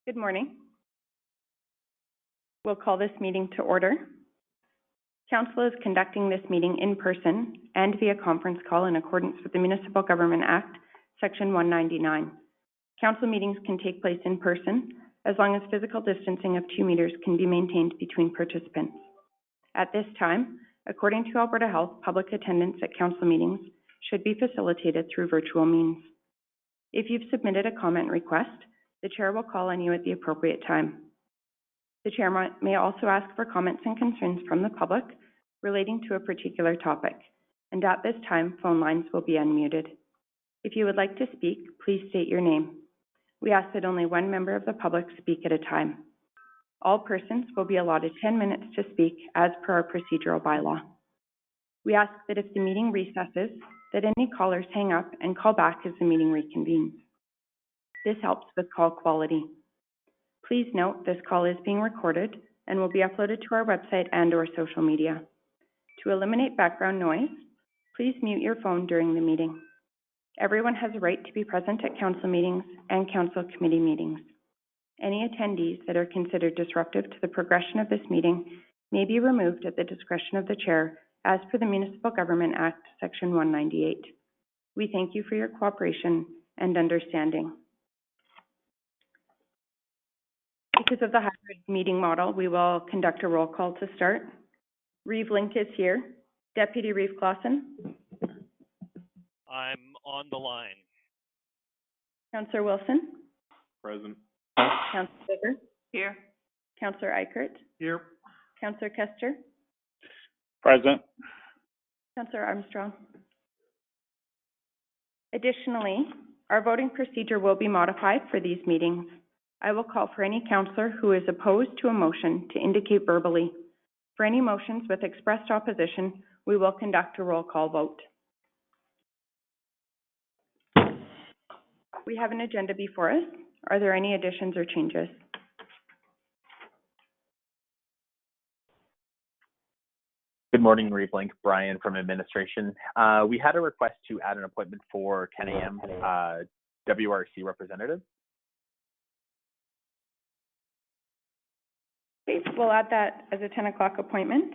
Good morning. We'll call this meeting to order. Council is conducting this meeting in person and via conference call in accordance with the Municipal Government Act, Section 199. Council meetings can take place in person as long as physical distancing of 2 meters can be maintained between participants. At this time, according to Alberta Health, public attendance at council meetings should be facilitated through virtual means. If you've submitted a comment request, the chair will call on you at the appropriate time. The chair may also ask for comments and concerns from the public relating to a particular topic, and at this time, phone lines will be unmuted. If you would like to speak, please state your name. We ask that only one member of the public speak at a time. All persons will be allotted 10 minutes to speak as per our procedural bylaw. We ask that if the meeting recesses, that any callers hang up and call back as the meeting reconvenes. This helps with call quality. Please note this call is being recorded and will be uploaded to our website and/or social media. To eliminate background noise, please mute your phone during the meeting. Everyone has a right to be present at council meetings and council committee meetings. Any attendees that are considered disruptive to the progression of this meeting may be removed at the discretion of the chair as per the Municipal Government Act, Section 198. We thank you for your cooperation and understanding. Because of the hybrid meeting model, we will conduct a roll call to start. Reeve Link is here. Deputy Reeve Clausen. I'm on the line. Councillor Wilson. Present. Councillor Bigger. Here. Councillor Eichert. Here. Councillor Kester. Present. Councillor Armstrong. Additionally, our voting procedure will be modified for these meetings. I will call for any councillor who is opposed to a motion to indicate verbally. For any motions with expressed opposition, we will conduct a roll call vote. We have an agenda before us. Are there any additions or changes? Good morning, Reeve Link. Brian from administration. We had a request to add an appointment for 10 a.m. WRC representative. Okay, we'll add that as a 10 o'clock appointment.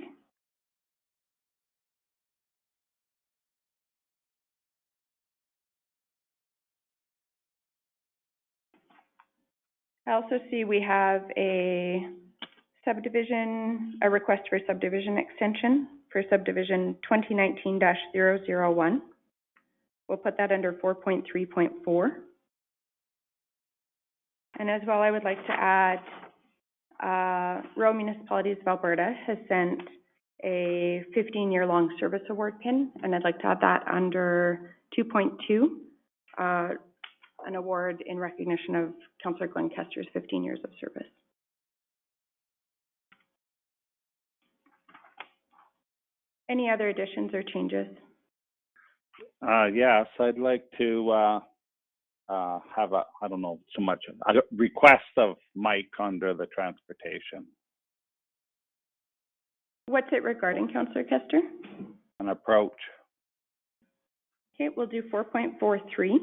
I also see we have a request for subdivision extension for subdivision 2019-001. We'll put that under 4.3.4. And as well, I would like to add Rural Municipalities of Alberta has sent a 15-year-long service award pin, and I'd like to add that under 2.2, an award in recognition of Councillor Glenn Kester's 15 years of service. Any other additions or changes? Yes, I'd like to have a, I don't know so much, a request of Mike under the transportation. What's it regarding, Councillor Kester? An approach. Okay, we'll do 4.43.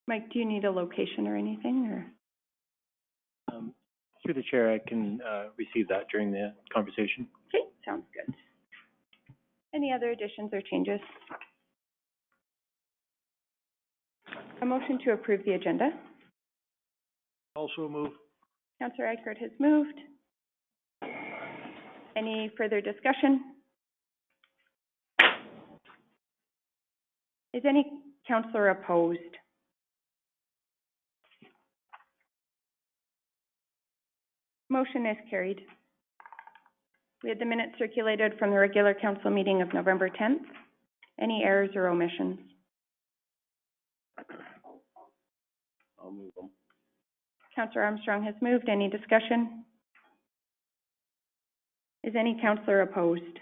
Mike, do you need a location or anything, or? Through the chair, I can receive that during the conversation. Okay, sounds good. Any other additions or changes? A motion to approve the agenda. Also move. Councillor Eichert has moved. Any further discussion? Is any councillor opposed? Motion is carried. We had the minutes circulated from the regular council meeting of November 10th. Any errors or omissions? I'll move them. Councillor Armstrong has moved. Any discussion? Is any councillor opposed?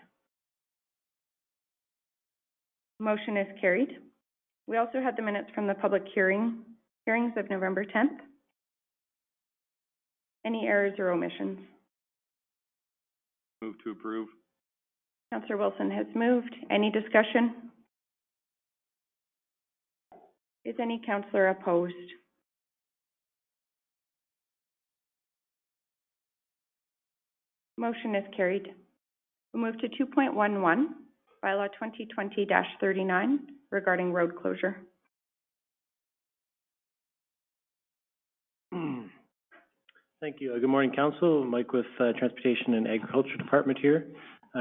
Motion is carried. We also had the minutes from the public hearings of November 10th. Any errors or omissions? Move to approve. Councillor Wilson has moved. Any discussion? Is any councillor opposed? Motion is carried. We'll move to 2.11, bylaw 2020-39 regarding road closure. Thank you. Good morning, Council. Mike with Transportation and Agriculture Department here,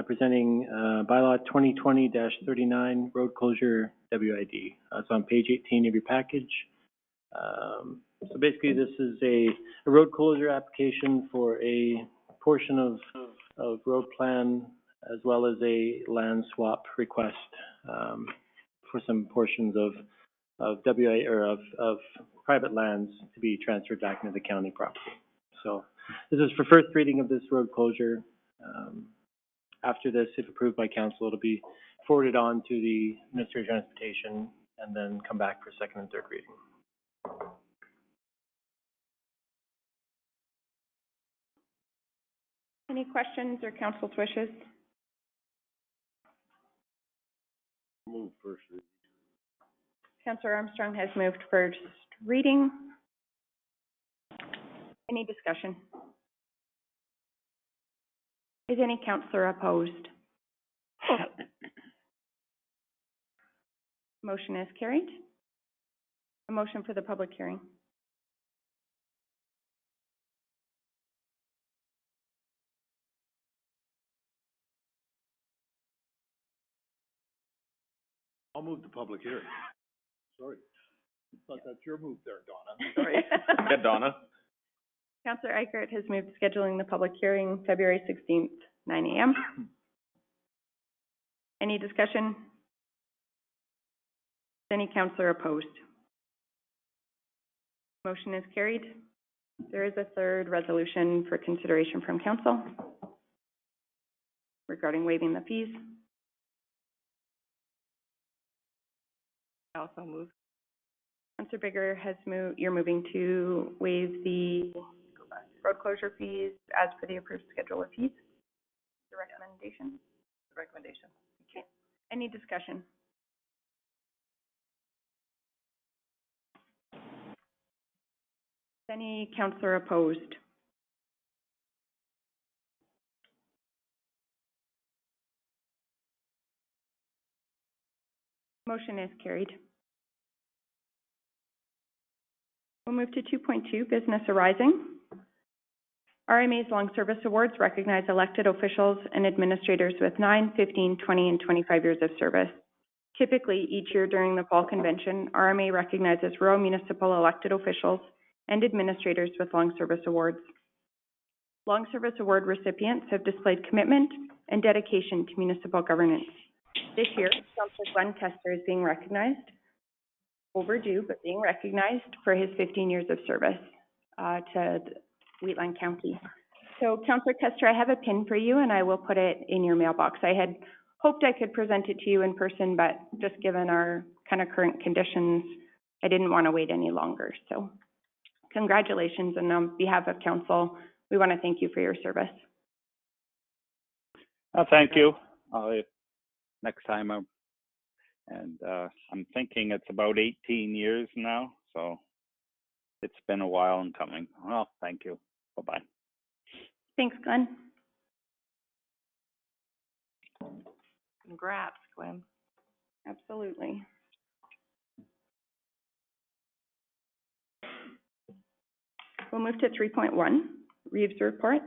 presenting bylaw 2020-39 road closure WID. It's on page 18 of your package. So basically, this is a road closure application for a portion of road plan as well as a land swap request for some portions of private lands to be transferred back into the county property. So this is for first reading of this road closure. After this, if approved by council, it'll be forwarded on to the Ministry of Transportation and then come back for second and third reading. Any questions or council's wishes? Move first reading. Councillor Armstrong has moved first reading. Any discussion? Is any councillor opposed? Motion is carried. A motion for the public hearing. I'll move the public hearing. Sorry. Thought that's your move there, Donna. Sorry. Good, Donna. Councillor Eichert has moved scheduling the public hearing February 16th, 9 a.m. Any discussion? Is any councillor opposed? Motion is carried. There is a third resolution for consideration from council regarding waiving the fees. I also move. Councillor Bigger has moved, you're moving to waive the road closure fees as per the approved schedule of fees. The recommendation? The recommendation. Okay. Any discussion? Is any councillor opposed? Motion is carried. We'll move to 2.2, business arising. RMA's Long Service Awards recognize elected officials and administrators with 9, 15, 20, and 25 years of service. Typically, each year during the fall convention, RMA recognizes rural municipal elected officials and administrators with Long Service Awards. Long Service Award recipients have displayed commitment and dedication to municipal governance. This year, Councillor Glenn Kester is being recognized, overdue, but being recognized for his 15 years of service to Wheatland County. So, Councillor Kester, I have a pin for you, and I will put it in your mailbox. I had hoped I could present it to you in person, but just given our kind of current conditions, I didn't want to wait any longer. So, congratulations, and on behalf of council, we want to thank you for your service. Thank you. Next time, I'm thinking it's about 18 years now, so it's been a while in coming. Well, thank you. Bye-bye. Thanks, Glenn. Congrats, Glenn. Absolutely. We'll move to 3.1, Reeves report.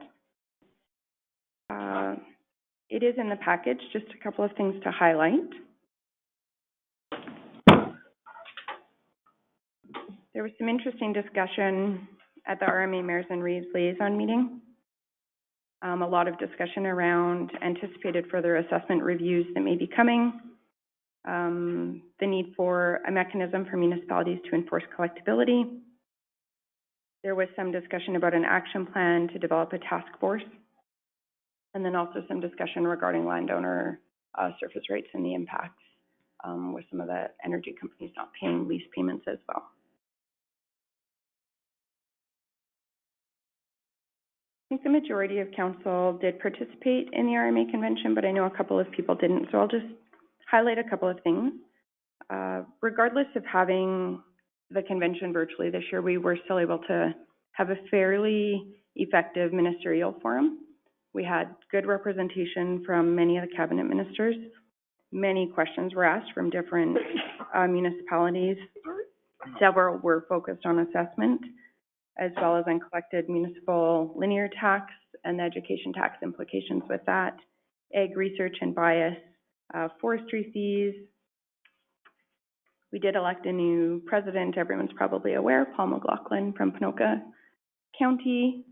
It is in the package, just a couple of things to highlight. There was some interesting discussion at the RMA Mayors and Reeves liaison meeting. A lot of discussion around anticipated further assessment reviews that may be coming, the need for a mechanism for municipalities to enforce collectability. There was some discussion about an action plan to develop a task force, and then also some discussion regarding landowner surface rates and the impacts with some of the energy companies not paying lease payments as well. think the majority of council did participate in the RMA convention, but I know a couple of people didn't, so I'll just highlight a couple of things. Regardless of having the convention virtually this year, we were still able to have a fairly effective ministerial forum. We had good representation from many of the cabinet ministers. Many questions were asked from different municipalities. Several were focused on assessment, as well as on collected municipal linear tax and the education tax implications with that, ag research and bias, forestry fees. We did elect a new president, everyone's probably aware, Paul McLaughlin from Ponoka County.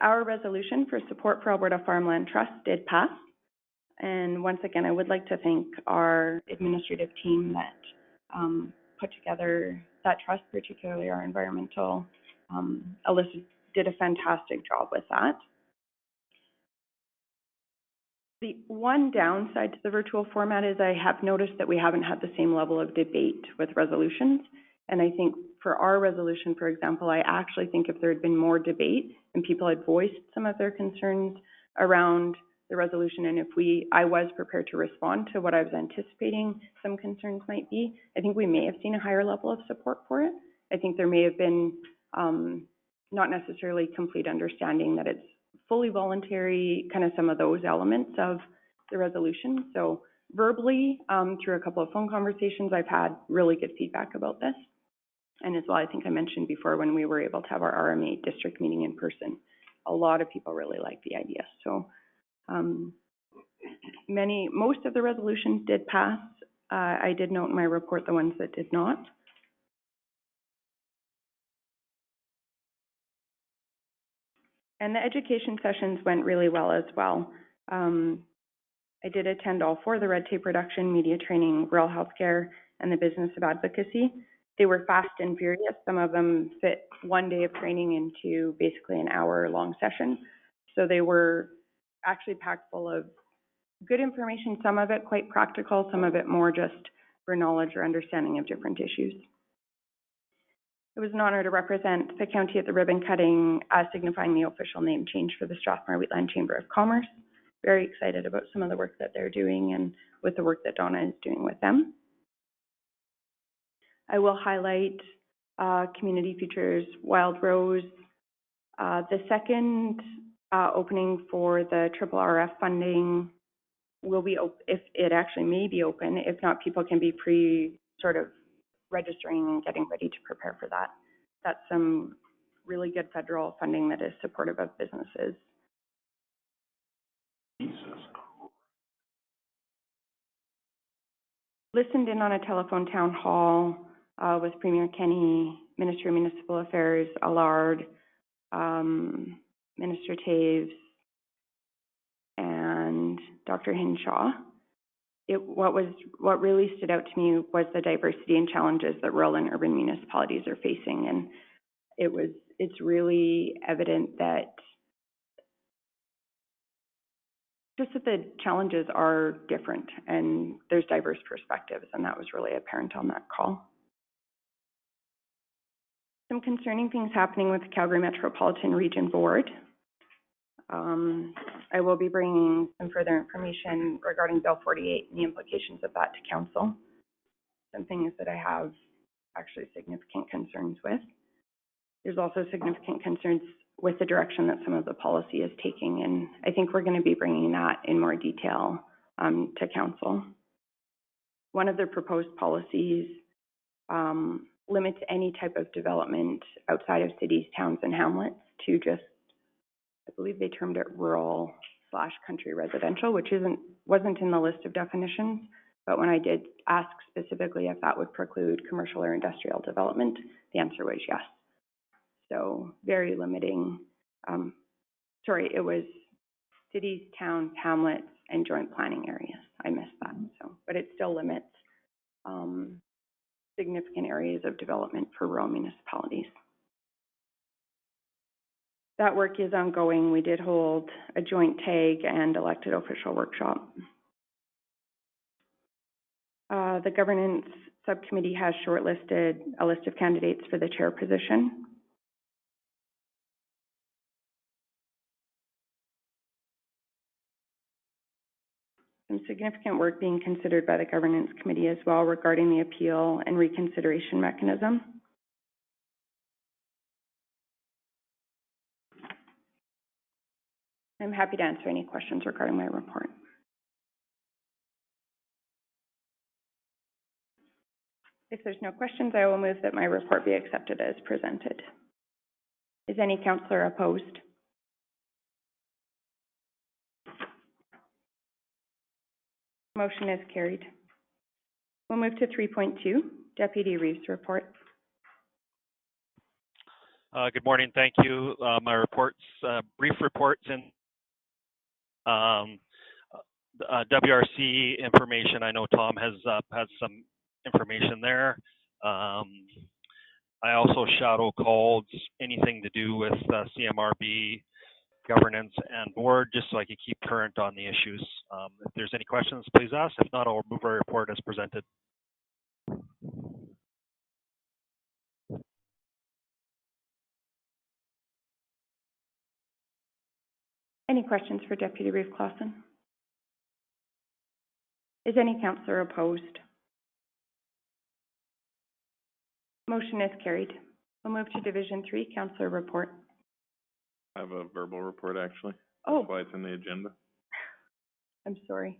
Our resolution for support for Alberta Farmland Trust did pass. And once again, I would like to thank our administrative team that put together that trust, particularly our environmental. Alyssa did a fantastic job with that. The one downside to the virtual format is I have noticed that we haven't had the same level of debate with resolutions. And I think for our resolution, for example, I actually think if there had been more debate and people had voiced some of their concerns around the resolution, and if I was prepared to respond to what I was anticipating some concerns might be, I think we may have seen a higher level of support for it. I think there may have been not necessarily complete understanding that it's fully voluntary, kind of some of those elements of the resolution. So verbally, through a couple of phone conversations, I've had really good feedback about this. And as well, I think I mentioned before when we were able to have our RMA district meeting in person, a lot of people really liked the idea. So most of the resolutions did pass. I did note in my report the ones that did not. And the education sessions went really well as well. I did attend all four, the red tape reduction, media training, rural healthcare, and the business of advocacy. They were fast and furious. Some of them fit one day of training into basically an hour-long session. So they were actually packed full of good information, some of it quite practical, some of it more just for knowledge or understanding of different issues. It was an honor to represent the county at the ribbon cutting, signifying the official name change for the Strathmore Wheatland Chamber of Commerce. Very excited about some of the work that they're doing and with the work that Donna is doing with them. I will highlight Community Futures Wild Rose. The second opening for the RRF funding will be if it actually may be open. If not, people can be registering and getting ready to prepare for that. That's some really good federal funding that is supportive of businesses. Listened in on a telephone town hall with Premier Kenney, Minister of Municipal Affairs, Allard, Minister Taves, and Dr. Hinshaw. What really stood out to me was the diversity and challenges that rural and urban municipalities are facing, and it's really evident that the challenges are different and there's diverse perspectives, and that was really apparent on that call. Some concerning things happening with the Calgary Metropolitan Region Board. I will be bringing some further information regarding Bill 48 and the implications of that to Council. Some things that I have actually significant concerns with. There's also significant concerns with the direction that some of the policy is taking, and I think we're going to be bringing that in more detail to Council. One of the proposed policies limits any type of development outside of cities, towns, and hamlets to just, I believe they termed it rural/country residential, which wasn't in the list of definitions, but when I did ask specifically if that would preclude commercial or industrial development, the answer was yes. So very limiting, it was cities, towns, hamlets, and joint planning areas. I missed that, but it still limits significant areas of development for rural municipalities. That work is ongoing. We did hold a joint tag and elected official workshop. The governance subcommittee has shortlisted a list of candidates for the chair position. some significant work being considered by the governance committee as well regarding the appeal and reconsideration mechanism. I'm happy to answer any questions regarding my report. If there's no questions, I will move that my report be accepted as presented. Is any councillor opposed? Motion is carried. We'll move to 3.2, Deputy Reeves' report. Good morning. Thank you. My reports, brief reports in WRC information. I know Tom has some information there. I also shadow called anything to do with CMRB governance and board, just so I can keep current on the issues. If there's any questions, please ask. If not, I'll move our report as presented. Any questions for Deputy Reeve Clausen? Is any councillor opposed? Motion is carried. We'll move to Division 3, councillor report. I have a verbal report, actually. Oh, That's why it's in the agenda. I'm sorry.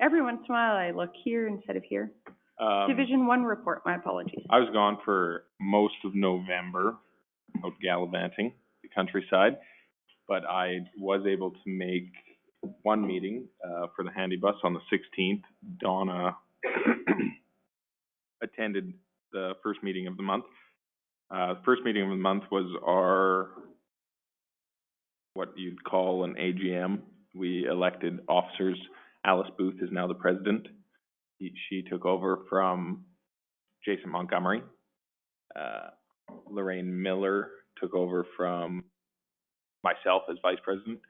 Every once in a while I look here instead of here. Division 1 report, my apologies. I was gone for most of November, out gallivanting the countryside, but I was able to make one meeting for the handy bus on the 16th. Donna attended the first meeting of the month. The first meeting of the month was our, what you'd call an AGM. We elected officers. Alice Booth is now the president. She took over from Jason Montgomery. Lorraine Miller took over from myself as vice president.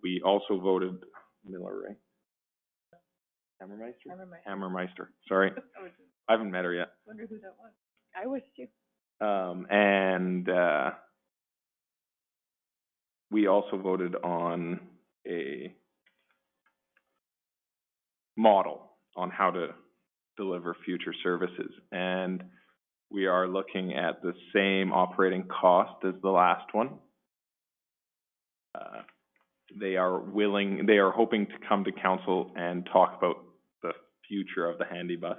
We also voted Miller, right? Hammermeister? Hammermeister, sorry. I haven't met her yet. Wonder who that was. I was too. And we also voted on a model on how to deliver future services. And we are looking at the same operating cost as the last one. They are hoping to come to council and talk about the future of the handy bus.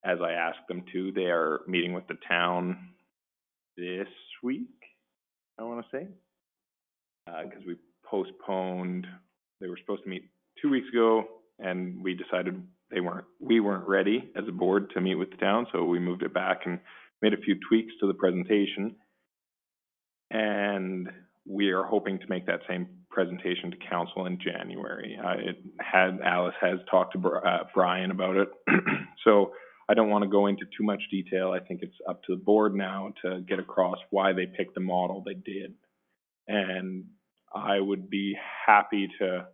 As I asked them to, they are meeting with the town this week, I want to say, because we postponed. They were supposed to meet 2 weeks ago, and we decided we weren't ready as a board to meet with the town, so we moved it back and made a few tweaks to the presentation. And we are hoping to make that same presentation to council in January. Alice has talked to Brian about it, so I don't want to go into too much detail. I think it's up to the board now to get across why they picked the model they did. And I would be happy to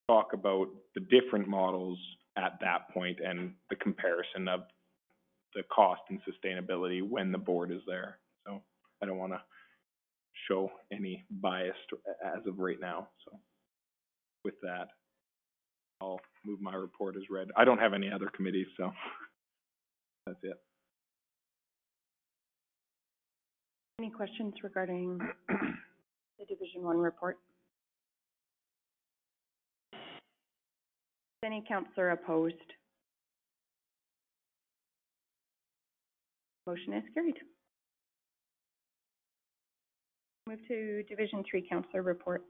talk about the different models at that point and the comparison of the cost and sustainability when the board is there. So I don't want to show any bias as of right now. So with that, I'll move my report as read. I don't have any other committees, so that's it. Any questions regarding the Division 1 report? Is any councillor opposed? Motion is carried. Move to Division 3, councillor report.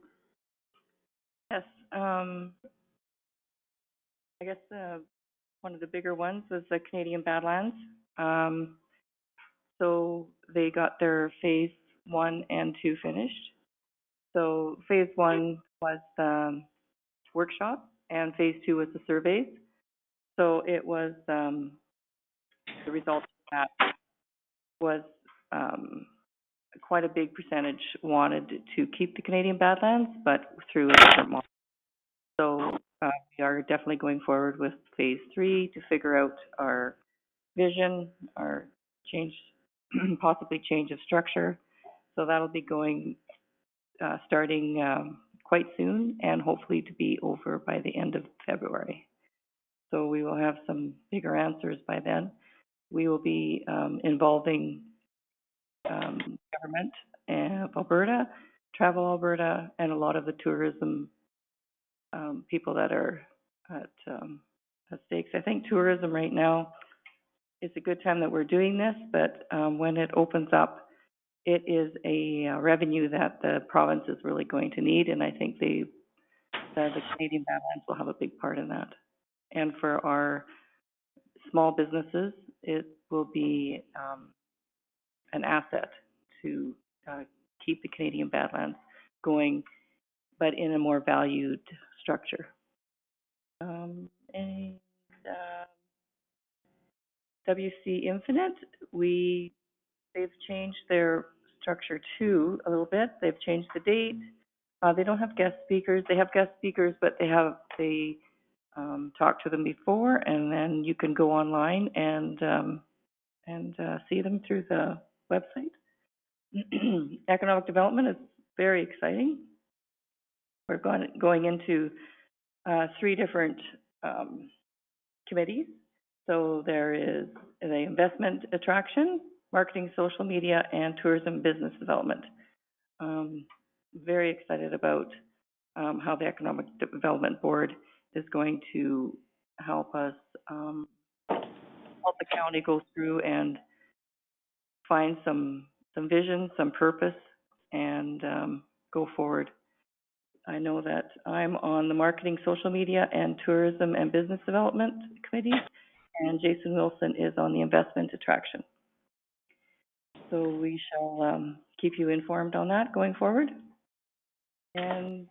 Yes, I guess one of the bigger ones was the Canadian Badlands. So they got their phase 1 and 2 finished. So phase 1 was the workshop and phase 2 was the surveys. So it was, the result of that was quite a big percentage wanted to keep the Canadian Badlands, but through a different model. So we are definitely going forward with phase 3 to figure out our vision, our change, possibly change of structure. So that'll be going, starting quite soon and hopefully to be over by the end of February. So we will have some bigger answers by then. We will be involving government of Alberta, Travel Alberta, and a lot of the tourism people that are at stakes. I think tourism right now is a good time that we're doing this, but when it opens up, it is a revenue that the province is really going to need, and I think the Canadian Badlands will have a big part in that. And for our small businesses, it will be an asset to keep the Canadian Badlands going, but in a more valued structure. WC Infinite, they've changed their structure too a little bit. They've changed the date. They don't have guest speakers. They have guest speakers, but they talked to them before, and then you can go online and see them through the website. Economic development is very exciting. We're going into 3 different committees. So there is the investment attraction, marketing, social media, and tourism business development. Very excited about how the Economic Development Board is going to help us help the county go through and find some vision, some purpose, and go forward. I know that I'm on the marketing, social media, and tourism and business development committees, and Jason Wilson is on the investment attraction. So we shall keep you informed on that going forward. And if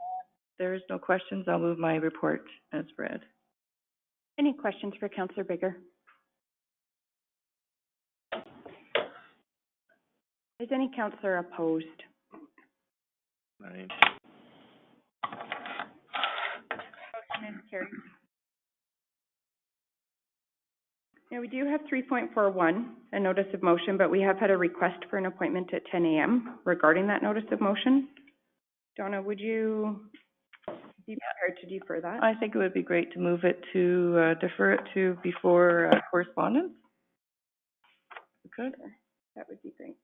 there's no questions, I'll move my report as read. Any questions for Councillor Bigger? Is any councillor opposed? Right. Motion is carried. Now, we do have 3.41, a notice of motion, but we have had a request for an appointment at 10 a.m. regarding that notice of motion. Donna, would you be prepared to defer that? I think it would be great to move it to, defer it to before correspondence. Good. That would be great.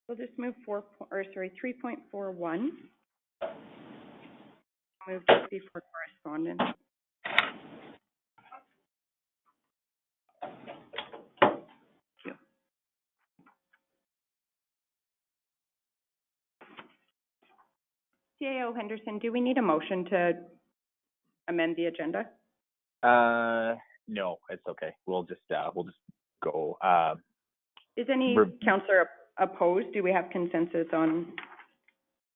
We'll just move 3.41. Move just before correspondence. CAO Henderson, do we need a motion to amend the agenda? No, it's okay. We'll just go. Is any councillor opposed? Do we have consensus on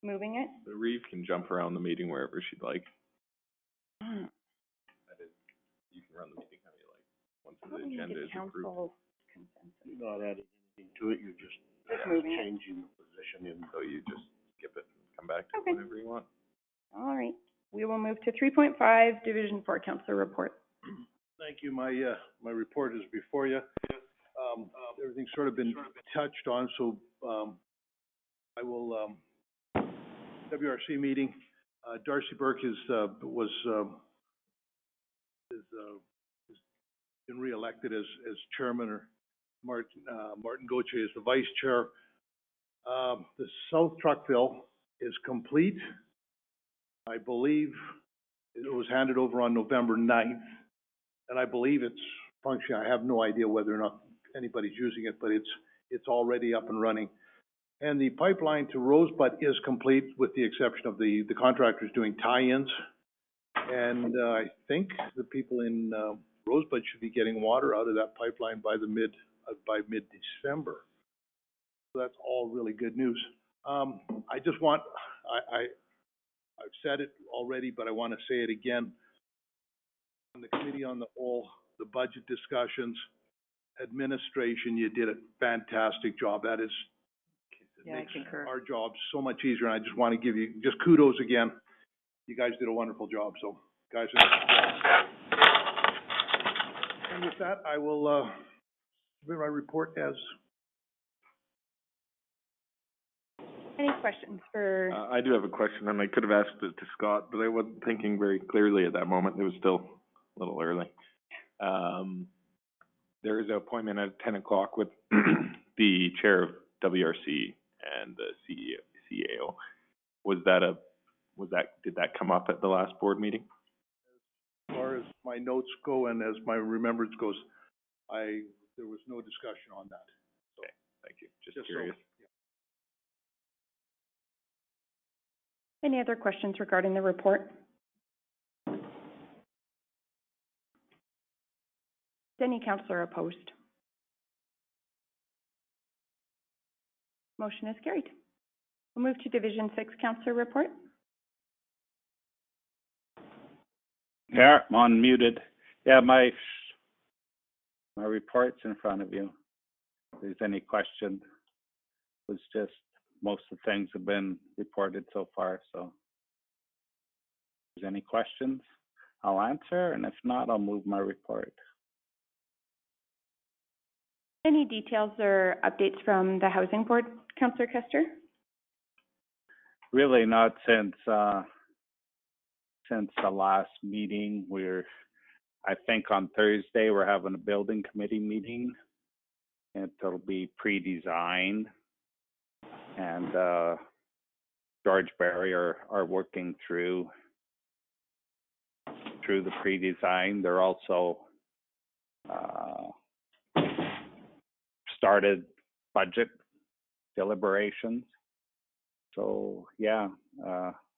moving it? The Reeve can jump around the meeting wherever she'd like. That is, you can run the meeting how you like, once the agenda is approved. You're not adding anything to it, you're just moving it. changing the position in. So you just skip it and come back to it whenever you want. All right. We will move to 3.5, Division 4 Councillor Report. Thank you. My report is before you. Everything's sort of been touched on, so, I will, WRC meeting, Darcy Burke was been reelected as chairman, or Martin Gauthier is the vice chair. The South Truckville is complete. I believe it was handed over on November 9th, and I believe it's functioning. I have no idea whether or not anybody's using it, but it's already up and running. And the pipeline to Rosebud is complete, with the exception of the contractors doing tie-ins. And I think the people in Rosebud should be getting water out of that pipeline by mid-December. So that's all really good news. I just want, I've said it already, but I want to say it again. On the committee on the whole, the budget discussions, administration, you did a fantastic job. That is, it makes our job so much easier, and I just want to give you just kudos again. You guys did a wonderful job, so guys. And with that, I will submit my report as Any questions for, I do have a question, and I could have asked it to Scott, but I wasn't thinking very clearly at that moment. It was still a little early. There is an appointment at 10 o'clock with the chair of WRC and the CAO. Did that come up at the last board meeting? As far as my notes go and as my remembrance goes, there was no discussion on that. Okay, thank you. Just So, curious. any other questions regarding the report? Is any councillor opposed? Motion is carried. We'll move to Division 6 councillor report. Yeah, I'm unmuted. Yeah, my report's in front of you. If there's any question, it was just most of the things have been reported so far, so if there's any questions, I'll answer, and if not, I'll move my report. Any details or updates from the Housing Board, councillor Kester? Really not since the last meeting. I think on Thursday, we're having a building committee meeting. It'll be pre-designed, and George Barry are working through the pre-design. They're also started budget deliberations. So yeah,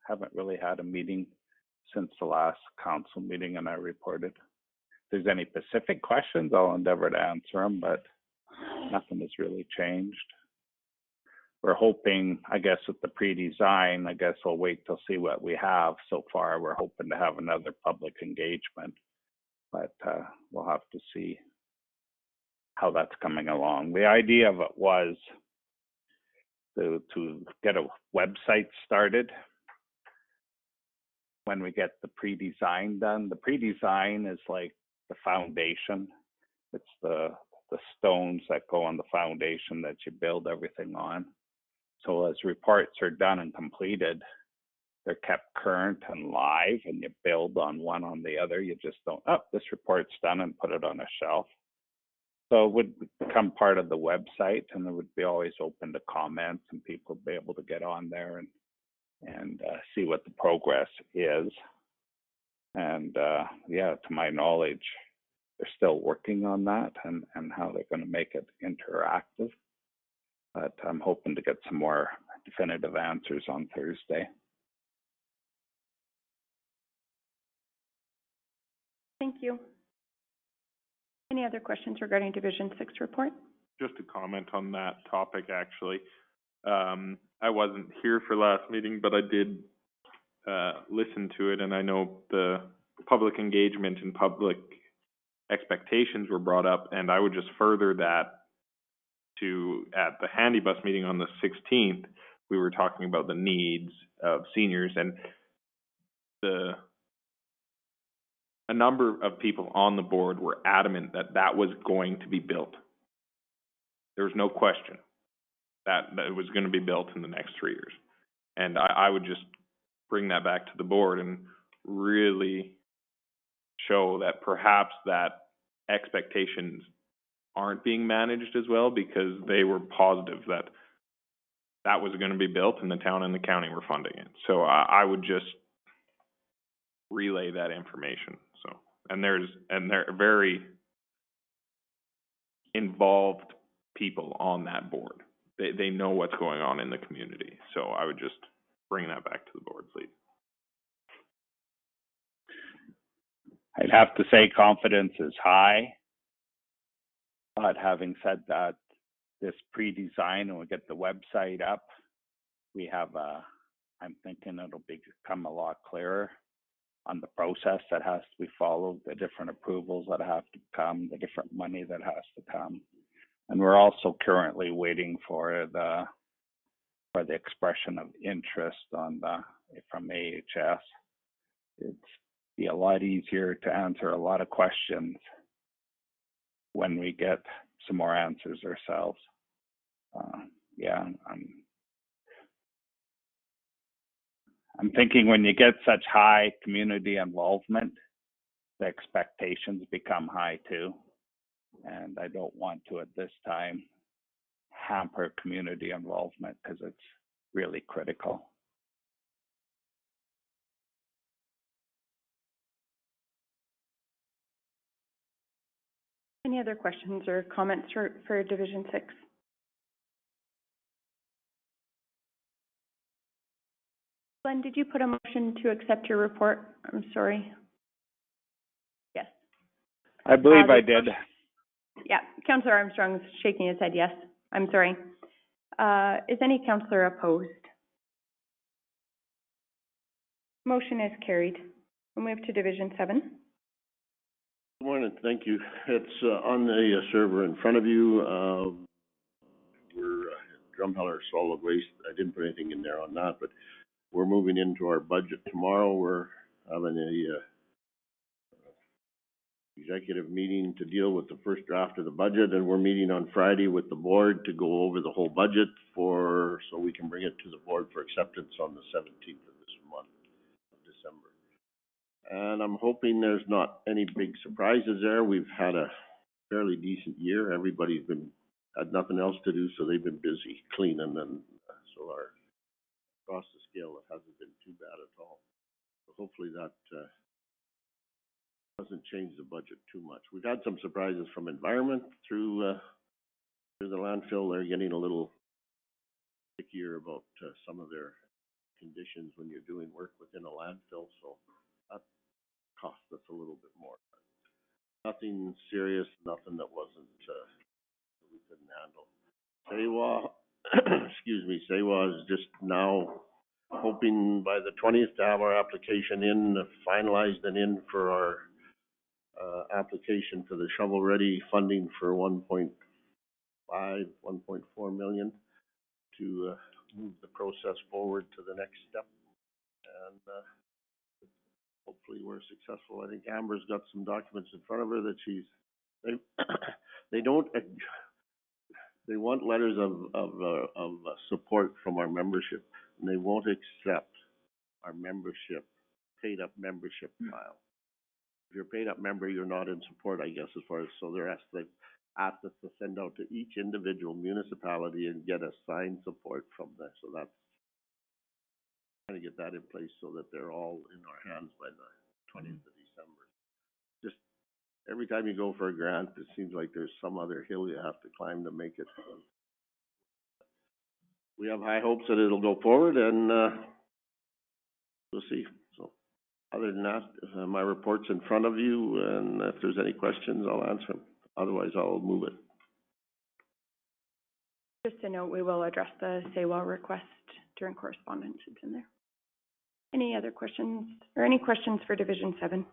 haven't really had a meeting since the last council meeting, and I reported. If there's any specific questions, I'll endeavor to answer them, but nothing has really changed. We're hoping, I guess, with the pre-design, I guess we'll wait till see what we have. So far, we're hoping to have another public engagement, but we'll have to see how that's coming along. The idea of it was to get a website started when we get the pre-design done. The pre-design is like the foundation. It's the stones that go on the foundation that you build everything on. So as reports are done and completed, they're kept current and live, and you build on one on the other. You just don't, oh, this report's done, and put it on a shelf. So it would become part of the website, and it would be always open to comments, and people would be able to get on there and see what the progress is. And yeah, to my knowledge, they're still working on that and how they're going to make it interactive. But I'm hoping to get some more definitive answers on Thursday. Thank you. Any other questions regarding Division 6 report? Just to comment on that topic, actually. I wasn't here for last meeting, but I did listen to it, and I know the public engagement and public expectations were brought up, and I would just further that to, at the Handy Bus meeting on the 16th, we were talking about the needs of seniors, and a number of people on the board were adamant that that was going to be built. There was no question that it was going to be built in the next 3 years. And I would just bring that back to the board and really show that perhaps that expectations aren't being managed as well, because they were positive that that was going to be built and the town and the county were funding it. So I would just relay that information. So, and they're very involved people on that board. They know what's going on in the community. So I would just bring that back to the board, please. I'd have to say confidence is high. But having said that, this pre-design, and we get the website up, we have I'm thinking it'll become a lot clearer on the process that has to be followed, the different approvals that have to come, the different money that has to come. And we're also currently waiting for the expression of interest from AHS. It's be a lot easier to answer a lot of questions when we get some more answers ourselves. Yeah, I'm thinking when you get such high community involvement, the expectations become high too. And I don't want to at this time hamper community involvement because it's really critical. Any other questions or comments for Division 6? Glenn, did you put a motion to accept your report? I'm sorry. Yes. I believe I there's did. Yeah, Councillor Armstrong is shaking his head yes. I'm sorry. Is any councillor opposed? Motion is carried. We'll move to Division 7. Good morning, thank you. It's on the server in front of you. We're Drumheller Solid Waste. I didn't put anything in there on that, but we're moving into our budget tomorrow. We're having a executive meeting to deal with the first draft of the budget, and we're meeting on Friday with the board to go over the whole budget so we can bring it to the board for acceptance on the 17th of this month of December. And I'm hoping there's not any big surprises there. We've had a fairly decent year. Everybody's had nothing else to do, so they've been busy cleaning, and so across the scale, it hasn't been too bad at all. So hopefully that doesn't change the budget too much. We've had some surprises from environment through the landfill. They're getting a little pickier about some of their conditions when you're doing work within a landfill, so that cost us a little bit more. Nothing serious, nothing that wasn't that we couldn't handle. SEWA is just now hoping by the 20th to have our application finalized and in for our application for the shovel-ready funding for 1.4 million to move the process forward to the next step. And hopefully we're successful. I think Amber's got some documents in front of her that they want letters of support from our membership, and they won't accept our paid up membership file. If you're a paid up member, you're not in support, I guess, so they've asked us to send out to each individual municipality and get a signed support from them. So that's trying to get that in place so that they're all in our hands by the 20th of December. Just every time you go for a grant, it seems like there's some other hill you have to climb to make it. We have high hopes that it'll go forward, and we'll see. So other than that, my report's in front of you, and if there's any questions, I'll answer them. Otherwise, I'll move it. Just a note, we will address the SEWA request during correspondence. It's in there. Any other questions or any questions for Division 7?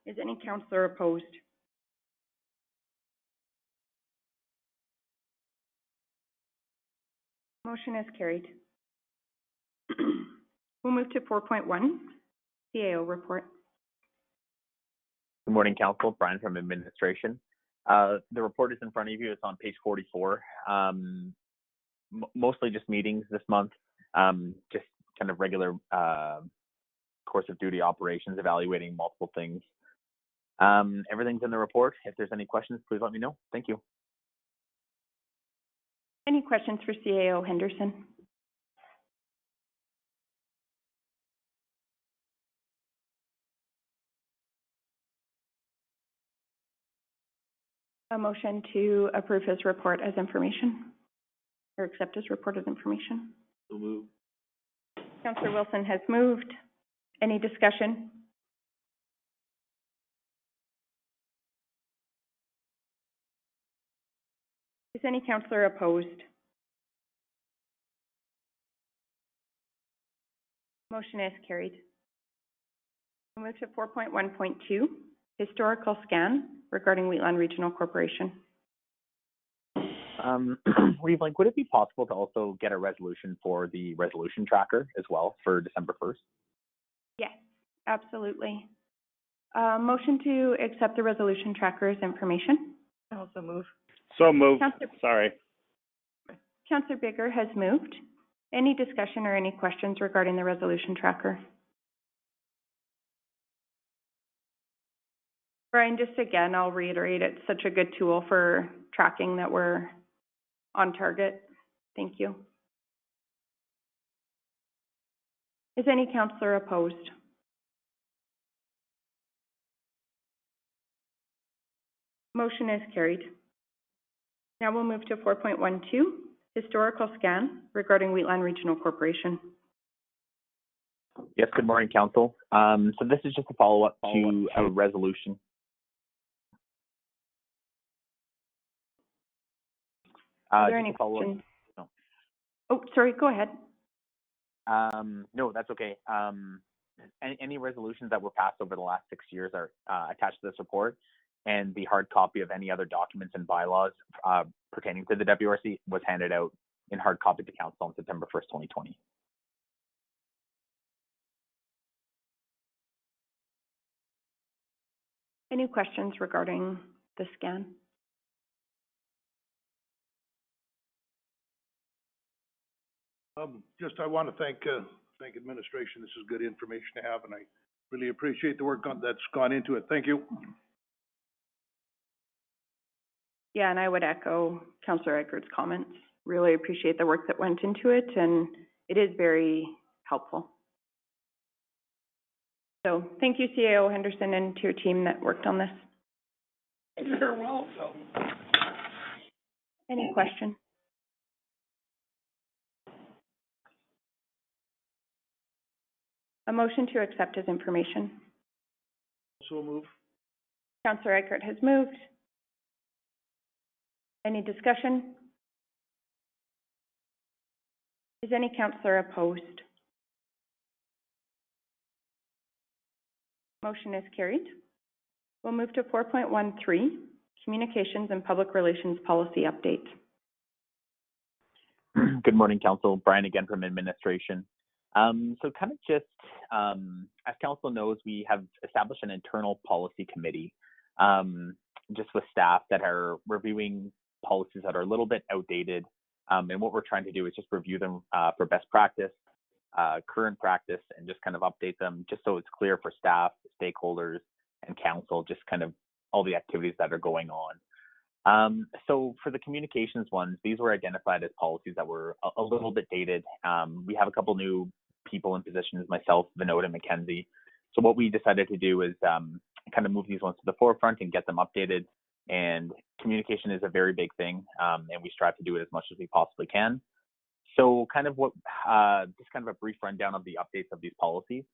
Is any councillor opposed? Motion is carried. We'll move to 4.1, CAO report. Good morning, Council. Brian from Administration. The report is in front of you. It's on page 44. Mostly just meetings this month, just kind of regular course of duty operations, evaluating multiple things. Everything's in the report. If there's any questions, please let me know. Thank you. Any questions for CAO Henderson? A motion to approve his report as information, or accept his report as information. So move. Councillor Wilson has moved. Any discussion? Is any councillor opposed? Motion is carried. We'll move to 4.1.2, historical scan regarding Wheatland Regional Corporation. Reeve, would it be possible to also get a resolution for the resolution tracker as well for December 1st? Yes, absolutely. Motion to accept the resolution tracker as information. I also move. So moved. Councillor, Sorry. Councillor Bigger has moved. Any discussion or any questions regarding the resolution tracker? Brian, just again, I'll reiterate, it's such a good tool for tracking that we're on target. Thank you. Is any councillor opposed? Motion is carried. Now we'll move to 4.12, historical scan regarding Wheatland Regional Corporation. Yes, good morning, Council. So this is just a follow-up to a resolution. Are there any just a follow-up. questions? No. Oh, sorry, go ahead. No, that's okay. Any resolutions that were passed over the last 6 years are attached to this report, and the hard copy of any other documents and bylaws pertaining to the WRC was handed out in hard copy to Council on September 1st, 2020. Any questions regarding the scan? I want to thank administration. This is good information to have, and I really appreciate the work that's gone into it. Thank you. Yeah, and I would echo Councillor Eckhart's comments. Really appreciate the work that went into it, and it is very helpful. So thank you, CAO Henderson, and to your team that worked on this. You're welcome. Any question? A motion to accept as information. So move. Councillor Eckert has moved. Any discussion? Is any councillor opposed? Motion is carried. We'll move to 4.13, Communications and Public Relations Policy Update. Good morning, Council. Brian again from Administration. So kind of just, as Council knows, we have established an internal policy committee, just with staff that are reviewing policies that are a little bit outdated. And what we're trying to do is just review them for best practice, current practice, and just kind of update them just so it's clear for staff, stakeholders, and Council, just kind of all the activities that are going on. So for the communications ones, these were identified as policies that were a little bit dated. We have a couple new people in positions, myself, Vinod, and Mackenzie. So what we decided to do is kind of move these ones to the forefront and get them updated. And communication is a very big thing, and we strive to do it as much as we possibly can. So kind of what, just kind of a brief rundown of the updates of these policies.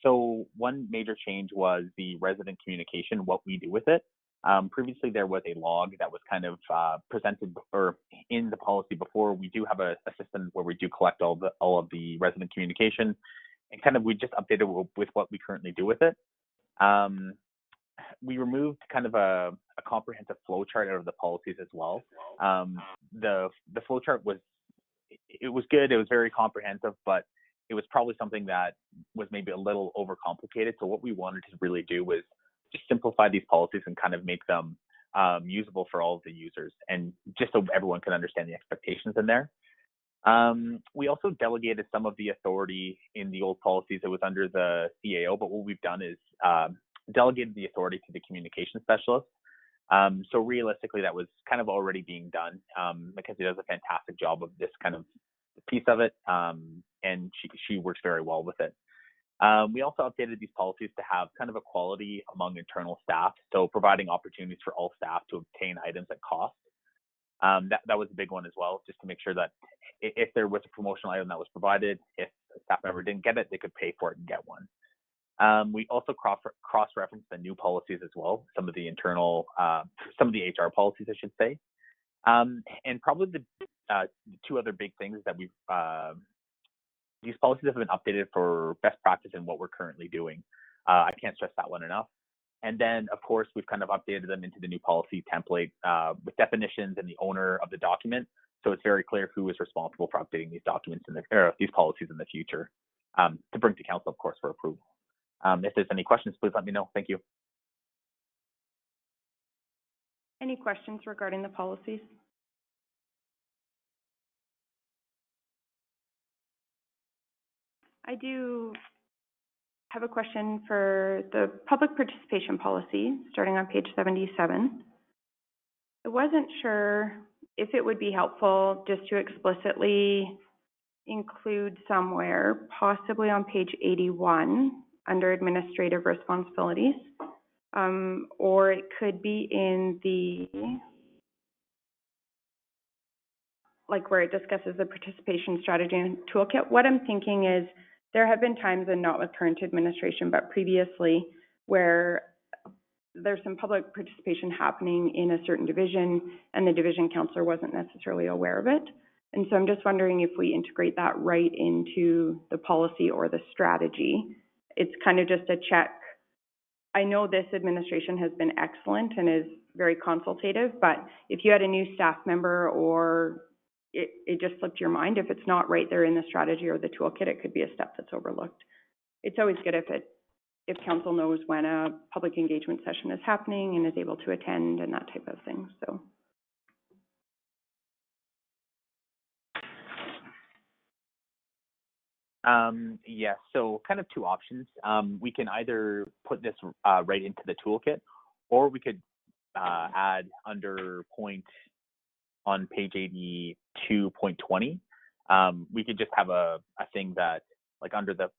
So one major change was the resident communication, what we do with it. Previously, there was a log that was kind of presented or in the policy before. We do have a system where we do collect all of the resident communication, and kind of we just updated with what we currently do with it. We removed kind of a comprehensive flow chart out of the policies as well. The flow chart was good. It was very comprehensive, but it was probably something that was maybe a little overcomplicated. So what we wanted to really do was just simplify these policies and kind of make them usable for all of the users, and just so everyone can understand the expectations in there. We also delegated some of the authority in the old policies. It was under the CAO, but what we've done is delegated the authority to the communication specialist. So realistically, that was kind of already being done. Mackenzie does a fantastic job of this kind of piece of it, and she works very well with it. We also updated these policies to have kind of equality among internal staff, so providing opportunities for all staff to obtain items at cost. That was a big one as well, just to make sure that if there was a promotional item that was provided, if a staff member didn't get it, they could pay for it and get one. We also cross-referenced the new policies as well, some of the internal, some of the HR policies, I should say. And probably the two other big things that we've, these policies have been updated for best practice in what we're currently doing. I can't stress that one enough. And then, of course, we've kind of updated them into the new policy template with definitions and the owner of the document. So it's very clear who is responsible for updating these documents these policies in the future, to bring to Council, of course, for approval. If there's any questions, please let me know. Thank you. Any questions regarding the policies? I do have a question for the public participation policy, starting on page 77. I wasn't sure if it would be helpful just to explicitly include somewhere, possibly on page 81, under administrative responsibilities, or it could be in the, like where it discusses the participation strategy and toolkit. What I'm thinking is there have been times, and not with current administration, but previously, where there's some public participation happening in a certain division and the division counselor wasn't necessarily aware of it. And so I'm just wondering if we integrate that right into the policy or the strategy. It's kind of just a check. I know this administration has been excellent and is very consultative, but if you had a new staff member or it just slipped your mind, if it's not right there in the strategy or the toolkit, it could be a step that's overlooked. It's always good if council knows when a public engagement session is happening and is able to attend and that type of thing, so. Yes, so kind of two options. We can either put this right into the toolkit, or we could add under point on page 82.20. We could just have a thing that, like under the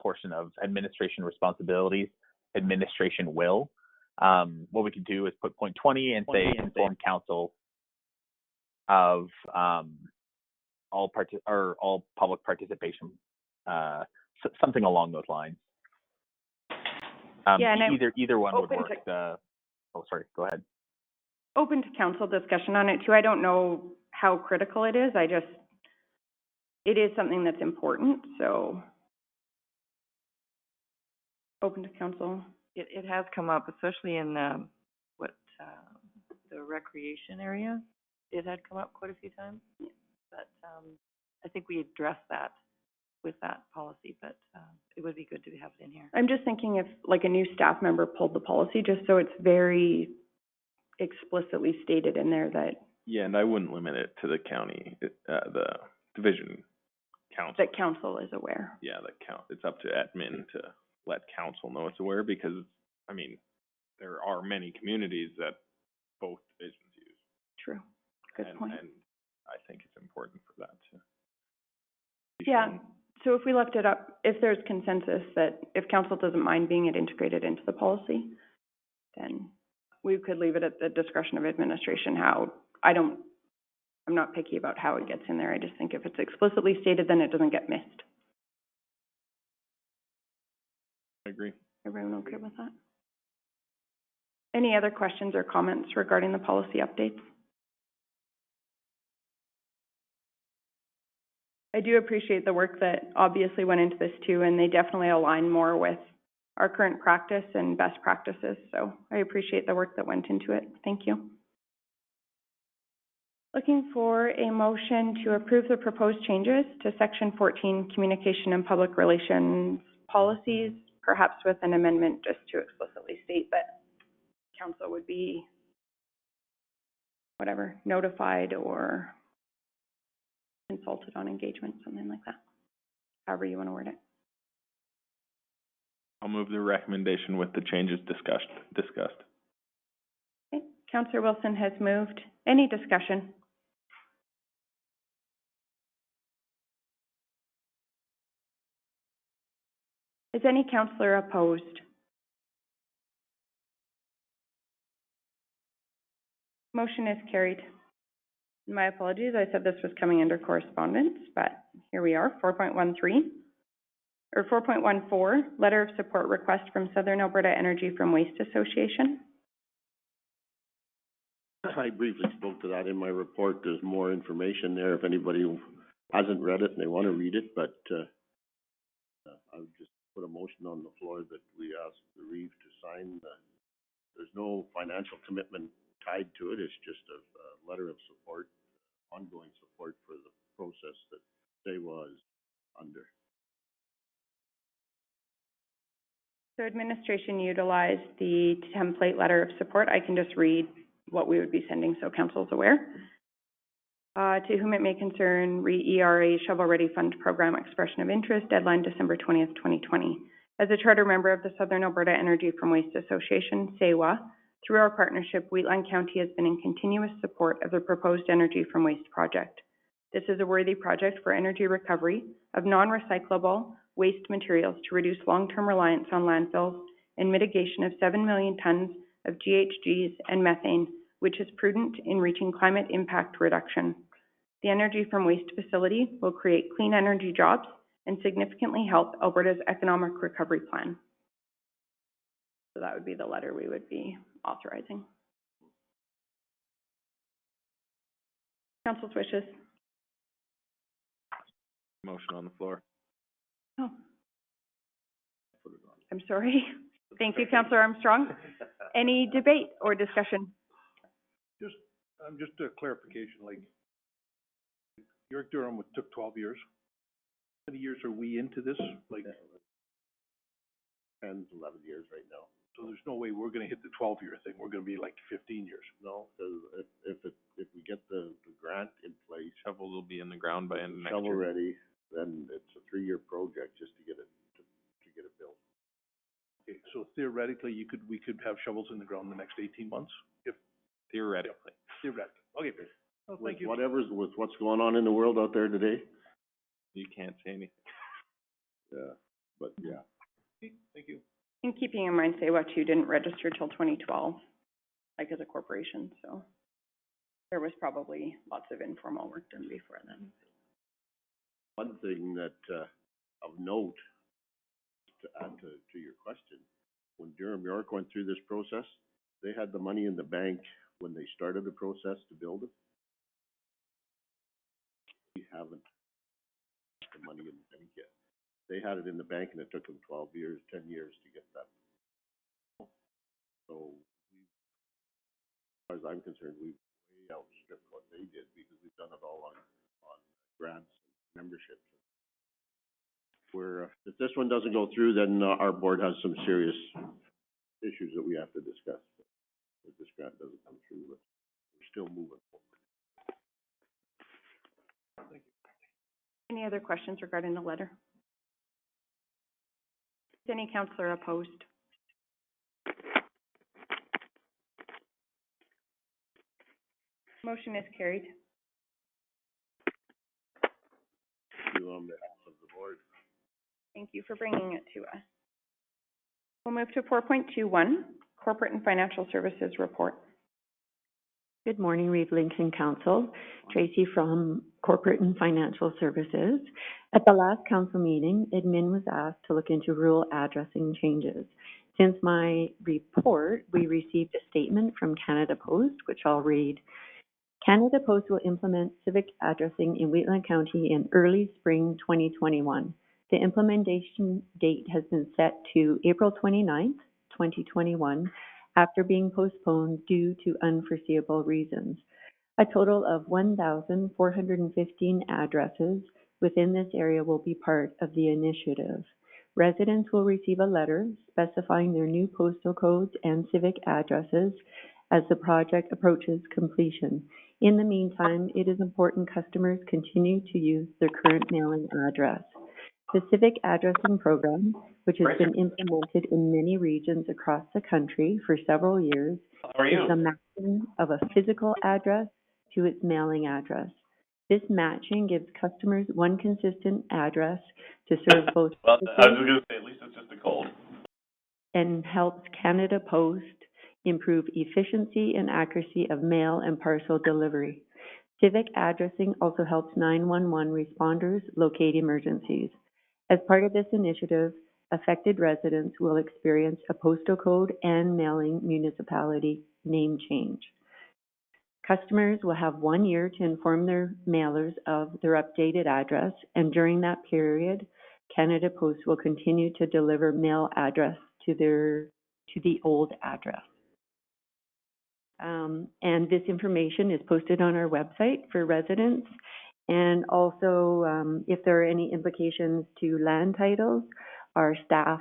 portion of administration responsibilities, administration will. What we could do is put point 20 and say inform council of all public participation, something along those lines. Yeah, and either one would open work. Oh, sorry, go ahead. Open to council discussion on it too. I don't know how critical it is. It is something that's important, so open to council. It has come up, especially in, the recreation area. It had come up quite a few times. But, I think we addressed that with that policy, but, it would be good to have it in here. I'm just thinking if like a new staff member pulled the policy, just so it's very explicitly stated in there that. Yeah, and I wouldn't limit it to the county, the division council. That council is aware. Yeah, it's up to admin to let council know it's aware, because, I mean, there are many communities that both divisions use. True. Good point. And I think it's important for that to be Yeah. shown. So if we left it up, if there's consensus that if council doesn't mind being it integrated into the policy, then we could leave it at the discretion of administration. I'm not picky about how it gets in there. I just think if it's explicitly stated, then it doesn't get missed. I agree. Everyone okay with that? Any other questions or comments regarding the policy updates? I do appreciate the work that obviously went into this too, and they definitely align more with our current practice and best practices. So I appreciate the work that went into it. Thank you. Looking for a motion to approve the proposed changes to Section 14, Communication and Public Relations Policies, perhaps with an amendment just to explicitly state that council would be, whatever, notified or consulted on engagement, something like that. However you want to word it. I'll move the recommendation with the changes discussed. Okay. Councillor Wilson has moved. Any discussion? Is any councillor opposed? Motion is carried. My apologies, I said this was coming under correspondence, but here we are, 4.13, or 4.14, letter of support request from Southern Alberta Energy from Waste Association. I briefly spoke to that in my report. There's more information there if anybody hasn't read it and they want to read it, but I would just put a motion on the floor that we ask the Reeve to sign. There's no financial commitment tied to it. It's just a letter of support, ongoing support for the process that they was under. So administration utilized the template letter of support. I can just read what we would be sending so council's aware. To whom it may concern, RE-ERA Shovel Ready Fund Program Expression of Interest, deadline December 20th, 2020. As a charter member of the Southern Alberta Energy from Waste Association, SAWA, through our partnership, Wheatland County has been in continuous support of the proposed Energy from Waste project. This is a worthy project for energy recovery of non-recyclable waste materials to reduce long-term reliance on landfills and mitigation of 7 million tons of GHGs and methane, which is prudent in reaching climate impact reduction. The Energy from Waste facility will create clean energy jobs and significantly help Alberta's economic recovery plan. So that would be the letter we would be authorizing. Council's wishes. Motion on the floor. Oh. I'm sorry. Thank you, Councillor Armstrong. Any debate or discussion? Just a clarification, like, York Durham took 12 years. How many years are we into this? Like 10, 11 years right now. So there's no way we're gonna hit the 12-year thing. We're gonna be like 15 years. No, because if we get the grant in place, Shovel will be in the ground by end of next shovel year. ready, then it's a 3-year project just to get it built. Okay, so theoretically, we could have shovels in the ground in the next 18 months, if Theoretically. theoretically. Okay, well, thank you. With what's going on in the world out there today. You can't say anything. Yeah, but yeah. Okay, thank you. And keeping in mind, SAWA too didn't register till 2012, like as a corporation, so there was probably lots of informal work done before then. One thing that, of note, to add to your question, when Durham York went through this process, they had the money in the bank when they started the process to build it. We haven't the money in the bank yet. They had it in the bank and it took them 10 years to get that. So, as far as I'm concerned, we've way outstripped what they did because we've done it all on grants and memberships. If this one doesn't go through, then our board has some serious issues that we have to discuss. If this grant doesn't come through, but we're still moving forward. Thank you. Any other questions regarding the letter? Is any councillor opposed? Motion is carried. You on behalf of the board. Thank you for bringing it to us. We'll move to 4.21, Corporate and Financial Services Report. Good morning, Reeve Lincoln Council. Tracy from Corporate and Financial Services. At the last council meeting, admin was asked to look into rural addressing changes. Since my report, we received a statement from Canada Post, which I'll read. Canada Post will implement civic addressing in Wheatland County in early spring 2021. The implementation date has been set to April 29th, 2021, after being postponed due to unforeseeable reasons. A total of 1,415 addresses within this area will be part of the initiative. Residents will receive a letter specifying their new postal codes and civic addresses as the project approaches completion. In the meantime, it is important customers continue to use their current mailing address. The Civic Addressing Program, which has been implemented in many regions across the country for several years, is the matching of a physical address to its mailing address. This matching gives customers one consistent address to serve both well, I was going to say, at least it's just a cold. And helps Canada Post improve efficiency and accuracy of mail and parcel delivery. Civic addressing also helps 911 responders locate emergencies. As part of this initiative, affected residents will experience a postal code and mailing municipality name change. Customers will have 1 year to inform their mailers of their updated address, and during that period, Canada Post will continue to deliver mail address to the old address. And this information is posted on our website for residents. And also, if there are any implications to land titles, our staff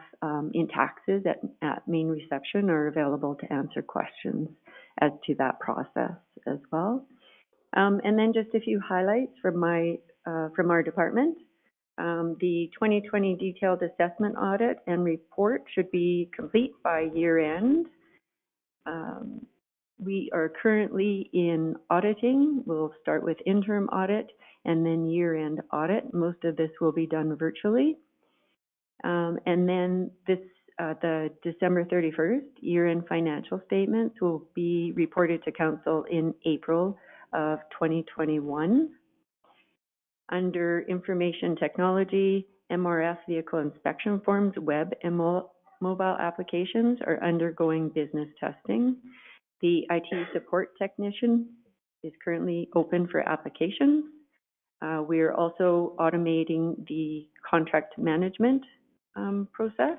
in taxes at main reception are available to answer questions as to that process as well. And then just a few highlights from our department. The 2020 detailed assessment audit and report should be complete by year end. We are currently in auditing. We'll start with interim audit and then year-end audit. Most of this will be done virtually. And then the December 31st year-end financial statements will be reported to council in April of 2021. Under information technology, MRF vehicle inspection forms, web and mobile applications are undergoing business testing. The IT support technician is currently open for applications. We are also automating the contract management process.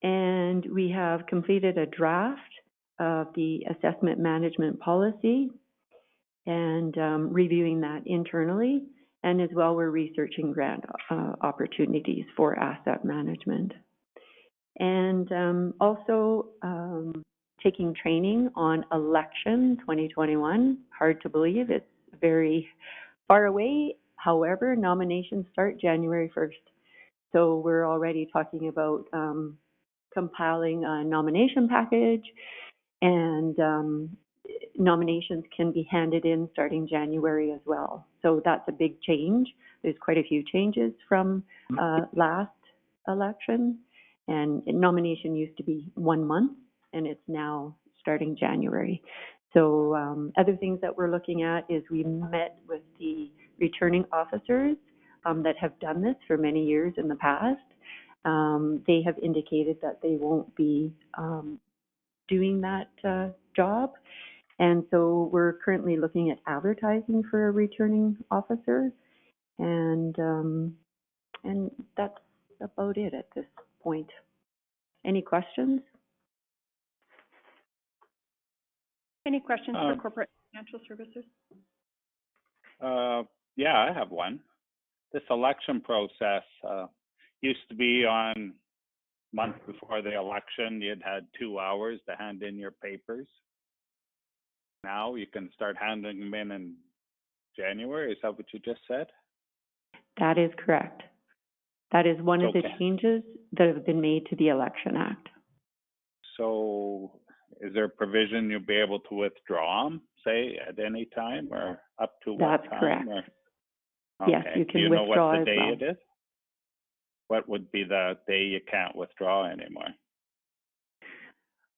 And we have completed a draft of the assessment management policy and reviewing that internally. And as well, we're researching grant opportunities for asset management. And also taking training on election 2021. Hard to believe, it's very far away. However, nominations start January 1st. So we're already talking about compiling a nomination package, and nominations can be handed in starting January as well. So that's a big change. There's quite a few changes from last election, and nomination used to be 1 month, and it's now starting January. So other things that we're looking at is we met with the returning officers that have done this for many years in the past. They have indicated that they won't be doing that job. And so we're currently looking at advertising for a returning officer. And that's about it at this point. Any questions? Any questions for corporate financial services? Yeah, I have one. This election process used to be on month before the election, you'd had 2 hours to hand in your papers. Now you can start handing them in January. Is that what you just said? That is correct. That is one of the changes that have been made to the Election Act. So is there a provision you'll be able to withdraw them, say, at any time, or up to what time? That's correct. Or? Yes, Okay. you can Do you know withdraw what the as day well. it is? What would be the day you can't withdraw anymore?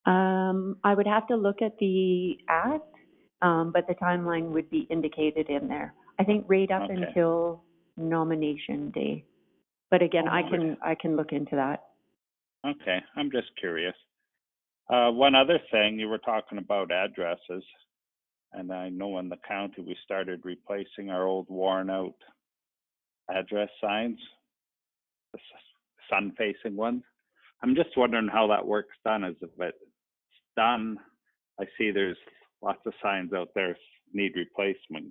I would have to look at the act, but the timeline would be indicated in there. I think right up until nomination day. But again, I can look into that. Okay, I'm just curious. One other thing, you were talking about addresses, and I know in the county we started replacing our old worn out address signs, the sun-facing ones. I'm just wondering how that work's done. Is if it's done, I see there's lots of signs out there need replacement.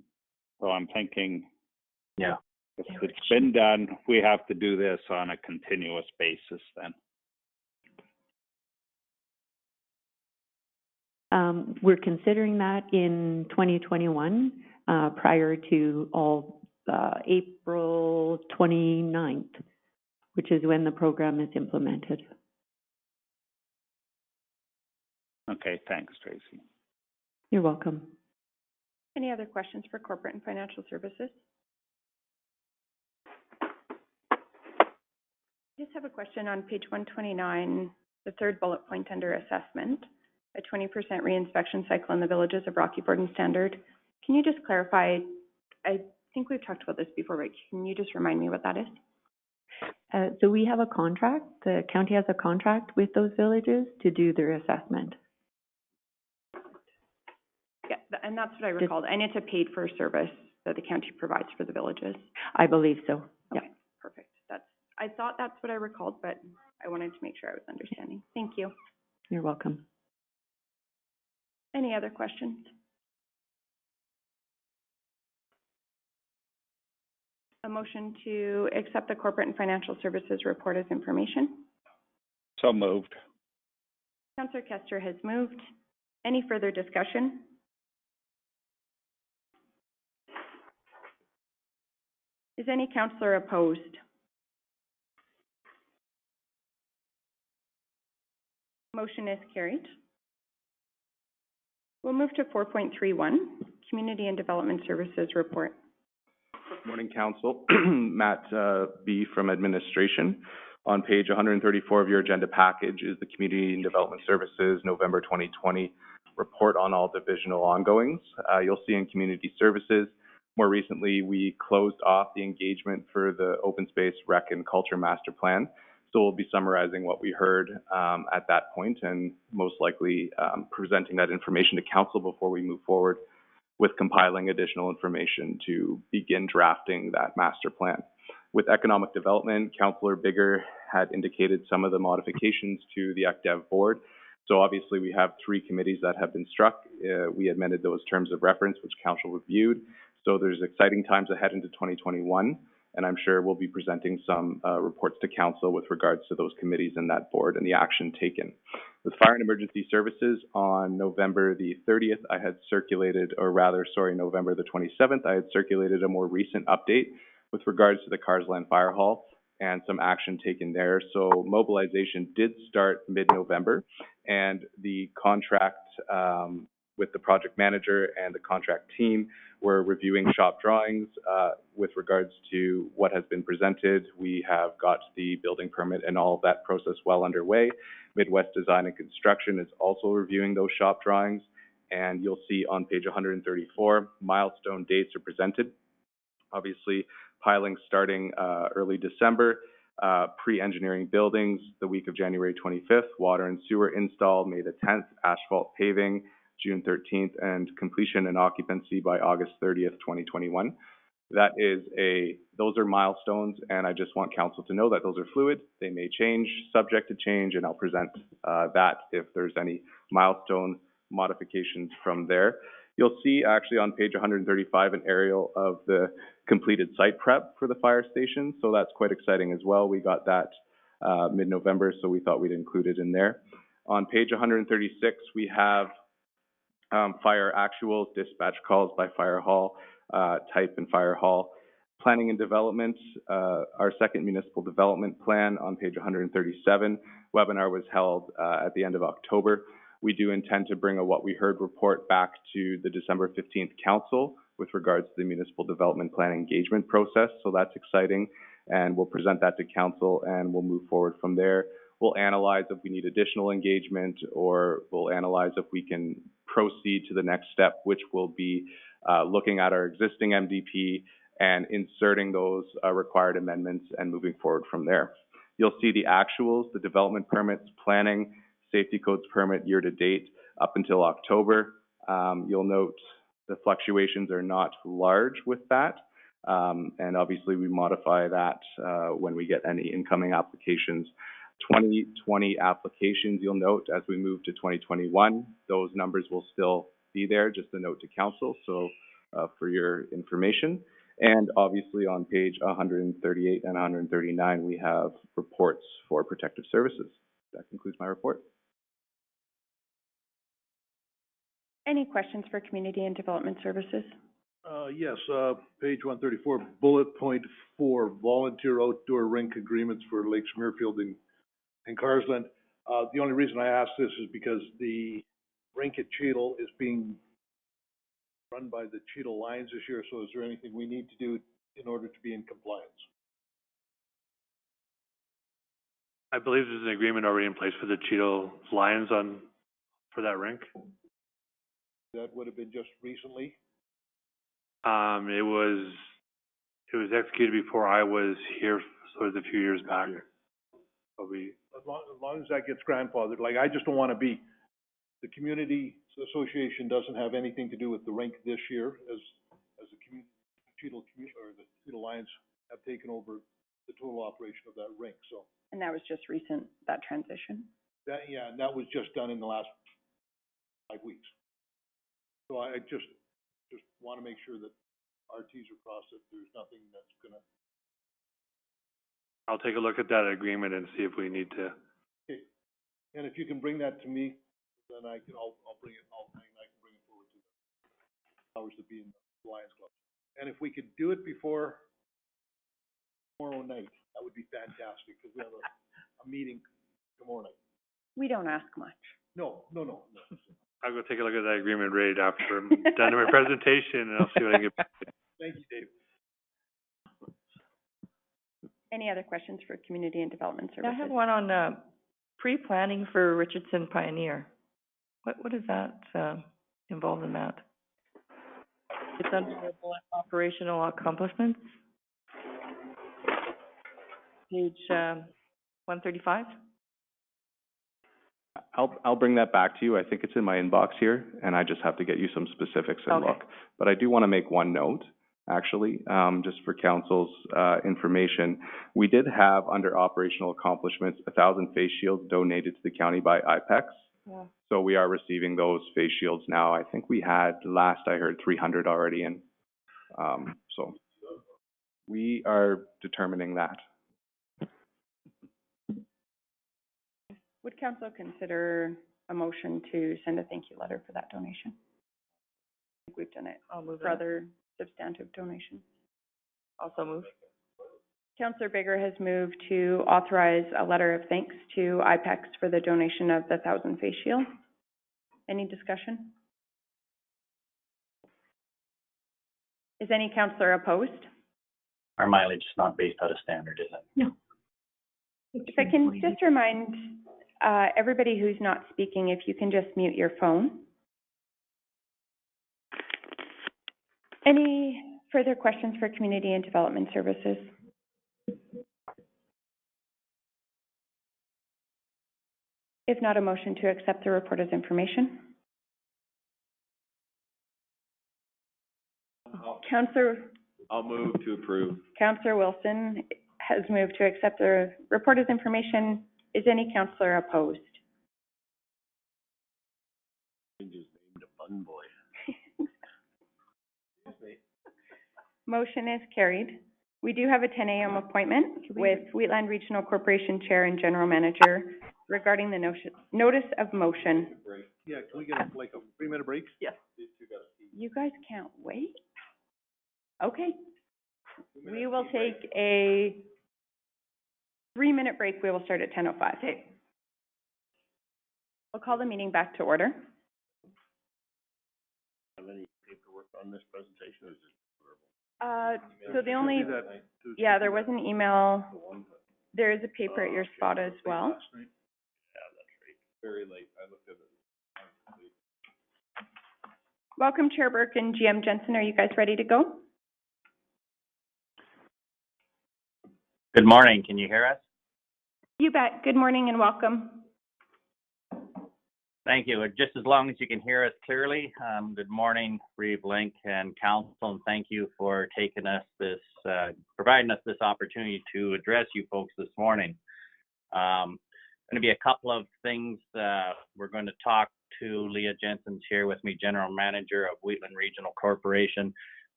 So I'm thinking, yeah, if it's been done, we have to do this on a continuous basis then. We're considering that in 2021, prior to April 29th, which is when the program is implemented. Okay, thanks, Tracy. You're welcome. Any other questions for corporate and financial services? I just have a question on page 129, the third bullet point under assessment, a 20% reinspection cycle in the villages of Rocky Ford and Standard. Can you just clarify? I think we've talked about this before, but can you just remind me what that is? So we have a contract, the county has a contract with those villages to do their assessment. Yeah, and that's what I recalled. And it's a paid for service that the county provides for the villages. I believe so. Okay, perfect. I thought that's what I recalled, but I wanted to make sure I was understanding. Thank you. You're welcome. Any other questions? A motion to accept the corporate and financial services report as information. So moved. Councillor Kester has moved. Any further discussion? Is any councillor opposed? Motion is carried. We'll move to 4.31, Community and Development Services Report. Morning, Council. Matt B. from Administration. On page 134 of your agenda package is the Community and Development Services November 2020 report on all divisional ongoings. You'll see in Community Services, more recently, we closed off the engagement for the Open Space, Rec, and Culture Master Plan. So we'll be summarizing what we heard at that point and most likely presenting that information to Council before we move forward with compiling additional information to begin drafting that master plan. With economic development, Councillor Bigger had indicated some of the modifications to the ECDEV board. So obviously we have 3 committees that have been struck. We amended those terms of reference, which Council reviewed. So there's exciting times ahead into 2021, and I'm sure we'll be presenting some reports to Council with regards to those committees and that board and the action taken. With Fire and Emergency Services, on November the 30th, I had circulated, or rather, sorry, November the 27th, I had circulated a more recent update with regards to the Carsland Fire Hall and some action taken there. So mobilization did start mid-November, and the contract with the project manager and the contract team were reviewing shop drawings with regards to what has been presented. We have got the building permit and all of that process well underway. Midwest Design and Construction is also reviewing those shop drawings, and you'll see on page 134, milestone dates are presented. Obviously, piling starting early December, pre-engineering buildings the week of January 25th, water and sewer install May the 10th, asphalt paving June 13th, and completion and occupancy by August 30th, 2021. Those are milestones, and I just want Council to know that those are fluid. They may change, subject to change, and I'll present that if there's any milestone modifications from there. You'll see actually on page 135 an aerial of the completed site prep for the fire station, so that's quite exciting as well. We got that mid-November, so we thought we'd include it in there. On page 136, we have fire actuals, dispatch calls by fire hall, type and fire hall. Planning and development, our second municipal development plan on page 137. Webinar was held at the end of October. We do intend to bring a What We Heard report back to the December 15th Council with regards to the municipal development plan engagement process. So that's exciting, and we'll present that to Council and we'll move forward from there. We'll analyze if we need additional engagement, or we'll analyze if we can proceed to the next step, which will be looking at our existing MDP and inserting those required amendments and moving forward from there. You'll see the actuals, the development permits, planning, safety codes permit year to date up until October. You'll note the fluctuations are not large with that. And obviously we modify that when we get any incoming applications. 2020 applications, you'll note as we move to 2021, those numbers will still be there, just a note to Council, so for your information. And obviously on page 138 and 139, we have reports for protective services. That concludes my report. Any questions for Community and Development Services? Yes, page 134, bullet point 4, volunteer outdoor rink agreements for Lakes Muirfield and Carsland. The only reason I ask this is because the rink at Cheadle is being run by the Cheadle Lions this year, so is there anything we need to do in order to be in compliance? I believe there's an agreement already in place for the Cheadle Lions for that rink. That would have been just recently? It was executed before I was here, so it was a few years back. Probably. As long as that gets grandfathered, like I just don't want to be, the community association doesn't have anything to do with the rink this year, as the Cheadle Lions have taken over the total operation of that rink. So. And that was just recent, that transition? Yeah, and that was just done in the last 5 weeks. So I just want to make sure that our T's are crossed, that there's nothing that's gonna. I'll take a look at that agreement and see if we need to. Okay, and if you can bring that to me, then I'll bring it. I can bring it forward to the powers that be in the Lions Club. And if we could do it before tomorrow night. That would be fantastic, because we have a meeting tomorrow night. We don't ask much. No. I'll go take a look at that agreement right after I'm done with my presentation, and I'll see what I can get. Thank you, Dave. Any other questions for Community and Development Yeah, Services? I have one on, pre-planning for Richardson Pioneer. What is that, involved in that? It's under operational accomplishments? Page, 135? I'll bring that back to you. I think it's in my inbox here, and I just have to get you some specifics and Okay. look. But I do want to make one note, actually, just for council's information. We did have, under operational accomplishments, 1,000 face shields donated to the county by IPEX. Yeah. So we are receiving those face shields now. I think we had, last I heard, 300 already in. So we are determining that. Would council consider a motion to send a thank you letter for that donation? I think we've done it I'll move for it. other substantive donations. Also move. Councillor Bigger has moved to authorize a letter of thanks to IPEX for the donation of the 1,000 face shields. Any discussion? Is any councillor opposed? Our mileage is not based out of standard, is it? No. If I can just remind everybody who's not speaking, if you can just mute your phone. Any further questions for Community and Development Services? If not, a motion to accept the report as information. I'll move to approve. Councillor Wilson has moved to accept the report as information. Is any councillor opposed? Change his name to Bun Boy. Motion is carried. We do have a 10 a.m. appointment with Wheatland Regional Corporation Chair and General Manager regarding the notice of motion. Yeah, can we get like a 3-minute break? Yes. You guys can't wait? Okay. We will take a 3-minute break. We will start at 10:05. Okay. We'll call the meeting back to order. Have any paperwork on this presentation, or is it? So the only, yeah, there was an email. There is a paper at your spot as well. Yeah, that's right. Very late. I looked at it. Welcome, Chair Burke and GM Jensen. Are you guys ready to go? Good morning, can you hear us? You bet. Good morning and welcome. Thank you. Just as long as you can hear us clearly, good morning, Reeve Link and council, and thank you for taking us this, providing us this opportunity to address you folks this morning. Going to be a couple of things. We're going to talk to Leah Jensen's here with me, General Manager of Wheatland Regional Corporation.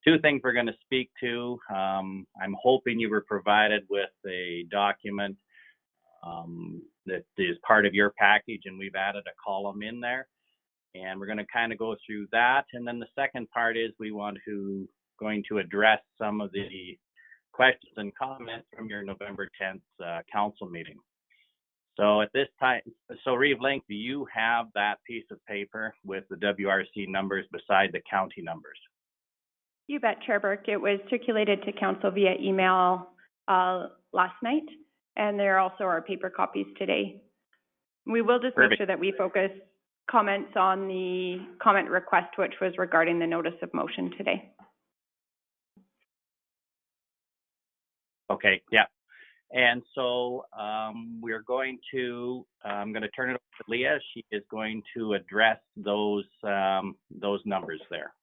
Two things we're going to speak to. I'm hoping you were provided with a document that is part of your package, and we've added a column in there. And we're going to kind of go through that. And then the second part is we going to address some of the questions and comments from your November 10th council meeting. So at this time, so Reeve Link, do you have that piece of paper with the WRC numbers beside the county numbers? You bet, Chair Burke. It was circulated to council via email last night, and there also are paper copies today. We will just make sure that we focus comments on the comment request, which was regarding the notice of motion today. Okay, yeah. And so we're going to, I'm going to turn it over to Leah. She is going to address those numbers there.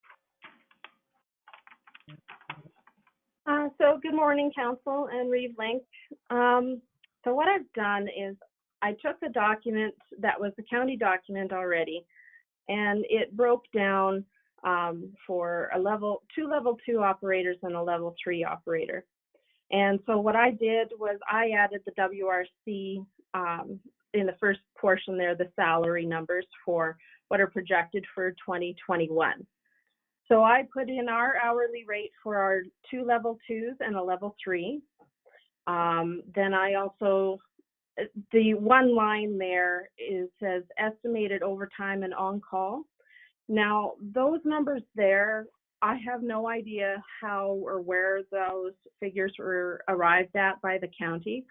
So good morning, Council and Reeve Link. So what I've done is I took the document that was the county document already, and it broke down for two level 2 operators and a level 3 operator. And so what I did was I added the WRC in the first portion there, the salary numbers for what are projected for 2021. So I put in our hourly rate for our 2 level 2s and a level 3. Then I also, the one line there says estimated overtime and on-call. Now, those numbers there, I have no idea how or where those figures were arrived at by the county,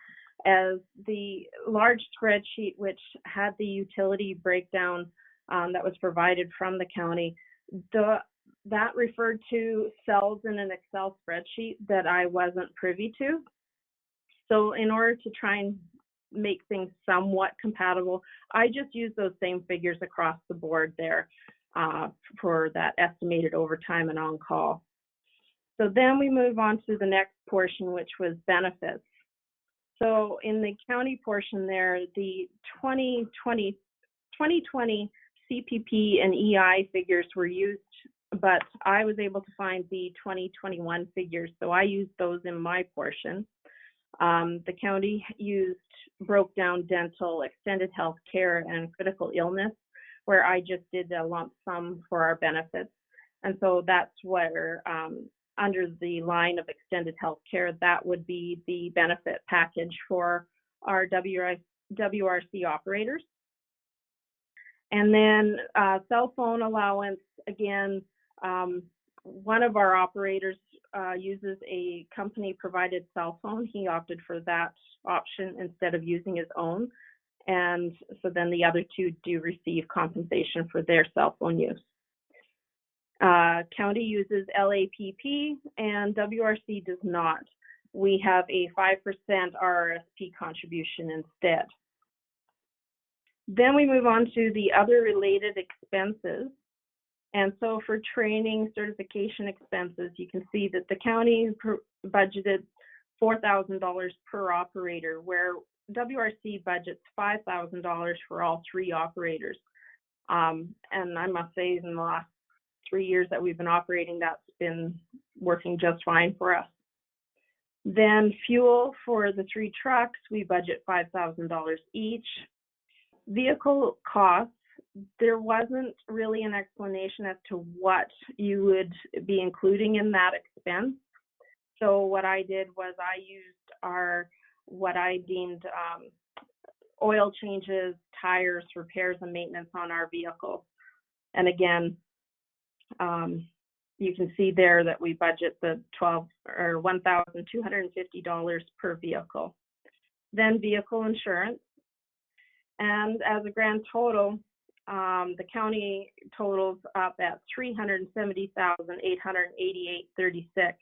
as the large spreadsheet which had the utility breakdown that was provided from the county, that referred to cells in an Excel spreadsheet that I wasn't privy to. So in order to try and make things somewhat compatible, I just use those same figures across the board there for that estimated overtime and on-call. So then we move on to the next portion, which was benefits. So in the county portion there, the 2020 CPP and EI figures were used, but I was able to find the 2021 figures, so I used those in my portion. The county broke down dental, extended health care, and critical illness, where I just did a lump sum for our benefits. And so that's where, under the line of extended health care, that would be the benefit package for our WRC operators. And then cell phone allowance, again, one of our operators uses a company-provided cell phone. He opted for that option instead of using his own. And so then the other two do receive compensation for their cell phone use. County uses LAPP and WRC does not. We have a 5% RRSP contribution instead. Then we move on to the other related expenses. And so for training certification expenses, you can see that the county budgeted $4,000 per operator, where WRC budgets $5,000 for all three operators. And I must say, in the last 3 years that we've been operating, that's been working just fine for us. Then fuel for the 3 trucks, we budget $5,000 each. Vehicle costs, there wasn't really an explanation as to what you would be including in that expense. So what I did was I used what I deemed oil changes, tires, repairs, and maintenance on our vehicle. And again, you can see there that we budget the $1,250 per vehicle. Then vehicle insurance. And as a grand total, the county totals up at $370,888.36,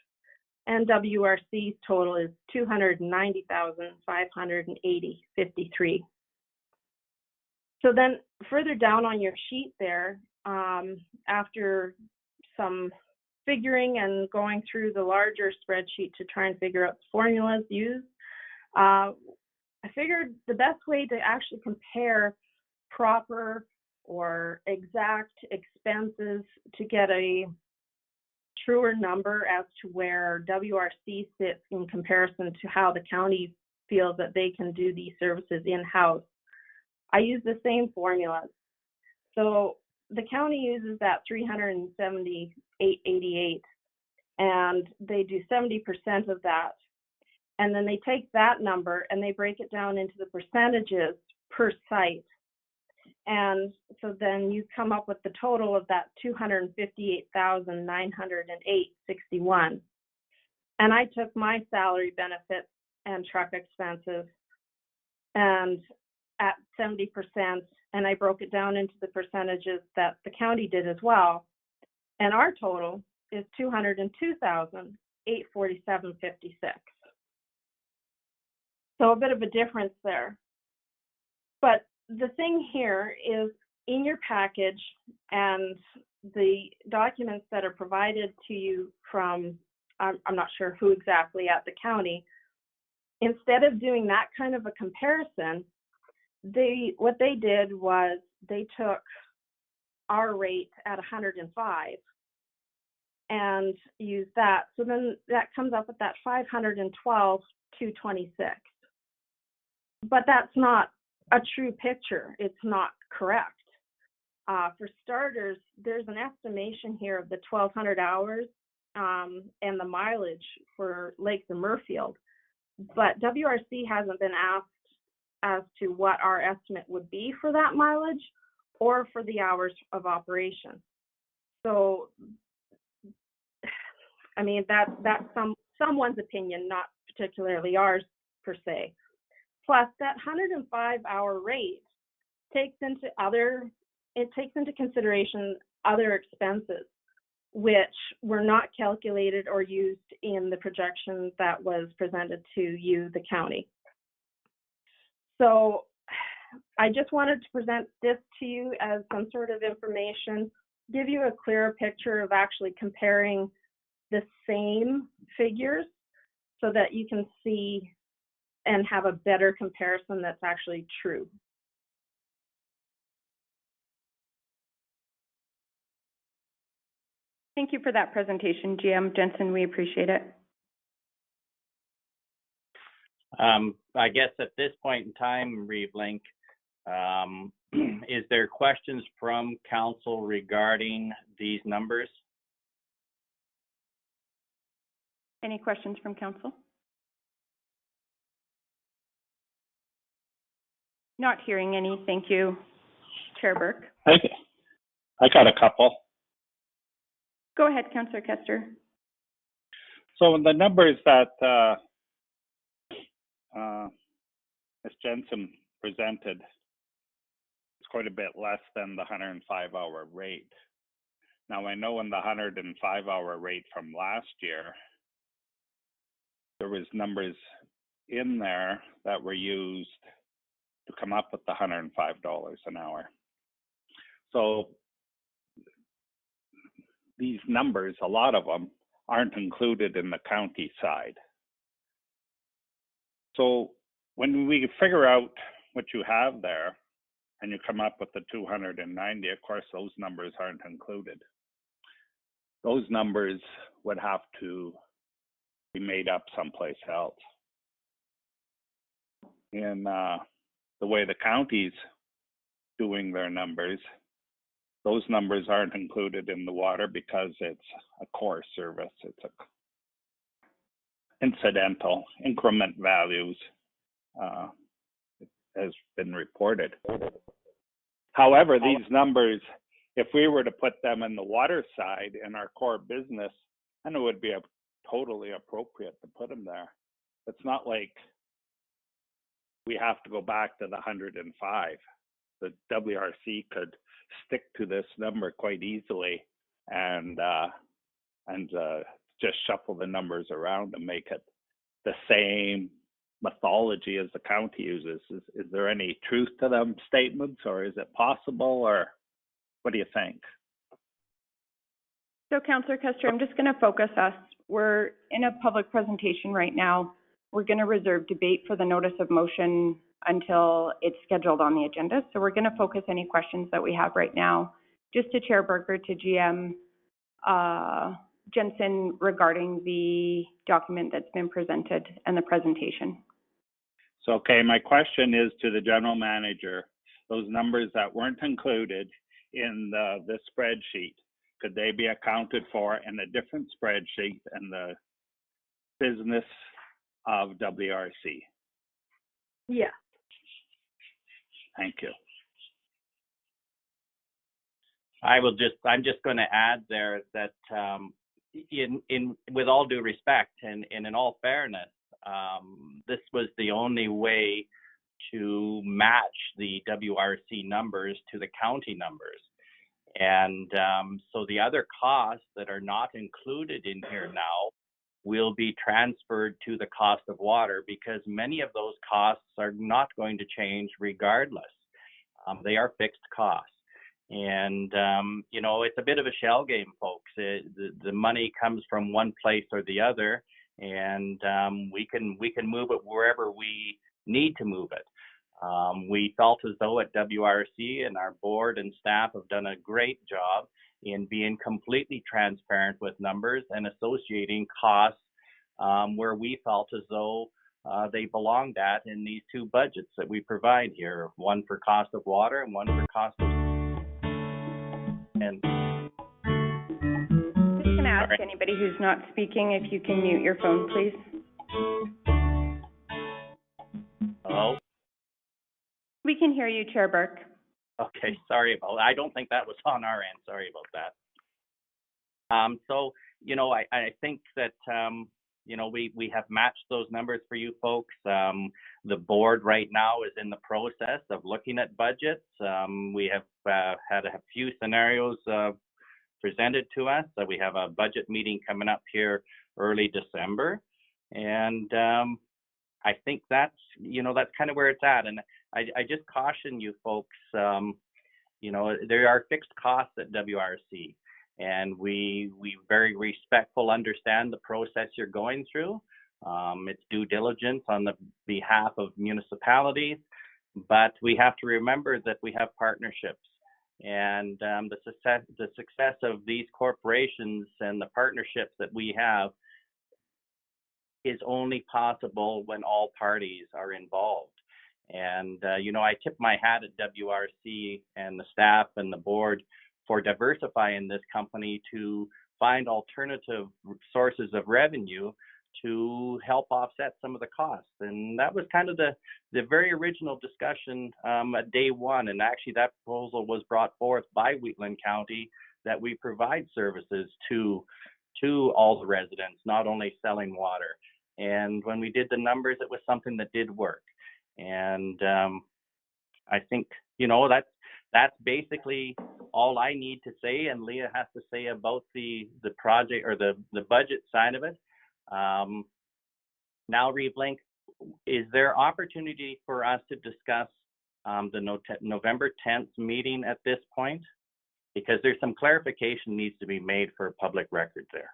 and WRC's total is $290,580.53. So then further down on your sheet there, after some figuring and going through the larger spreadsheet to try and figure out the formulas used, I figured the best way to actually compare proper or exact expenses to get a truer number as to where WRC sits in comparison to how the county feels that they can do these services in-house, I use the same formulas. So the county uses that $378.88, and they do 70% of that. And then they take that number and they break it down into the percentages per site. And so then you come up with the total of that $258,908.61. And I took my salary, benefits, and truck expenses and at 70%, and I broke it down into the percentages that the county did as well. And our total is $202,847.56. So a bit of a difference there. But the thing here is, in your package and the documents that are provided to you from, I'm not sure who exactly at the county, instead of doing that kind of a comparison, what they did was they took our rate at 105 and used that. So then that comes up with that $512,226. But that's not a true picture. It's not correct. For starters, there's an estimation here of the 1,200 hours and the mileage for Lakes and Murfield. but WRC hasn't been asked as to what our estimate would be for that mileage or for the hours of operation. So, I mean, that's someone's opinion, not particularly ours per se. Plus, that 105-hour rate takes into consideration other expenses, which were not calculated or used in the projection that was presented to you, the county. So I just wanted to present this to you as some sort of information, give you a clearer picture of actually comparing the same figures so that you can see and have a better comparison that's actually true. Thank you for that presentation, GM Jensen. We appreciate it. I guess at this point in time, Reeve-Link, is there questions from council regarding these numbers? Any questions from council? Not hearing any. Thank you, Chair Burke. I got a couple. Go ahead, Councillor Kester. So the numbers that Ms. Jensen presented is quite a bit less than the 105-hour rate. Now, I know in the 105-hour rate from last year, there was numbers in there that were used to come up with the $105 an hour. So these numbers, a lot of them, aren't included in the county side. So when we figure out what you have there and you come up with the 290, of course, those numbers aren't included. Those numbers would have to be made up someplace else. In the way the county's doing their numbers, those numbers aren't included in the water because it's a core service. It's a incidental increment values has been reported. However, these numbers, if we were to put them in the water side in our core business, then it would be totally appropriate to put them there. It's not like we have to go back to the 105. The WRC could stick to this number quite easily and just shuffle the numbers around and make it the same methodology as the county uses. Is there any truth to them statements, or is it possible, or what do you think? So, Councillor Kester, I'm just going to focus us. We're in a public presentation right now. We're going to reserve debate for the notice of motion until it's scheduled on the agenda. So we're going to focus any questions that we have right now just to Chair Burger, to GM Jensen regarding the document that's been presented and the presentation. So, okay, my question is to the general manager, those numbers that weren't included in this spreadsheet, could they be accounted for in a different spreadsheet in the business of WRC? Yeah. Thank you. I'm just going to add there that with all due respect and in all fairness, this was the only way to match the WRC numbers to the county numbers. And so the other costs that are not included in here now will be transferred to the cost of water, because many of those costs are not going to change regardless. They are fixed costs. And, you know, it's a bit of a shell game, folks. The money comes from one place or the other, and we can move it wherever we need to move it. We felt as though at WRC, and our board and staff have done a great job in being completely transparent with numbers and associating costs where we felt as though they belonged at in these two budgets that we provide here, one for cost of water and one for cost of... And I'm just going to ask anybody who's not speaking if you can mute your phone, please. can hear you, Chair Burke. Okay, sorry about that. I don't think that was on our end. Sorry about that. So, you know, I think that, you know, we have matched those numbers for you folks. The board right now is in the process of looking at budgets. We have had a few scenarios presented to us. So we have a budget meeting coming up here early December. And I think that's, you know, that's kind of where it's at. And I just caution you folks, you know, there are fixed costs at WRC. And we very respectful understand the process you're going through. It's due diligence on the behalf of municipalities, but we have to remember that we have partnerships. And the success of these corporations and the partnerships that we have is only possible when all parties are involved. And, you know, I tip my hat at WRC and the staff and the board for diversifying this company to find alternative sources of revenue to help offset some of the costs. And that was kind of the very original discussion at day one. And actually that proposal was brought forth by Wheatland County that we provide services to all the residents, not only selling water. And when we did the numbers, it was something that did work. And I think, you know, that's basically all I need to say, and Leah has to say about the project or the budget side of it. Now, Reeve Link, is there opportunity for us to discuss the November 10th meeting at this point? Because there's some clarification needs to be made for public record there.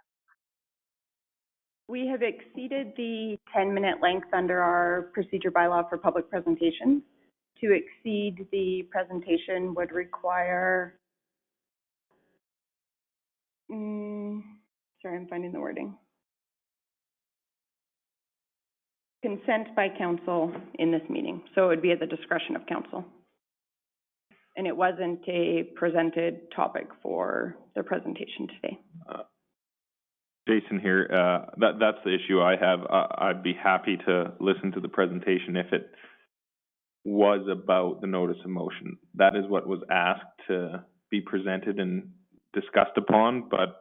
We have exceeded the 10-minute length under our procedure bylaw for public presentations. To exceed the presentation would require, sorry, I'm finding the wording. Consent by council in this meeting. So it would be at the discretion of council. And it wasn't a presented topic for the presentation today. Jason here. That's the issue I have. I'd be happy to listen to the presentation if it was about the notice of motion. That is what was asked to be presented and discussed upon, but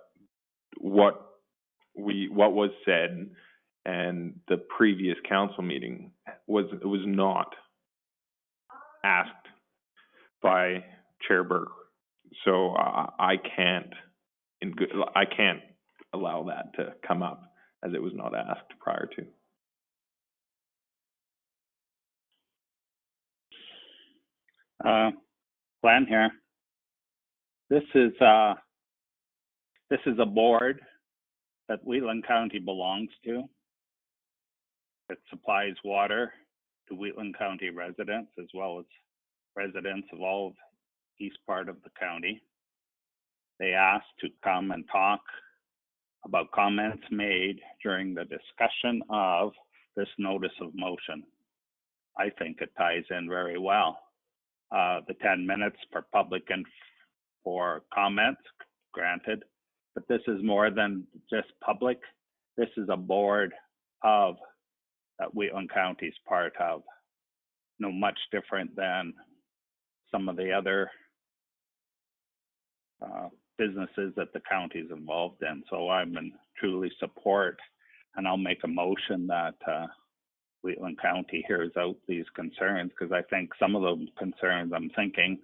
what was said and the previous council meeting was not asked by Chair Burke. So I can't allow that to come up as it was not asked prior to. Glenn here. This is a board that Wheatland County belongs to. It supplies water to Wheatland County residents as well as residents of all of the east part of the county. They asked to come and talk about comments made during the discussion of this notice of motion. I think it ties in very well. The 10 minutes for public and for comments, granted, but this is more than just public. This is a board of that Wheatland County is part of. No, much different than some of the other businesses that the county is involved in. So I'm in truly support, and I'll make a motion that Wheatland County hears out these concerns, because I think some of the concerns I'm thinking,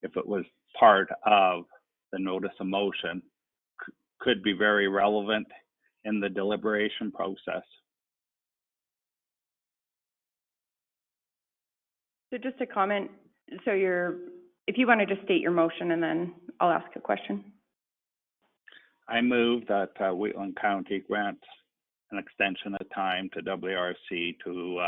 if it was part of the notice of motion, could be very relevant in the deliberation process. So just a comment, so if you want to just state your motion and then I'll ask a question. I move that Wheatland County grant an extension of time to WRC to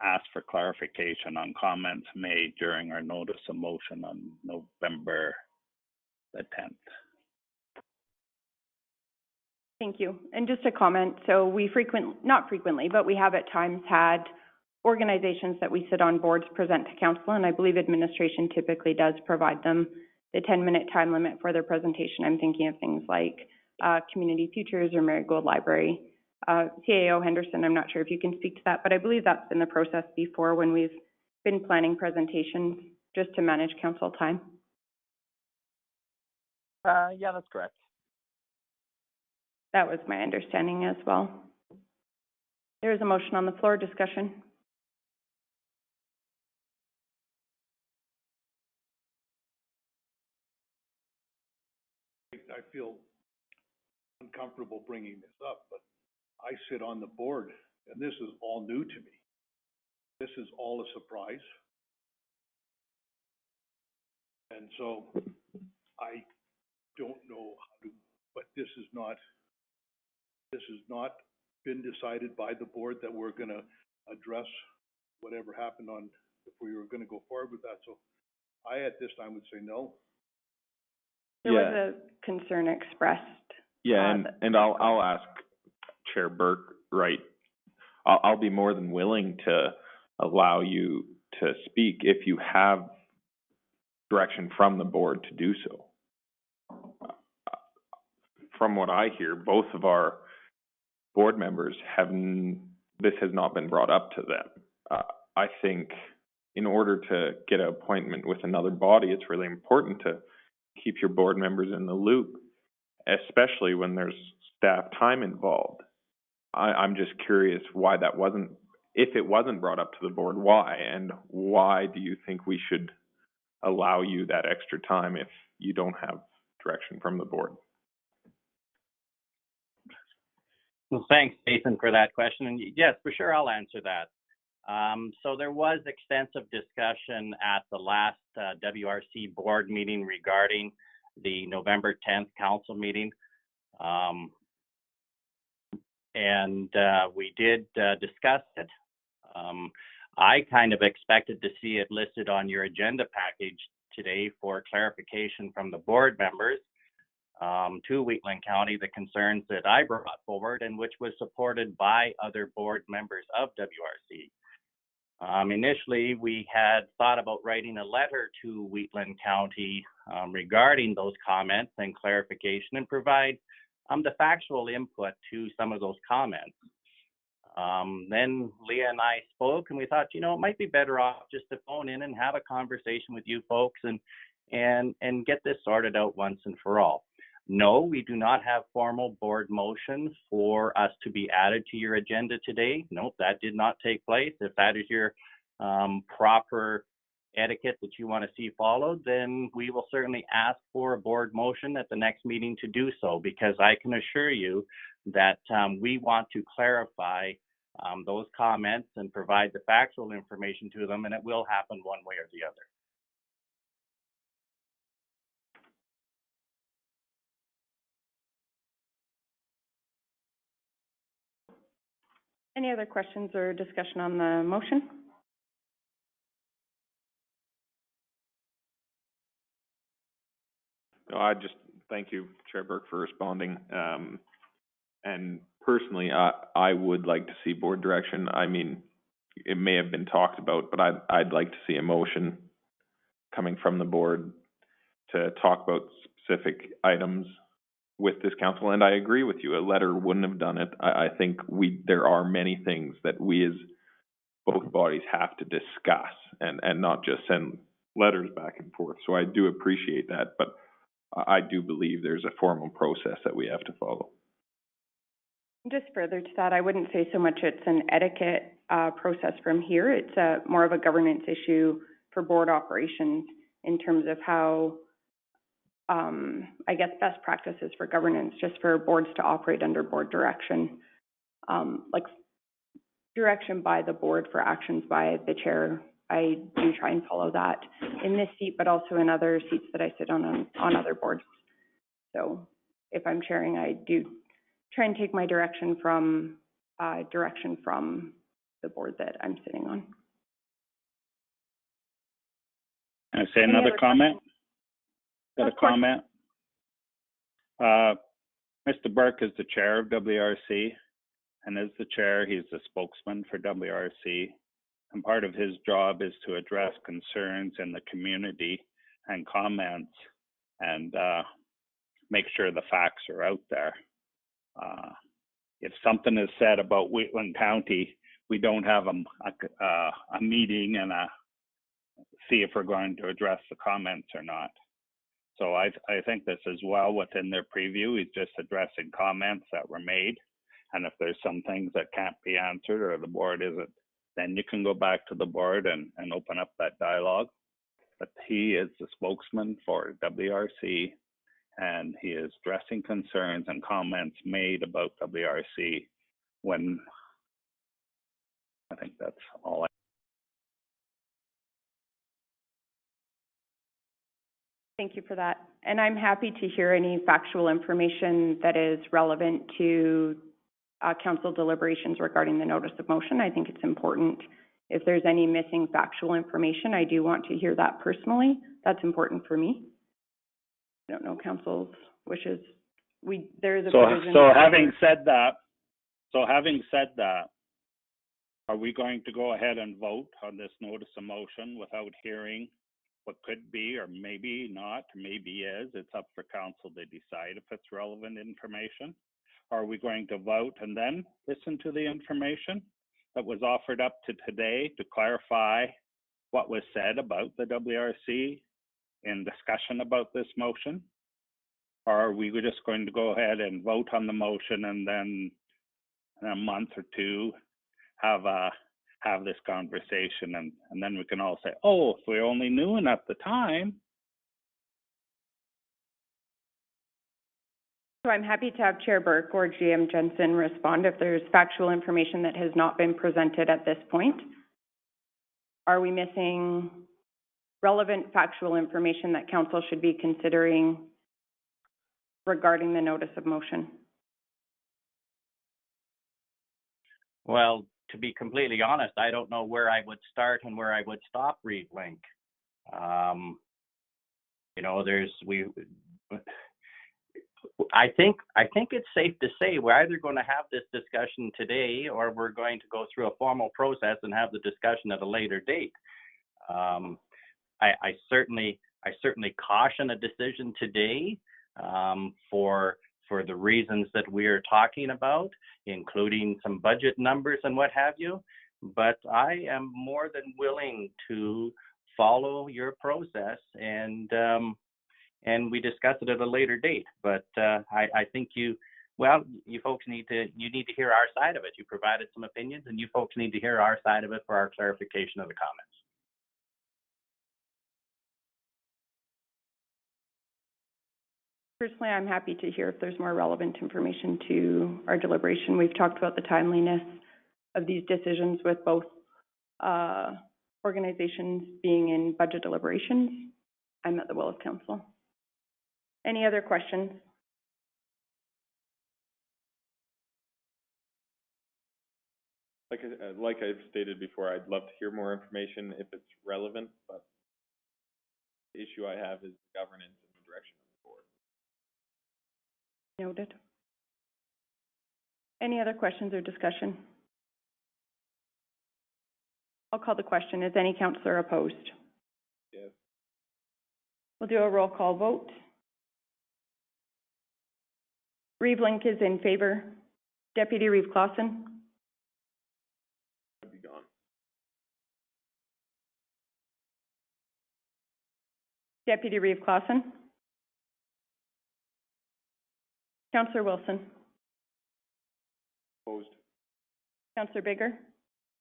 ask for clarification on comments made during our notice of motion on November the 10th. Thank you. And just a comment, so we not frequently, but we have at times had organizations that we sit on boards present to council, and I believe administration typically does provide them the 10-minute time limit for their presentation. I'm thinking of things like Community Futures or Marigold Library. CAO Henderson, I'm not sure if you can speak to that, but I believe that's been the process before when we've been planning presentations just to manage council time. Yeah, that's correct. That was my understanding as well. There is a motion on the floor. Discussion. I feel uncomfortable bringing this up, but I sit on the board, and this is all new to me. This is all a surprise. And so I don't know how to, but this has not been decided by the board that we're gonna address whatever happened on, if we were gonna go forward with that. So I, at this time, would say no. There was a concern expressed. Yeah, and I'll ask Chair Burke, right? I'll be more than willing to allow you to speak if you have direction from the board to do so. From what I hear, both of our board members this has not been brought up to them. I think in order to get an appointment with another body, it's really important to keep your board members in the loop, especially when there's staff time involved. I'm just curious why that wasn't, if it wasn't brought up to the board, why? And why do you think we should allow you that extra time if you don't have direction from the board? Well, thanks, Jason, for that question. And yes, for sure, I'll answer that. So there was extensive discussion at the last WRC board meeting regarding the November 10th council meeting. We did discuss it. I kind of expected to see it listed on your agenda package today for clarification from the board members to Wheatland County, the concerns that I brought forward and which was supported by other board members of WRC. Initially, we had thought about writing a letter to Wheatland County regarding those comments and clarification and provide the factual input to some of those comments. Then Leah and I spoke and we thought, you know, it might be better off just to phone in and have a conversation with you folks and get this sorted out once and for all. No, we do not have formal board motions for us to be added to your agenda today. Nope, that did not take place. If that is your proper etiquette that you want to see followed, then we will certainly ask for a board motion at the next meeting to do so, because I can assure you that we want to clarify those comments and provide the factual information to them, and it will happen one way or the other. Any other questions or discussion on the motion? No, I just thank you, Chair Burke, for responding. And personally, I would like to see board direction. I mean, it may have been talked about, but I'd like to see a motion coming from the board to talk about specific items with this council. And I agree with you, a letter wouldn't have done it. I think there are many things that we as both bodies have to discuss and not just send letters back and forth. So I do appreciate that, but I do believe there's a formal process that we have to follow. Just further to that, I wouldn't say so much it's an etiquette process from here. It's more of a governance issue for board operations in terms of how, I guess, best practices for governance, just for boards to operate under board direction, like direction by the board for actions by the chair. I do try and follow that in this seat, but also in other seats that I sit on other boards. So if I'm chairing, I do try and take my direction from the board that I'm sitting on. Can I say another comment? Got a comment? Mr. Burke is the chair of WRC, and as the chair, he's the spokesman for WRC. And part of his job is to address concerns in the community and comments and make sure the facts are out there. If something is said about Wheatland County, we don't have a meeting and see if we're going to address the comments or not. So I think this is well within their preview. He's just addressing comments that were made. And if there's some things that can't be answered or the board isn't, then you can go back to the board and open up that dialogue. But he is the spokesman for WRC, and he is addressing concerns and comments made about WRC when I think that's all. Thank you for that. And I'm happy to hear any factual information that is relevant to council deliberations regarding the notice of motion. I think it's important. If there's any missing factual information, I do want to hear that personally. That's important for me. I don't know council's wishes. There is a provision. So having said that, are we going to go ahead and vote on this notice of motion without hearing what could be or maybe not, maybe is? It's up for council to decide if it's relevant information. Are we going to vote and then listen to the information that was offered up to today to clarify what was said about the WRC in discussion about this motion? Or are we just going to go ahead and vote on the motion and then in a month or two have this conversation and then we can all say, oh, if we only knew at the time. So I'm happy to have Chair Burke or GM Jensen respond if there's factual information that has not been presented at this point. Are we missing relevant factual information that council should be considering regarding the notice of motion? Well, to be completely honest, I don't know where I would start and where I would stop Reeve Link. I think it's safe to say we're either going to have this discussion today or we're going to go through a formal process and have the discussion at a later date. I certainly caution a decision today for the reasons that we are talking about, including some budget numbers and what have you. But I am more than willing to follow your process and we discuss it at a later date. But I think you folks need to hear our side of it. You provided some opinions, and you folks need to hear our side of it for our clarification of the comments. Personally, I'm happy to hear if there's more relevant information to our deliberation. We've talked about the timeliness of these decisions with both organizations being in budget deliberations. I'm at the will of council. Any other questions? Like I've stated before, I'd love to hear more information if it's relevant, but the issue I have is governance and the direction of the board. Noted. Any other questions or discussion? I'll call the question. Is any councillor opposed? Yes. We'll do a roll call vote. Reeve Link is in favor. Deputy Reeve Clausen. I'd be gone. Deputy Reeve Clausen. Councillor Wilson. Opposed. Councillor Bigger.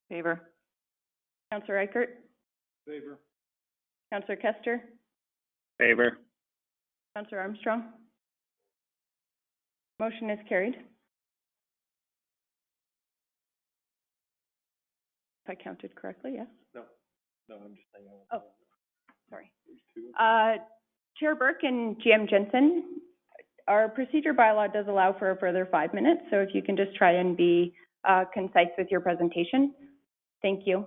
Favor. Councillor Eichert. Favor. Councillor Kester. Favor. Councillor Armstrong. Motion is carried. If I counted correctly, yes? No, I'm just saying. Oh, sorry. Chair Burke and GM Jensen, our procedure bylaw does allow for a further 5 minutes, so if you can just try and be concise with your presentation. Thank you.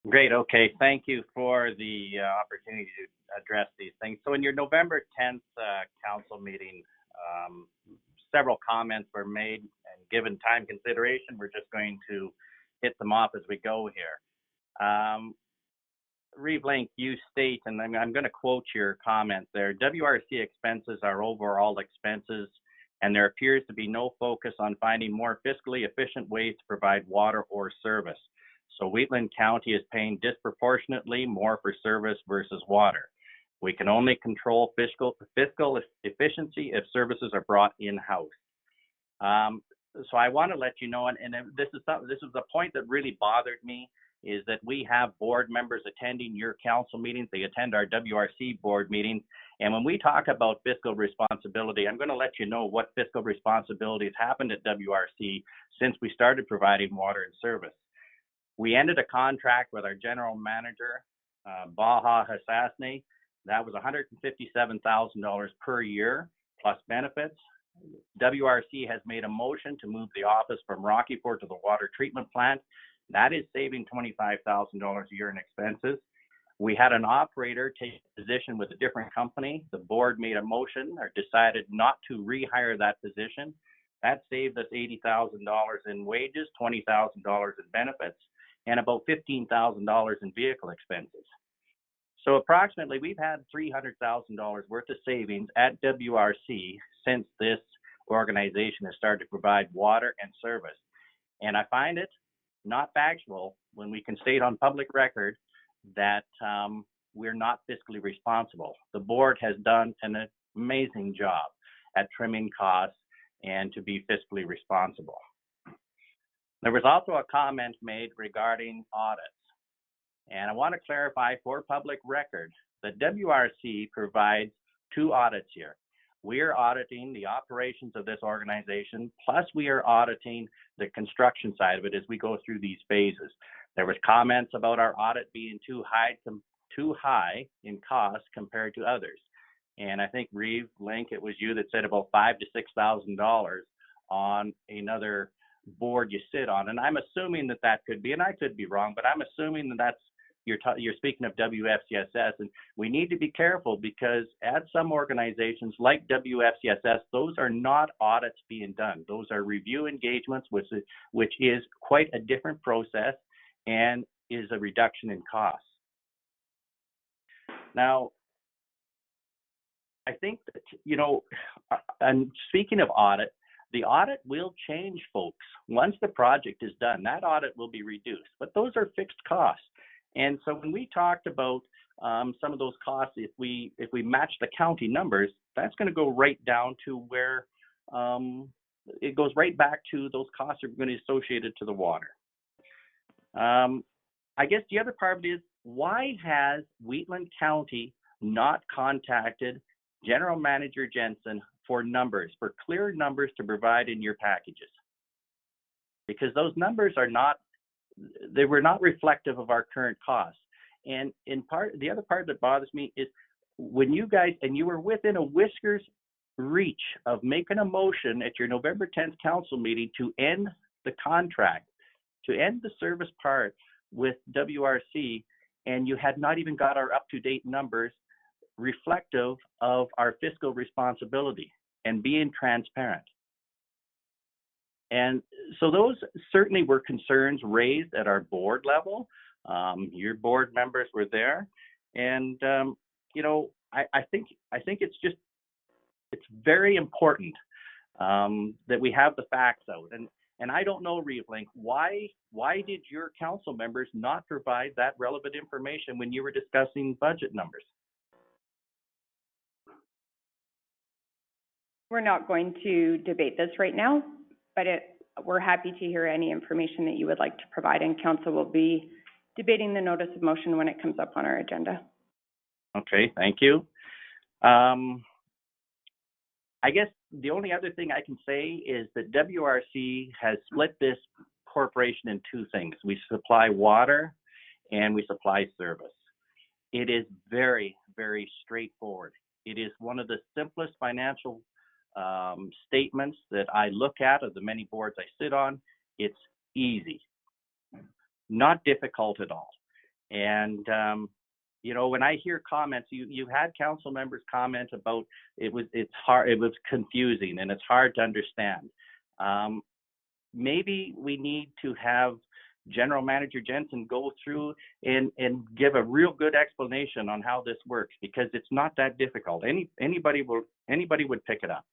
Great. Okay. Thank you for the opportunity to address these things. So in your November 10th council meeting, several comments were made, and given time consideration, we're just going to hit them off as we go here. Reeve Link, you state, and I'm going to quote your comment there, WRC expenses are overall expenses, and there appears to be no focus on finding more fiscally efficient ways to provide water or service. So Wheatland County is paying disproportionately more for service versus water. We can only control fiscal efficiency if services are brought in-house. So I want to let you know, and this is a point that really bothered me, is that we have board members attending your council meetings. They attend our WRC board meetings. And when we talk about fiscal responsibility, I'm going to let you know what fiscal responsibility has happened at WRC since we started providing water and service. We ended a contract with our general manager, Baha Hassasni. That was $157,000 per year plus benefits. WRC has made a motion to move the office from Rocky Ford to the water treatment plant. That is saving $25,000 a year in expenses. We had an operator take a position with a different company. The board made a motion or decided not to rehire that position. That saved us $80,000 in wages, $20,000 in benefits, and about $15,000 in vehicle expenses. So approximately, we've had $300,000 worth of savings at WRC since this organization has started to provide water and service. And I find it not factual when we can state on public record that we're not fiscally responsible. The board has done an amazing job at trimming costs and to be fiscally responsible. There was also a comment made regarding audits. And I want to clarify for public record that WRC provides 2 audits here. We are auditing the operations of this organization, plus we are auditing the construction side of it as we go through these phases. There was comments about our audit being too high in cost compared to others. And I think Reeve Link, it was you that said about $5,000 to $6,000 on another board you sit on. And I'm assuming that could be, and I could be wrong, but I'm assuming that that's you're speaking of WFCSS, and we need to be careful because at some organizations like WFCSS, those are not audits being done. Those are review engagements, which is quite a different process and is a reduction in costs. Now, I think that, and speaking of audit, the audit will change, folks. Once the project is done, that audit will be reduced, but those are fixed costs. And so when we talked about some of those costs, if we match the county numbers, that's going to go right down to where it goes right back to those costs are going to be associated to the water. I guess the other part of it is, why has Wheatland County not contacted General Manager Jensen for numbers, for clear numbers to provide in your packages? Because those numbers they were not reflective of our current costs. And the other part that bothers me is when you guys, and you were within a whiskers reach of making a motion at your November 10th council meeting to end the contract, to end the service part with WRC, and you had not even got our up-to-date numbers reflective of our fiscal responsibility and being transparent. And so those certainly were concerns raised at our board level. Your board members were there. And, I think it's very important that we have the facts out. And I don't know, Reeve Link, why did your council members not provide that relevant information when you were discussing budget numbers? We're not going to debate this right now, but we're happy to hear any information that you would like to provide, and council will be debating the notice of motion when it comes up on our agenda. Okay, thank you. I guess the only other thing I can say is that WRC has split this corporation in 2 things. We supply water and we supply service. It is very, very straightforward. It is one of the simplest financial statements that I look at of the many boards I sit on. It's easy, not difficult at all. And when I hear comments, you had council members comment about it's hard, it was confusing and it's hard to understand. Maybe we need to have General Manager Jensen go through and give a real good explanation on how this works, because it's not that difficult. Anybody would pick it up.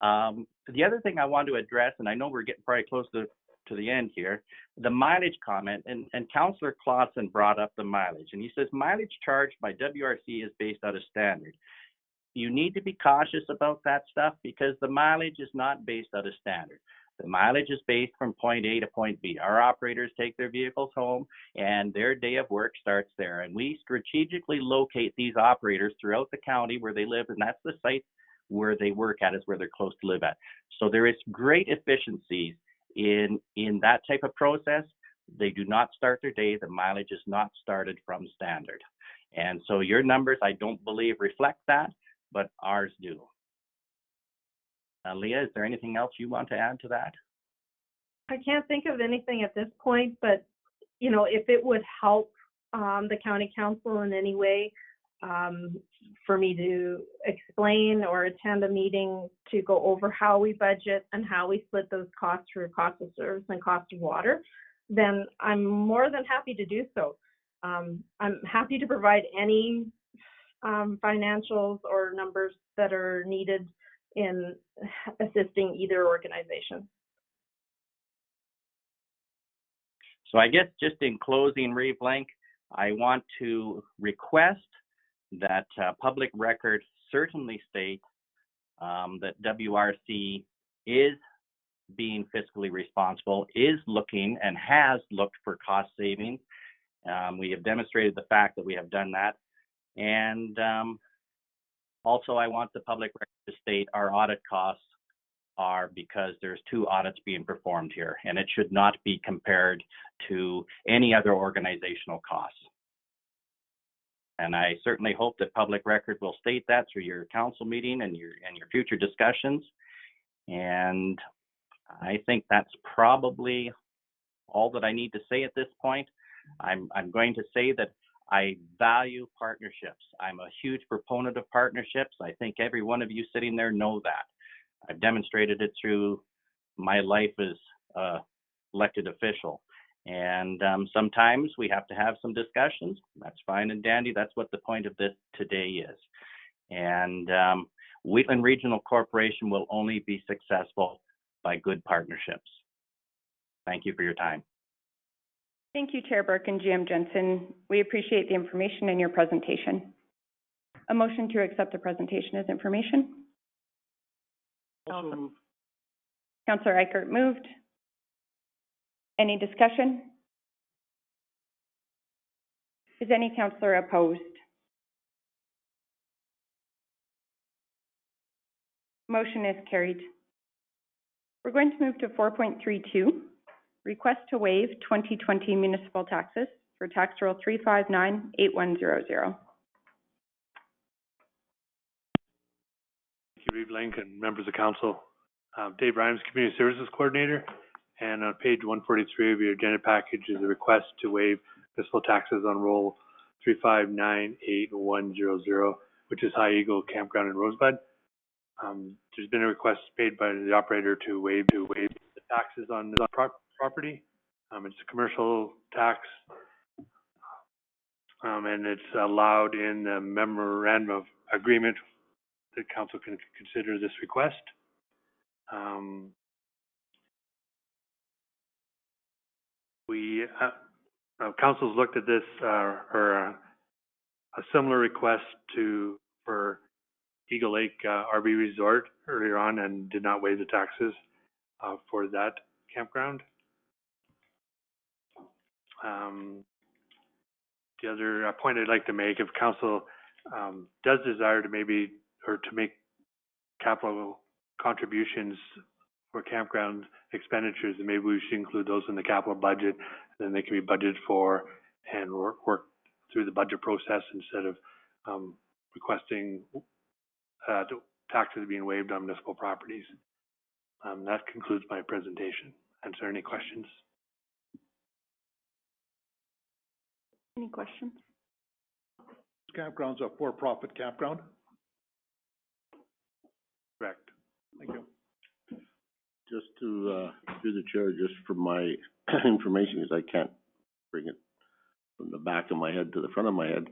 The other thing I want to address, and I know we're getting probably close to to the end here, the mileage comment, and Councillor Clausen brought up the mileage, and he says mileage charged by WRC is based out of standard. You need to be cautious about that stuff because the mileage is not based out of standard. The mileage is based from point A to point B. Our operators take their vehicles home and their day of work starts there. And we strategically locate these operators throughout the county where they live, and that's the site where they work at is where they're close to live at. So there is great efficiencies in that type of process. They do not start their day. The mileage is not started from standard. And so your numbers, I don't believe, reflect that, but ours do. Leah, is there anything else you want to add to that? I can't think of anything at this point, but, you know, if it would help the county council in any way, for me to explain or attend a meeting to go over how we budget and how we split those costs through cost of service and cost of water, then I'm more than happy to do so. I'm happy to provide any financials or numbers that are needed in assisting either organization. So I guess just in closing, Reeve Link, I want to request that public record certainly state that WRC is being fiscally responsible, is looking and has looked for cost savings. We have demonstrated the fact that we have done that. And also, I want the public record to state our audit costs are because there's 2 audits being performed here, and it should not be compared to any other organizational costs. And I certainly hope that public record will state that through your council meeting and your future discussions. And I think that's probably all that I need to say at this point. I'm going to say that I value partnerships. I'm a huge proponent of partnerships. I think every one of you sitting there know that. I've demonstrated it through my life as an elected official. And sometimes we have to have some discussions. That's fine and dandy. That's what the point of this today is. And Wheatland Regional Corporation will only be successful by good partnerships. Thank you for your time. Thank you, Chair Burke and GM Jensen. We appreciate the information in your presentation. A motion to accept the presentation as information. Also move. Councillor Eichert moved. Any discussion? Is any councillor opposed? Motion is carried. We're going to move to 4.32, request to waive 2020 municipal taxes for tax roll 3598100. Thank you, Reeve Link and members of council. Dave Rhymes, Community Services Coordinator, and on page 143 of your agenda package is a request to waive municipal taxes on roll 3598100, which is High Eagle Campground in Rosebud. There's been a request made by the operator to waive the taxes on the property. It's a commercial tax, and it's allowed in the memorandum of agreement that council can consider this request. Council's looked at this or a similar request for Eagle Lake RV Resort earlier on and did not waive the taxes for that campground. The other point I'd like to make, if council does desire to maybe or to make capital contributions for campground expenditures, then maybe we should include those in the capital budget, and then they can be budgeted for and work through the budget process instead of requesting taxes being waived on municipal properties. That concludes my presentation. Answer any questions? Any questions? Campground's a for-profit campground? Correct. Thank you. Just to, through the chair, just for my information, because I can't bring it from the back of my head to the front of my head.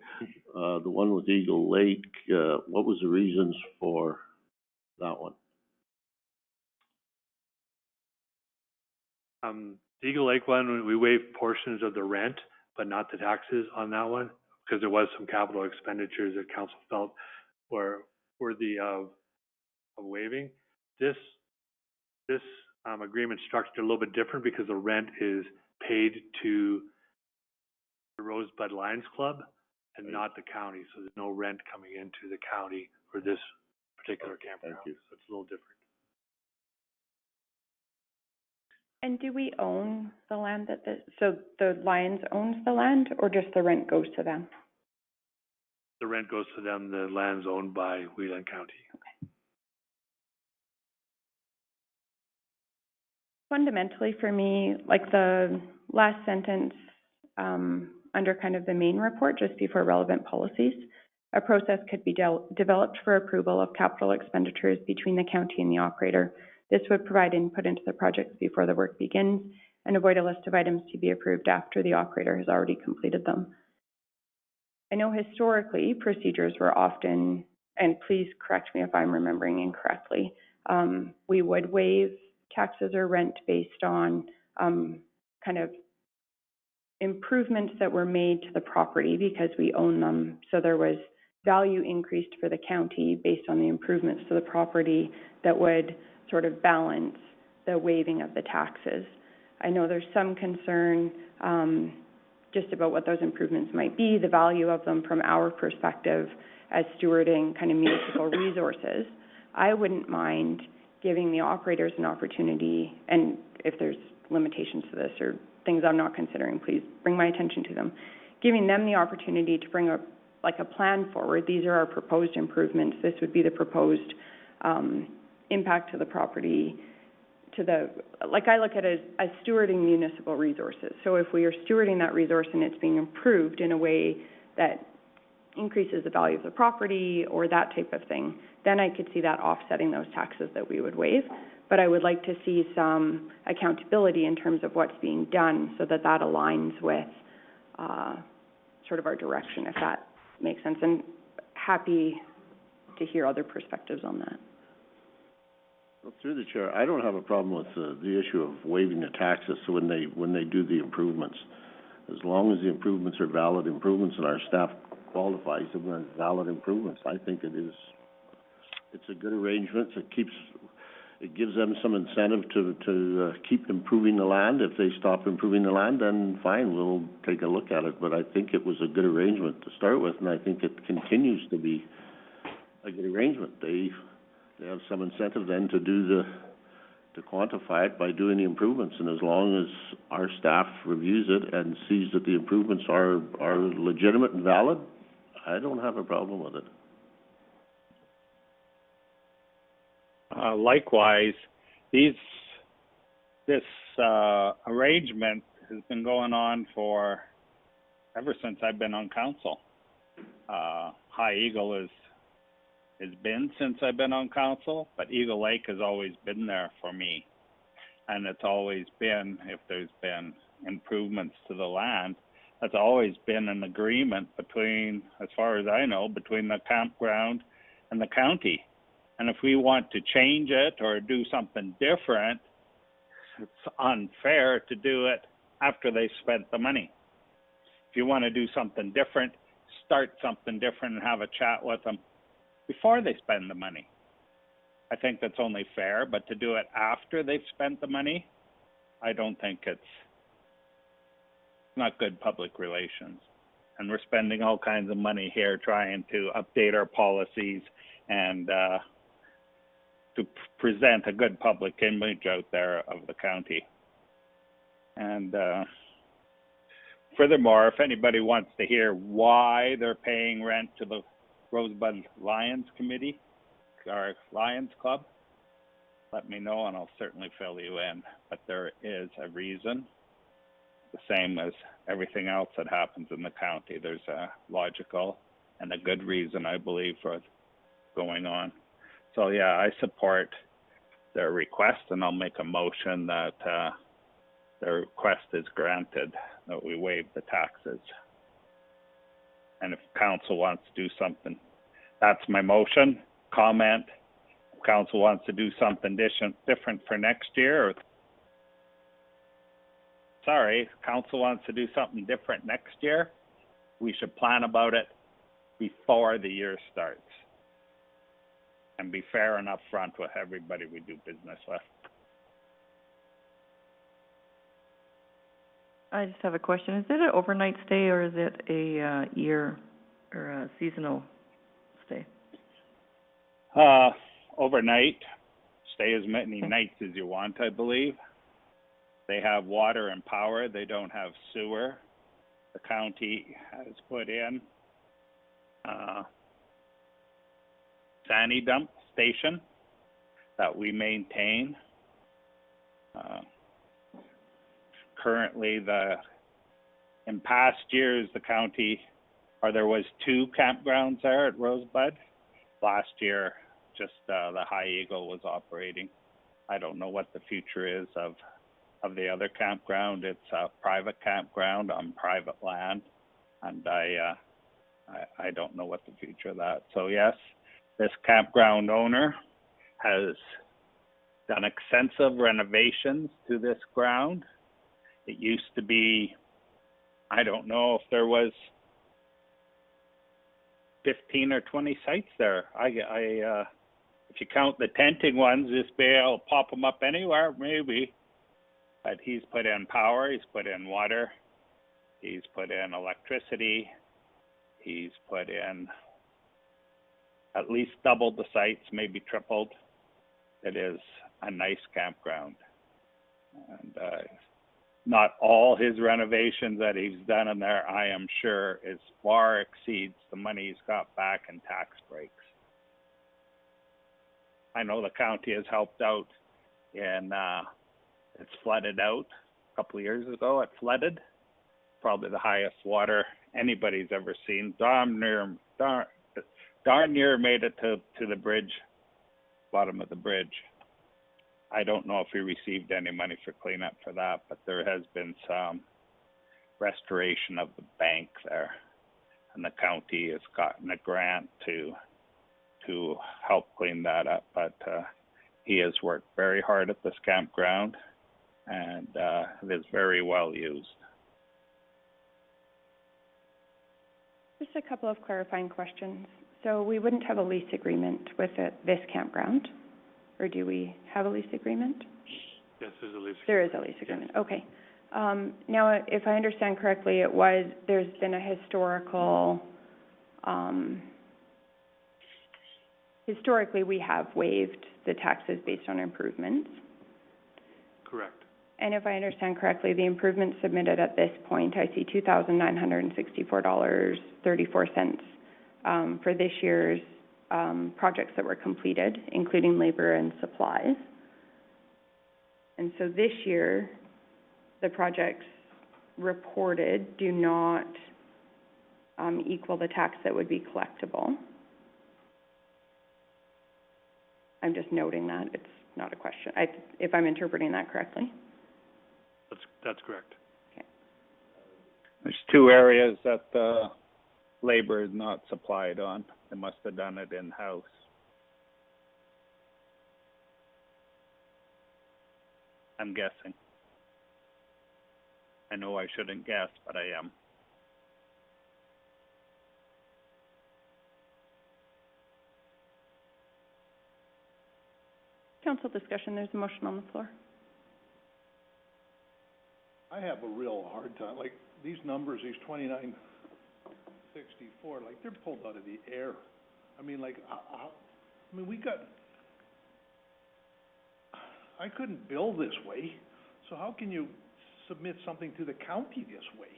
The one with Eagle Lake, what was the reasons for that one? The Eagle Lake one, we waived portions of the rent, but not the taxes on that one, because there was some capital expenditures that council felt were worthy of waiving. This agreement structured a little bit different because the rent is paid to the Rosebud Lions Club and not the county, so there's no rent coming into the county for this particular campground. So it's a little different. And do we own the land so the Lions owns the land, or just the rent goes to them? The rent goes to them, the land's owned by Wheeling County. Fundamentally for me, like the last sentence, under kind of the main report, just before relevant policies, a process could be developed for approval of capital expenditures between the county and the operator. This would provide input into the projects before the work begins and avoid a list of items to be approved after the operator has already completed them. I know historically procedures were often, and please correct me if I'm remembering incorrectly, we would waive taxes or rent based on kind of improvements that were made to the property because we own them. So there was value increased for the county based on the improvements to the property that would sort of balance the waiving of the taxes. I know there's some concern just about what those improvements might be, the value of them from our perspective as stewarding kind of municipal resources. I wouldn't mind giving the operators an opportunity, and if there's limitations to this or things I'm not considering, please bring my attention to them. Giving them the opportunity to bring a plan forward. These are our proposed improvements. This would be the proposed impact to the property, I look at it as stewarding municipal resources. So if we are stewarding that resource and it's being improved in a way that increases the value of the property or that type of thing, then I could see that offsetting those taxes that we would waive. But I would like to see some accountability in terms of what's being done so that that aligns with sort of our direction, if that makes sense. And happy to hear other perspectives on that. Well, through the chair, I don't have a problem with the issue of waiving the taxes when they do the improvements. As long as the improvements are valid improvements and our staff qualifies them as valid improvements, I think it's a good arrangement. It gives them some incentive to keep improving the land. If they stop improving the land, then fine, we'll take a look at it. But I think it was a good arrangement to start with, and I think it continues to be a good arrangement. They have some incentive then to quantify it by doing the improvements, and as long as our staff reviews it and sees that the improvements are legitimate and valid, I don't have a problem with it. Likewise, this arrangement has been going on for ever since I've been on council. High Eagle has been since I've been on council, but Eagle Lake has always been there for me. And it's always been, if there's been improvements to the land, that's always been an agreement between, as far as I know, between the campground and the county. And if we want to change it or do something different, it's unfair to do it after they spent the money. If you want to do something different, start something different and have a chat with them before they spend the money. I think that's only fair, but to do it after they've spent the money, I don't think it's not good public relations. And we're spending all kinds of money here trying to update our policies and to present a good public image out there of the county. And furthermore, if anybody wants to hear why they're paying rent to the Rosebud Lions Committee, our Lions Club, let me know and I'll certainly fill you in. But there is a reason, the same as everything else that happens in the county. There's a logical and a good reason, I believe, for going on. So yeah, I support their request, and I'll make a motion that their request is granted, that we waive the taxes. And if council wants to do something, that's my motion, comment. If council wants to do something different for next year, or sorry, council wants to do something different next year, we should plan about it before the year starts. And be fair and upfront with everybody we do business with. I just have a question. Is it an overnight stay or is it a year or a seasonal stay? Overnight, stay as many nights as you want, I believe. They have water and power. They don't have sewer. The county has put in Sandy dump station that we maintain. Currently, in past years, the county, or there was 2 campgrounds there at Rosebud. Last year, just the High Eagle was operating. I don't know what the future is of the other campground. It's a private campground on private land, and I don't know what the future of that. So yes, this campground owner has done extensive renovations to this ground. It used to be, I don't know if there was 15 or 20 sites there. If you count the tenting ones, just be able to pop them up anywhere, maybe. But he's put in power, he's put in water, he's put in electricity, he's put in at least doubled the sites, maybe tripled. It is a nice campground. And not all his renovations that he's done in there, I am sure, is far exceeds the money he's got back in tax breaks. I know the county has helped out in, it's flooded out a couple of years ago. It flooded, probably the highest water anybody's ever seen. Darn near made it to the bridge, bottom of the bridge. I don't know if we received any money for cleanup for that, but there has been some restoration of the bank there, and the county has gotten a grant to help clean that up. But he has worked very hard at this campground, and it is very well used. Just a couple of clarifying questions. So we wouldn't have a lease agreement with this campground, or do we have a lease agreement? Yes, there's a lease. There is a lease agreement, okay. Now, if I understand correctly, there's been a historically we have waived the taxes based on improvements. Correct. And if I understand correctly, the improvements submitted at this point, I see $2,964.34 for this year's projects that were completed, including labor and supplies. And so this year, the projects reported do not equal the tax that would be collectible. I'm just noting that. It's not a question. If I'm interpreting that correctly. That's correct. Okay. There's 2 areas that the labor is not supplied on. They must have done it in-house. I'm guessing. I know I shouldn't guess, but I am. Council discussion, there's a motion on the floor. I have a real hard time, like, these numbers, these 2964, like, they're pulled out of the air. I mean, like, I couldn't bill this way, so how can you submit something to the county this way?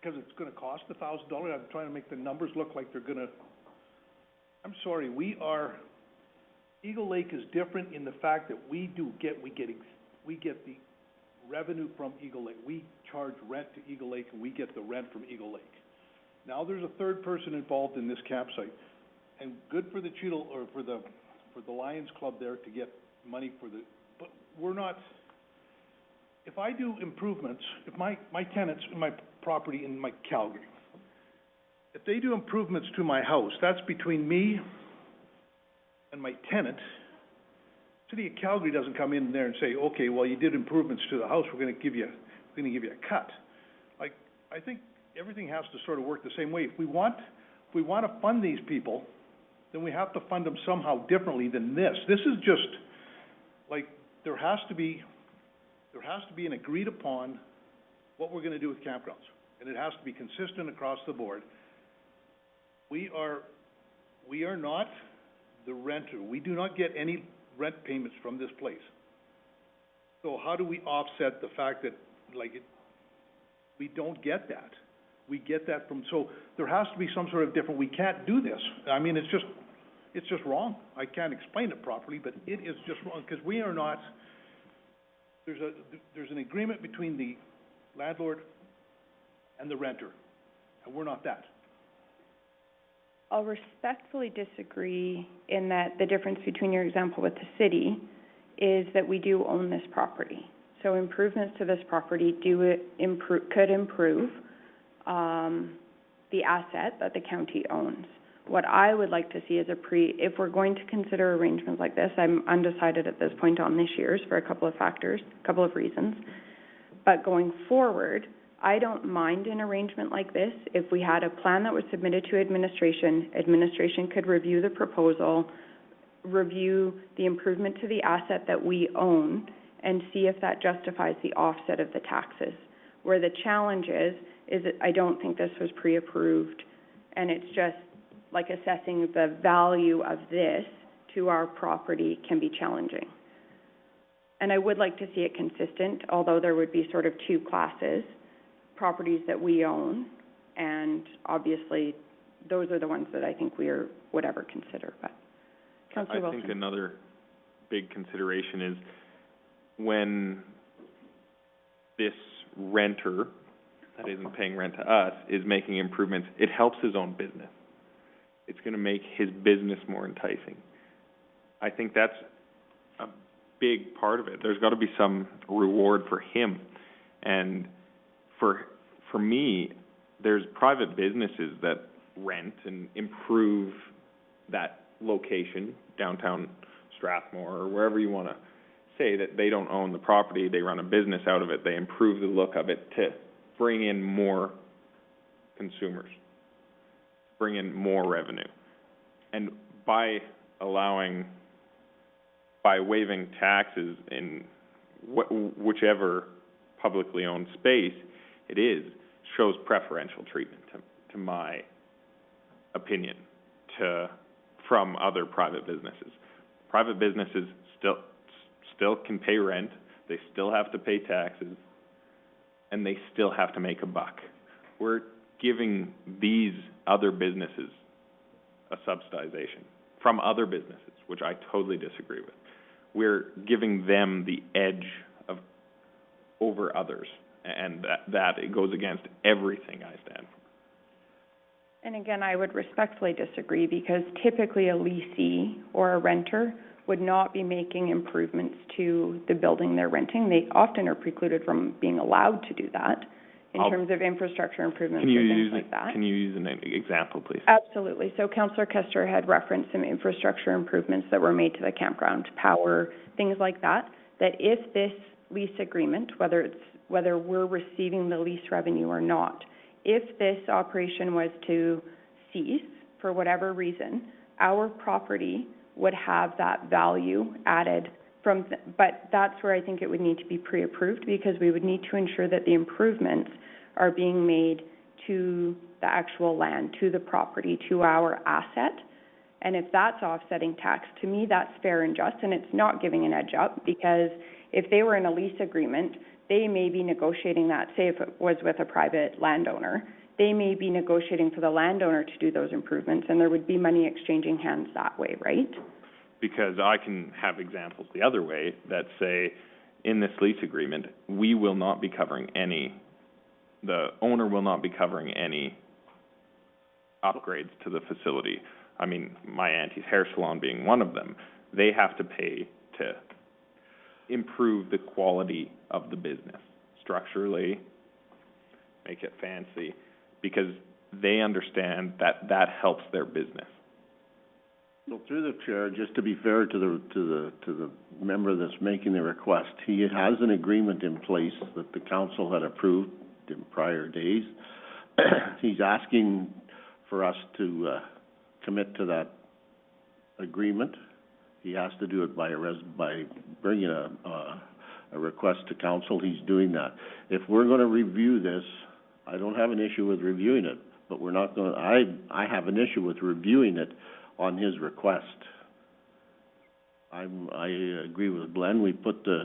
Because it's gonna cost $1,000, I'm trying to make the numbers look like they're gonna, I'm sorry, Eagle Lake is different in the fact that we get the revenue from Eagle Lake. We charge rent to Eagle Lake, and we get the rent from Eagle Lake. Now there's a third person involved in this campsite, and good for the Cheadle, or for the Lions Club there to get money but we're not. If I do improvements, if my tenants in my property in my Calgary, if they do improvements to my house, that's between me and my tenant. City of Calgary doesn't come in there and say, okay, well, you did improvements to the house, we're going to give you gonna give you a cut. Like, I think everything has to sort of work the same way. If we want to fund these people, then we have to fund them somehow differently than this. This is just, like, there has to be an agreed upon what we're gonna do with campgrounds. And it has to be consistent across the board. We are not the renter. We do not get any rent payments from this place. So how do we offset the fact that, we don't get that? We get that from, so there has to be some sort of different, we can't do this. I mean, it's just wrong. I can't explain it properly, but it is just wrong, because we are not, there's an agreement between the landlord and the renter, and we're not that. I'll respectfully disagree in that the difference between your example with the city is that we do own this property. So improvements to this property could improve the asset that the county owns. What I would like to see is if we're going to consider arrangements like this, I'm undecided at this point on this year's for a couple of reasons. But going forward, I don't mind an arrangement like this. If we had a plan that was submitted to administration could review the proposal, review the improvement to the asset that we own, and see if that justifies the offset of the taxes. Where the challenge is that I don't think this was pre-approved, and it's just like assessing the value of this to our property can be challenging. And I would like to see it consistent, although there would be sort of two classes, properties that we own, and obviously those are the ones that I think we would ever consider. But Councillor Wilson. I think another big consideration is when this renter that isn't paying rent to us is making improvements, it helps his own business. It's going to make his business more enticing. I think that's a big part of it. There's got to be some reward for him. And for me, there's private businesses that rent and improve that location, downtown Strathmore, or wherever you want to say that they don't own the property, they run a business out of it, they improve the look of it to bring in more consumers, bring in more revenue. And by waiving taxes in whichever publicly owned space it is, shows preferential treatment, to my opinion, from other private businesses. Private businesses still can pay rent, they still have to pay taxes, and they still have to make a buck. We're giving these other businesses a subsidization from other businesses, which I totally disagree with. We're giving them the edge over others, and that it goes against everything I stand for. And again, I would respectfully disagree, because typically a leasee or a renter would not be making improvements to the building they're renting. They often are precluded from being allowed to do that in terms of infrastructure improvements and things like that. Can you use an example, please? Absolutely. So Councillor Kester had referenced some infrastructure improvements that were made to the campground, power, things like that, that if this lease agreement, whether we're receiving the lease revenue or not, if this operation was to cease for whatever reason, our property would have that value added from, but that's where I think it would need to be pre-approved, because we would need to ensure that the improvements are being made to the actual land, to the property, to our asset. And if that's offsetting tax, to me, that's fair and just, and it's not giving an edge up, because if they were in a lease agreement, they may be negotiating that, say if it was with a private landowner, they may be negotiating for the landowner to do those improvements, and there would be money exchanging hands that way, right? Because I can have examples the other way that say, in this lease agreement, we will not be covering the owner will not be covering any upgrades to the facility. I mean, my auntie's hair salon being one of them. They have to pay to improve the quality of the business structurally, make it fancy, because they understand that that helps their business. So through the chair, just to be fair to the member that's making the request, he has an agreement in place that the council had approved in prior days. He's asking for us to, commit to that agreement. He has to do it by bringing a request to council. He's doing that. If we're gonna review this, I don't have an issue with reviewing it, but we're not gonna, I have an issue with reviewing it on his request. I agree with Glenn. We put the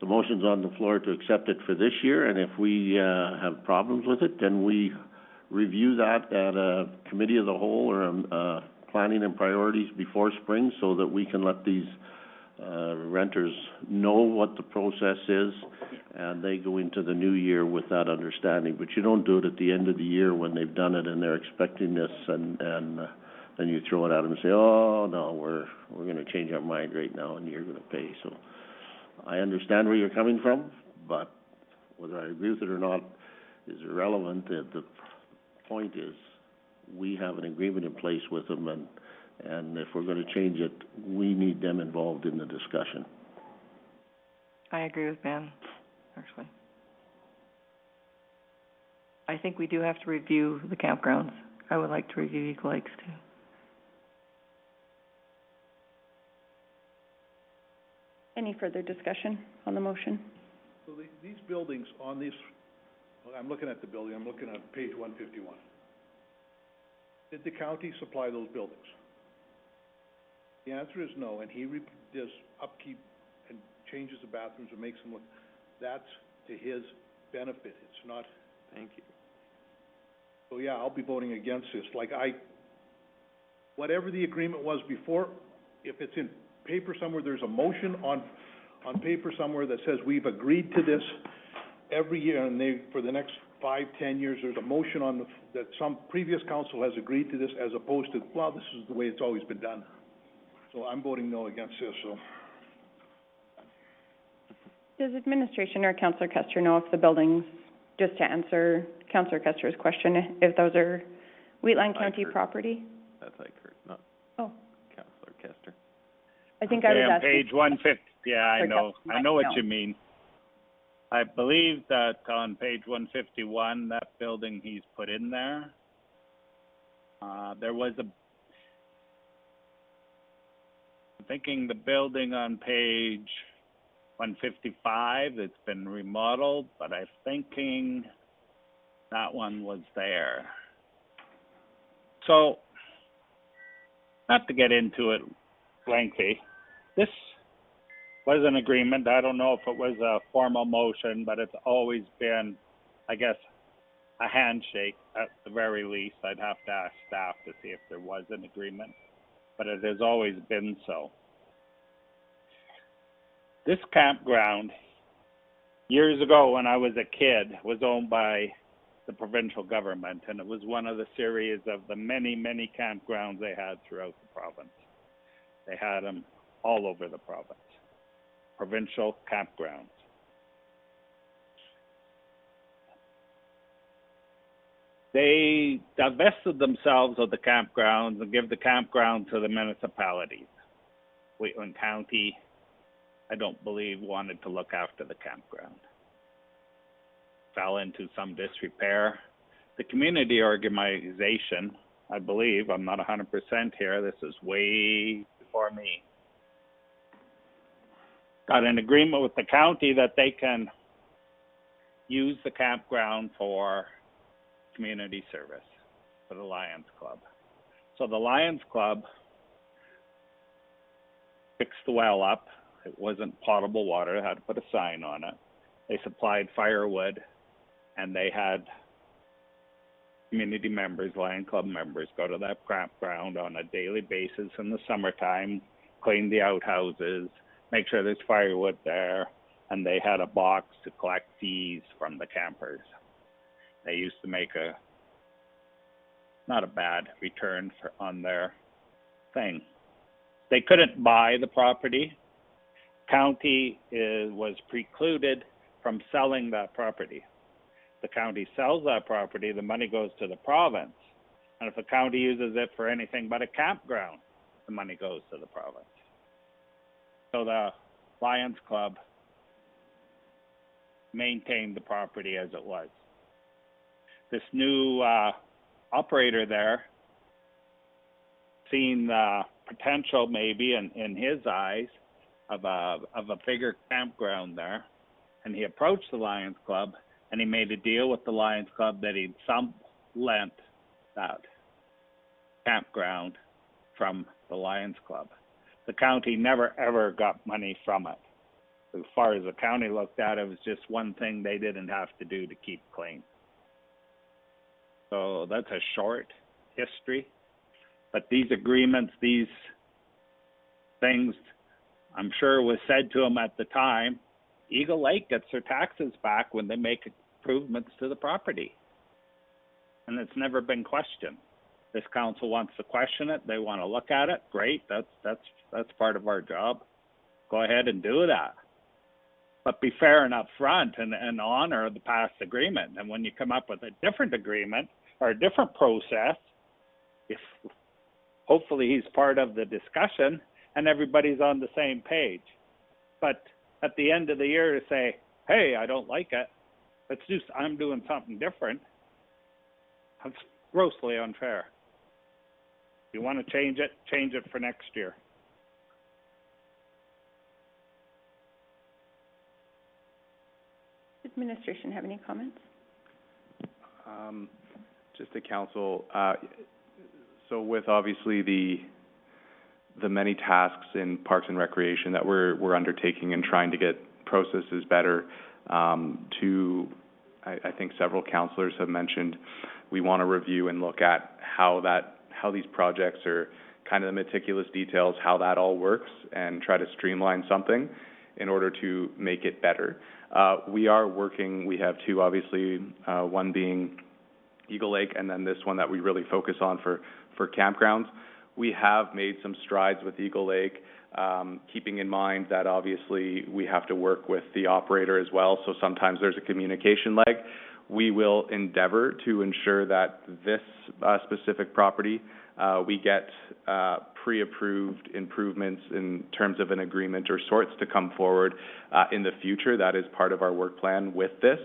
motions on the floor to accept it for this year, and if we, have problems with it, then we review that at a committee of the whole or, planning and priorities before spring, so that we can let these, renters know what the process is, and they go into the new year with that understanding. But you don't do it at the end of the year when they've done it and they're expecting this, and then you throw it at them and say, oh, no, we're gonna change our mind right now and you're gonna pay. So I understand where you're coming from, but whether I agree with it or not is irrelevant. The point is, we have an agreement in place with them, and if we're gonna change it, we need them involved in the discussion. I agree with Ben, actually. I think we do have to review the campgrounds. I would like to review Eagle Lakes too. Any further discussion on the motion? So these buildings on this, I'm looking at the building, I'm looking at page 151. Did the county supply those buildings? The answer is no, and he does upkeep and changes the bathrooms and makes them look, that's to his benefit, it's not. Thank you. So yeah, I'll be voting against this. Whatever the agreement was before, if it's in paper somewhere, there's a motion on paper somewhere that says we've agreed to this every year, and for the next 5-10 years, there's a motion that some previous council has agreed to this, as opposed to, well, this is the way it's always been done. So I'm voting no against this, so. Does administration or Councillor Kester know if the buildings, just to answer Councillor Kester's question, if those are Wheatland County property? That's Eichert, not Councillor Kester. I think I was on asking. page 150, yeah, I know what No. you mean. I believe that on page 151, that building he's put in there, there was I'm thinking the building on page 155, it's been remodeled, but I'm thinking that one was there. So, not to get into it lengthy, this was an agreement. I don't know if it was a formal motion, but it's always been, I guess, a handshake at the very least. I'd have to ask staff to see if there was an agreement, but it has always been so. This campground, years ago when I was a kid, was owned by the provincial government, and it was one of the series of the many, many campgrounds they had throughout the province. They had them all over the province. Provincial campgrounds. They divested themselves of the campgrounds and give the campground to the municipalities. Wheatland County, I don't believe, wanted to look after the campground. Fell into some disrepair. The community organization, I believe, I'm not 100% here, this is way before me, got an agreement with the county that they can use the campground for community service for the Lions Club. So the Lions Club fixed the well up. It wasn't potable water. They had to put a sign on it. They supplied firewood, and they had community members, Lion Club members, go to that campground on a daily basis in the summertime, clean the outhouses, make sure there's firewood there, and they had a box to collect fees from the campers. They used to make not a bad return on their thing. They couldn't buy the property. County was precluded from selling that property. The county sells that property, the money goes to the province. And if the county uses it for anything but a campground, the money goes to the province. So the Lions Club maintained the property as it was. This new operator there seen the potential maybe in his eyes of a bigger campground there, and he approached the Lions Club and he made a deal with the Lions Club that he'd lent that campground from the Lions Club. The county never ever got money from it. As far as the county looked at it, was just one thing they didn't have to do to keep clean. So that's a short history. But these agreements, these things, I'm sure was said to them at the time, Eagle Lake gets their taxes back when they make improvements to the property. And it's never been questioned. This council wants to question it. They want to look at it. Great. That's part of our job. Go ahead and do that. But be fair and upfront and honor the past agreement. And when you come up with a different agreement or a different process, if hopefully he's part of the discussion and everybody's on the same page. But at the end of the year to say, hey, I don't like it, I'm doing something different, that's grossly unfair. If you want to change it for next year. Does administration have any comments? Just to council, so with obviously the many tasks in Parks and Recreation that we're undertaking and trying to get processes better, I think several councillors have mentioned we want to review and look at how these projects are kind of the meticulous details, how that all works, and try to streamline something in order to make it better. We are working, we have two obviously, one being Eagle Lake and then this one that we really focus on for campgrounds. We have made some strides with Eagle Lake, keeping in mind that obviously we have to work with the operator as well, so sometimes there's a communication lag. We will endeavor to ensure that this specific property, we get pre-approved improvements in terms of an agreement or sorts to come forward in the future. That is part of our work plan with this.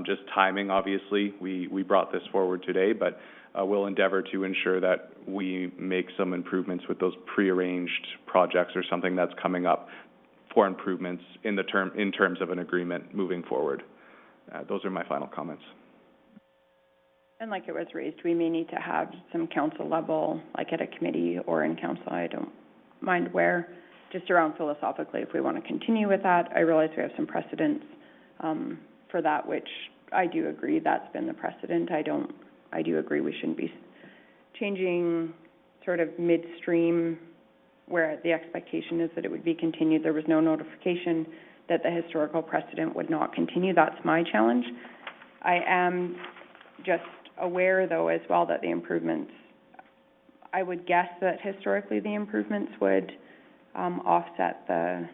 Just timing, obviously, we brought this forward today, but we'll endeavor to ensure that we make some improvements with those pre-arranged projects or something that's coming up for improvements in terms of an agreement moving forward. Those are my final comments. And like it was raised, we may need to have some council level, like at a committee or in council, I don't mind where, just around philosophically if we want to continue with that. I realize we have some precedents for that, which I do agree that's been the precedent. I do agree we shouldn't be changing sort of midstream where the expectation is that it would be continued. There was no notification that the historical precedent would not continue. That's my challenge. I am just aware, though, as well, that the improvements, I would guess that historically the improvements would offset the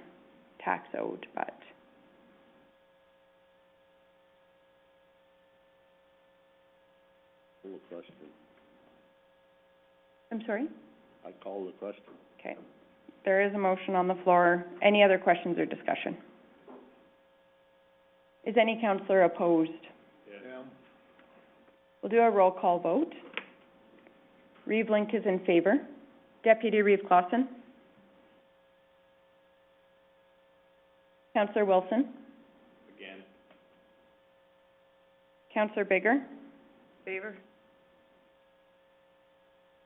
tax owed, but. Question. I'm sorry? I call the question. Okay. There is a motion on the floor. Any other questions or discussion? Is any councillor opposed? Yeah. We'll do a roll call vote. Reeve Link is in favor. Deputy Reeve Clausen? Councillor Wilson? Again. Councillor Bigger? Favor?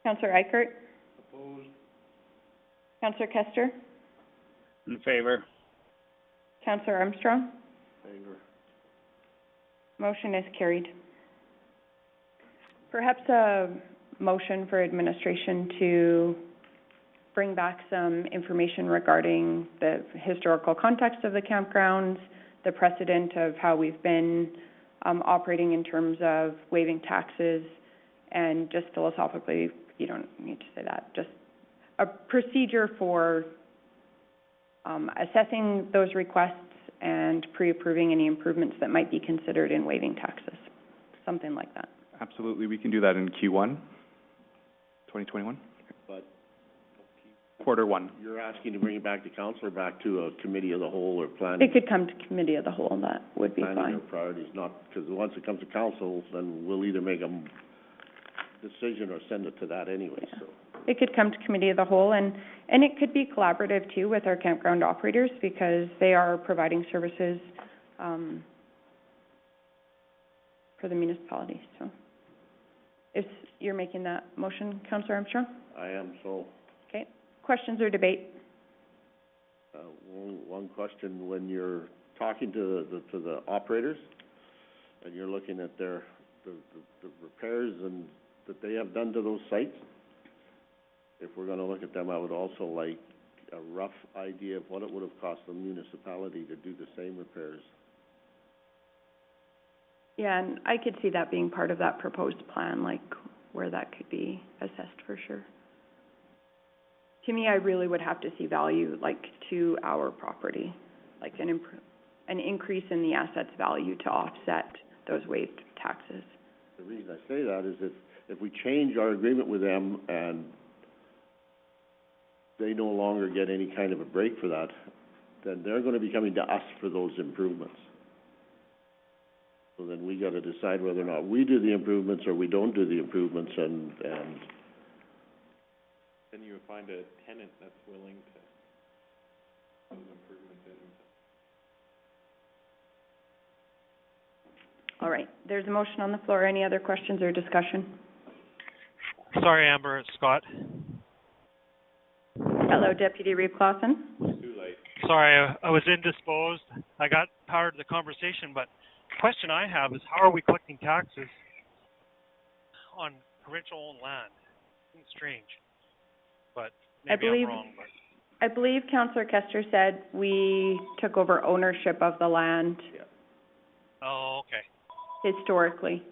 Councillor Eichert? Opposed. Councillor Kester? In favor. Councillor Armstrong? Favor. Motion is carried. Perhaps a motion for administration to bring back some information regarding the historical context of the campgrounds, the precedent of how we've been operating in terms of waiving taxes, and just philosophically, you don't need to say that, just a procedure for assessing those requests and pre-approving any improvements that might be considered in waiving taxes, something like that. Absolutely, we can do that in Q1, 2021. But Q1. You're asking to bring it back to council or back to a committee of the whole or planning? It could come to committee of the whole, that would be Planning or fine. priorities, not, because once it comes to council, then we'll either make a decision or send it to that anyway, Yeah. so. It could come to committee of the whole, and it could be collaborative too with our campground operators, because they are providing services, for the municipality, so. If you're making that motion, Councillor Armstrong? I am, so, Okay. Questions or debate? one question, when you're talking to the operators, and you're looking at the repairs and that they have done to those sites, if we're gonna look at them, I would also like a rough idea of what it would have cost the municipality to do the same repairs. Yeah, and I could see that being part of that proposed plan, like where that could be assessed for sure. To me, I really would have to see value, like, to our property, like an increase in the asset's value to offset those waived taxes. The reason I say that is if we change our agreement with them and they no longer get any kind of a break for that, then they're gonna be coming to us for those improvements. So then we gotta decide whether or not we do the improvements or we don't do the improvements, and Then you would find a tenant that's willing to put those improvements in. All right, there's a motion on the floor. Any other questions or discussion? Sorry, Amber, it's Scott. Hello, Deputy Reeve Clausen. Too late. Sorry, I was indisposed. I got power to the conversation, but the question I have is how are we collecting taxes on provincial-owned land? Seems strange, but maybe I'm wrong. But I believe Councillor Kester said we took over ownership of the land oh, okay. historically.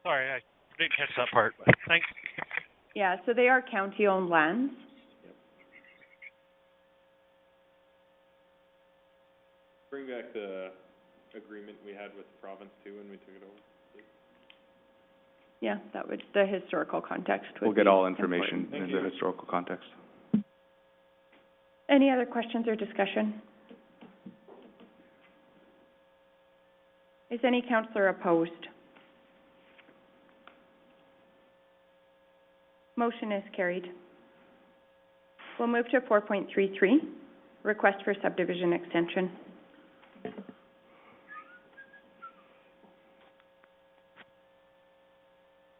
Sorry, I didn't catch that part, but thanks. Yeah, so they are county-owned lands. Bring back the agreement we had with the province too when we took it over, please. Yeah, that would, the historical context would We'll get be all information important. in the historical context. Any other questions or discussion? Is any councillor opposed? Motion is carried. We'll move to 4.33, request for subdivision extension.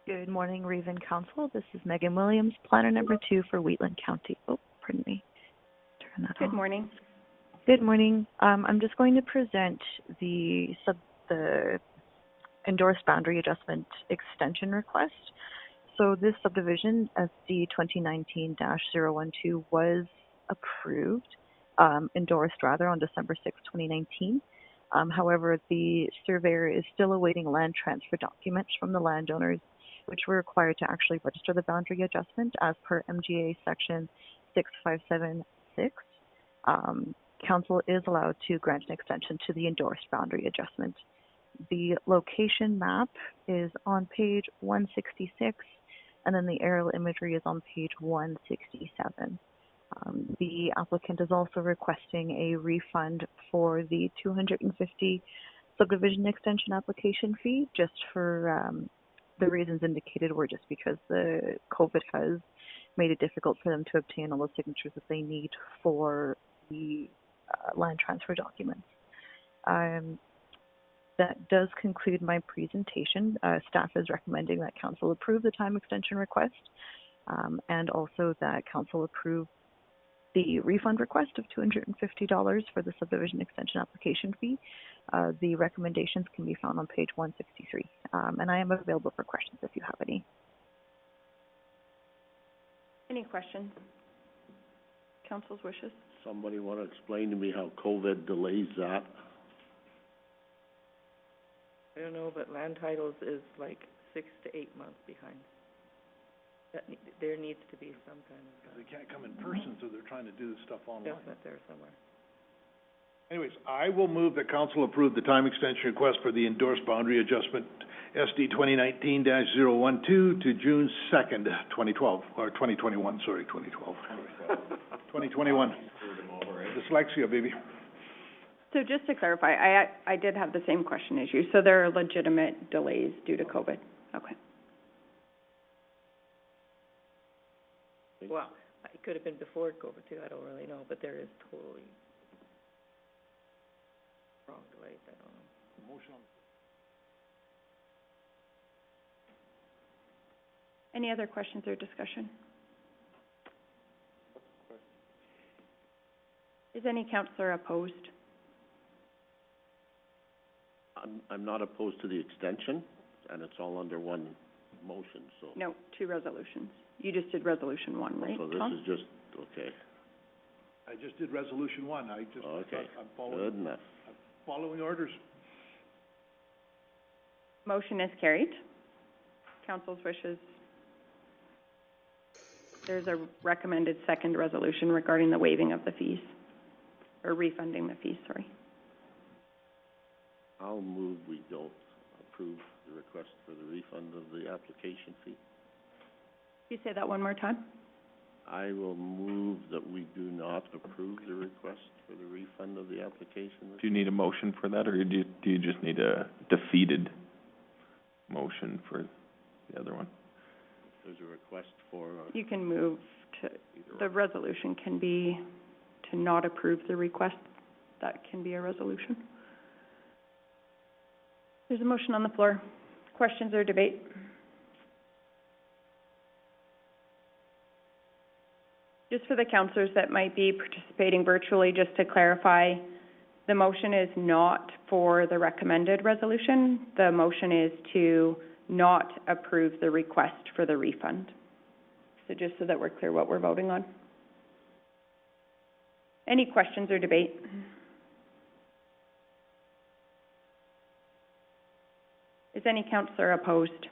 Good morning, Raven Council. This is Megan Williams, planner number 2 for Wheatland County. Oh, pardon me. Turn that off. Good morning. Good morning. I'm just going to present the endorsed boundary adjustment extension request. So this subdivision, SD 2019-012, was approved, endorsed rather, on December 6, 2019. However, the surveyor is still awaiting land transfer documents from the landowners, which were required to actually register the boundary adjustment as per MGA section 6576. Council is allowed to grant an extension to the endorsed boundary adjustment. The location map is on page 166, and then the aerial imagery is on page 167. The applicant is also requesting a refund for the $250 subdivision extension application fee, just for the reasons indicated were just because the COVID has made it difficult for them to obtain all the signatures that they need for the land transfer documents. That does conclude my presentation. Staff is recommending that Council approve the time extension request, and also that Council approve the refund request of $250 for the subdivision extension application fee. The recommendations can be found on page 163, and I am available for questions if you have any. Any questions? Council's wishes? somebody want to explain to me how COVID delays that? I don't know, but land titles is like 6 to 8 months behind. There needs to be some kind of They can't come in person, so they're trying to do this stuff online. adjustment there somewhere. Anyways, I will move that council approve the time extension request for the endorsed boundary adjustment SD 2019-012 to June 2nd, 2012, or 2021, sorry, 2012. 2021. Dyslexia, baby. So just to clarify, I did have the same question as you. So there are legitimate delays due to COVID? Okay. Well, it could have been before COVID too, I don't really know, but there is totally wrong delays, I don't know. Any other questions or discussion? Is any councillor opposed? I'm not opposed to the extension, and it's all under one motion, so. No, 2 resolutions. You just did resolution 1, right, So this Tom? is just, okay, I just did resolution 1. I just, okay, I'm following, good enough. following orders. Motion is carried. Council's wishes. There's a recommended second resolution regarding the waiving of the fees, or refunding the fees, sorry. I'll move we don't approve the request for the refund of the application fee. Can you say that one more time? I will move that we do not approve the request for the refund of the application. Do you need a motion for that, or do you just need a defeated motion for the other one? There's a request for. You can move to, the resolution can be to not approve the request. That can be a resolution. There's a motion on the floor. Questions or debate? Just for the councillors that might be participating virtually, just to clarify, the motion is not for the recommended resolution. The motion is to not approve the request for the refund. So just so that we're clear what we're voting on. Any questions or debate? Is any councillor opposed?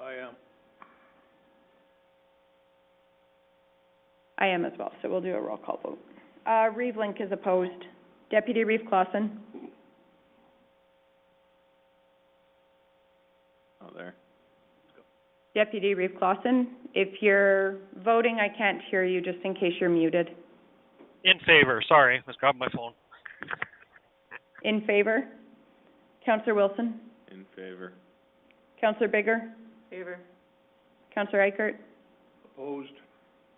I am. I am as well, so we'll do a roll call vote. Reeve Link is opposed. Deputy Reeve Clausen? Oh, there. Deputy Reeve Clausen, if you're voting, I can't hear you, just in case you're muted. In favor, sorry, I was grabbing my phone. In favor? Councillor Wilson? In favor. Councillor Bigger? Favor. Councillor Eichert? Opposed.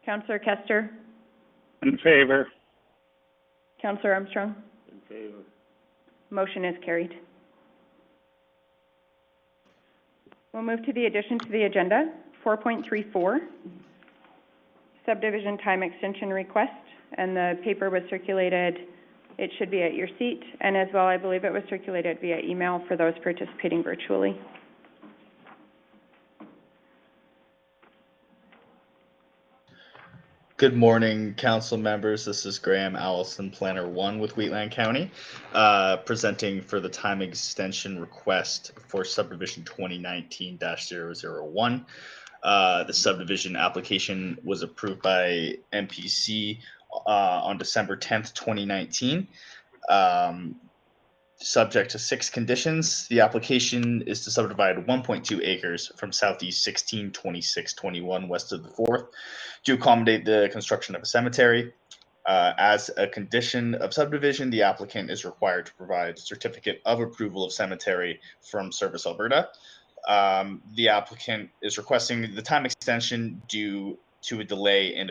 Councillor Kester? In favor. Councillor Armstrong? In favor. Motion is carried. We'll move to the addition to the agenda, 4.34, subdivision time extension request, and the paper was circulated, it should be at your seat, and as well, I believe it was circulated via email for those participating virtually. Good morning, council members. This is Graham Allison, Planner 1 with Wheatland County, presenting for the time extension request for subdivision 2019-001. The subdivision application was approved by MPC on December 10th, 2019. Subject to 6 conditions. The application is to subdivide 1.2 acres from southeast 162621 west of the 4th to accommodate the construction of a cemetery. As a condition of subdivision, the applicant is required to provide a certificate of approval of cemetery from Service Alberta. The applicant is requesting the time extension due to a delay in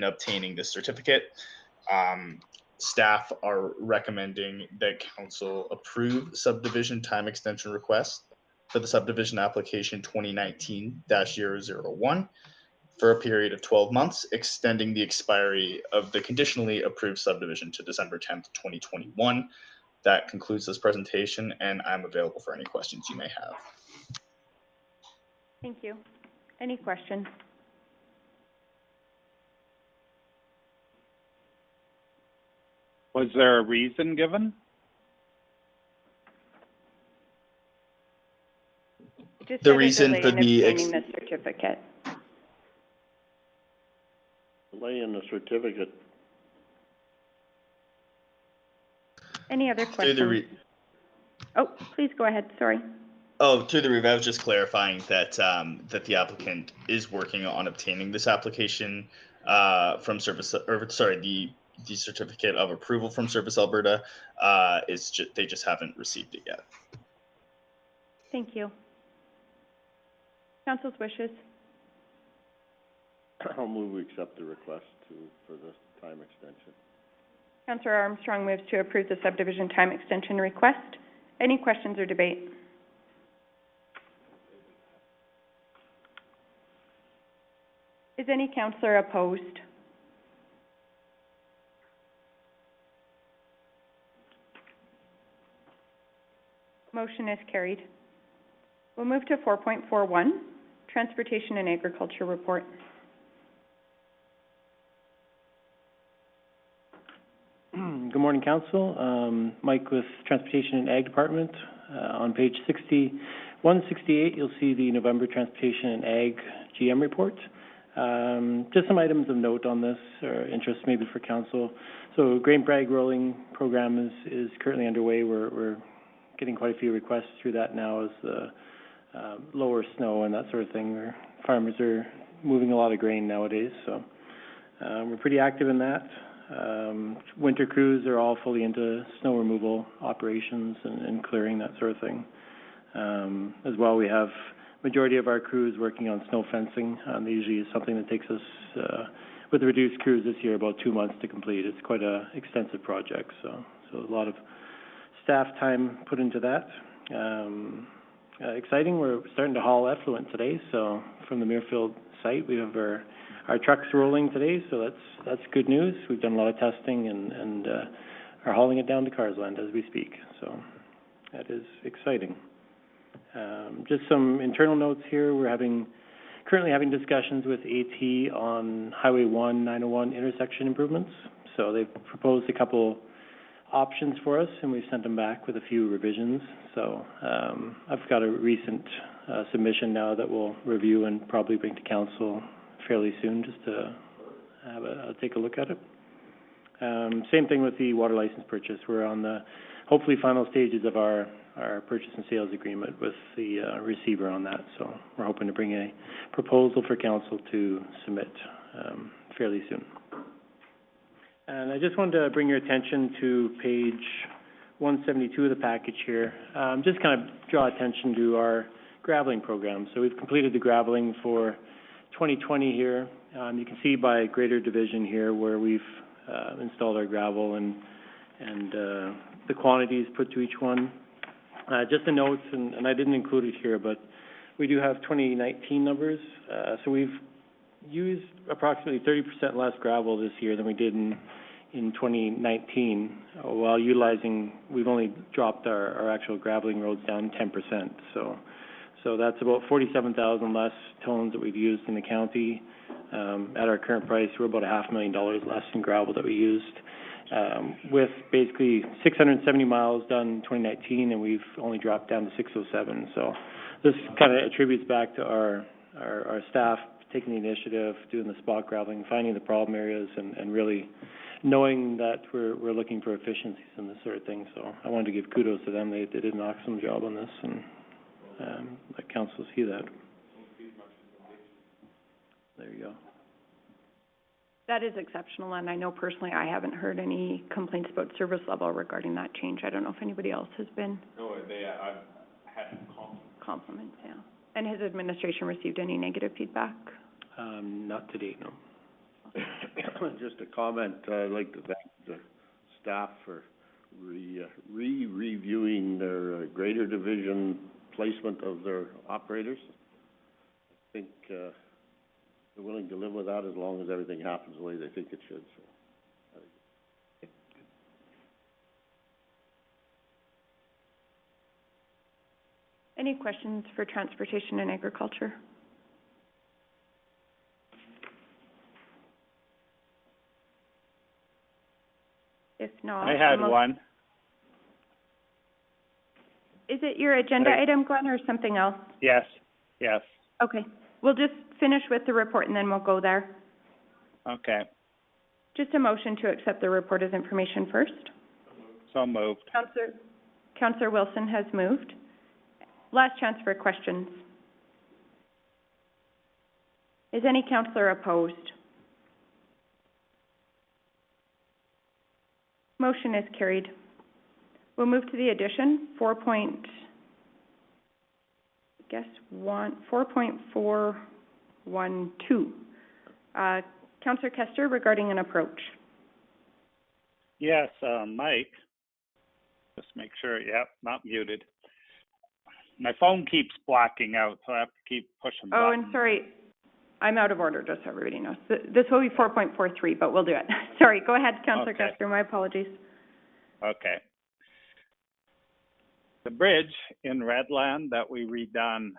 obtaining the certificate. Staff are recommending that council approve subdivision time extension request for the subdivision application 2019-001 for a period of 12 months, extending the expiry of the conditionally approved subdivision to December 10th, 2021. That concludes this presentation, and I'm available for any questions you may have. Thank you. Any questions? Was there a reason given? Just The said a reason delay for in the obtaining the certificate. Delay in the certificate. Any other Through the questions? Oh, please go ahead, sorry. through the review, I was just clarifying that that the applicant is working on obtaining this application from the certificate of approval from Service Alberta. They just haven't received it yet. Thank you. Council's wishes. I'll move we accept the request for the time extension. Councillor Armstrong moves to approve the subdivision time extension request. Any questions or debate? Is any councillor opposed? Motion is carried. We'll move to 4.41, Transportation and Agriculture Report. Good morning, Council. Mike with Transportation and Ag Department. On page 168, you'll see the November Transportation and Ag GM report. Just some items of note on this, or interest maybe for Council. So grain bag rolling program is currently underway. We're getting quite a few requests through that now as the lower snow and that sort of thing, where farmers are moving a lot of grain nowadays. So we're pretty active in that. Winter crews are all fully into snow removal operations and clearing, that sort of thing. As well, we have majority of our crews working on snow fencing. Usually is something that takes us, with the reduced crews this year, about 2 months to complete. It's quite a extensive project, so a lot of staff time put into that. Exciting, we're starting to haul effluent today, so from the Muirfield site, we have our trucks rolling today, so that's good news. We've done a lot of testing and are hauling it down to Carsland as we speak, so that is exciting. Just some internal notes here. We're currently having discussions with AT on Highway 1 901 intersection improvements. So they've proposed a couple options for us, and we've sent them back with a few revisions. So I've got a recent submission now that we'll review and probably bring to council fairly soon, just to take a look at it. Same thing with the water license purchase. We're on the hopefully final stages of our purchase and sales agreement with the receiver on that. So we're hoping to bring a proposal for council to submit fairly soon. And I just wanted to bring your attention to page 172 of the package here. Just kind of draw attention to our graveling program. So we've completed the graveling for 2020 here. You can see by greater division here where we've installed our gravel and the quantities put to each one. Just a note, and I didn't include it here, but we do have 2019 numbers. So we've used approximately 30% less gravel this year than we did in 2019, while we've only dropped our actual graveling roads down 10%. So that's about 47,000 less tones that we've used in the county. At our current price, we're about $500,000 less in gravel that we used. With basically 670 miles done in 2019, and we've only dropped down to 607. So this kind of attributes back to our staff taking the initiative, doing the spot graveling, finding the problem areas, and really knowing that we're looking for efficiencies and this sort of thing. So I wanted to give kudos to them. They did an awesome job on this, and let council see that. There you go. That is exceptional, and I know personally I haven't heard any complaints about service level regarding that change. I don't know if anybody else has been. No, I've had compliments, yeah. And has administration received any negative feedback? Not to date, no. Just a comment, I'd like to thank the staff for reviewing their greater division placement of their operators. I think they're willing to live with that as long as everything happens the way they think it should. So. Any questions for transportation and agriculture? If not, I had one. Is it your agenda item, Glenn, or something else? Yes. Okay. We'll just finish with the report and then we'll go there. Okay. Just a motion to accept the report as information first. So moved. Councillor Wilson has moved. Last chance for questions. Is any councillor opposed? Motion is carried. We'll move to the addition, 4.412. Councillor Kester regarding an approach. Yes, Mike. Just make sure, yep, not muted. My phone keeps blacking out, so I have to keep pushing Oh, buttons. and sorry, I'm out of order, just so everybody knows. This will be 4.43, but we'll do it. Sorry, go ahead, Councillor Okay. Kester, my apologies. Okay. The bridge in Redland that we redone,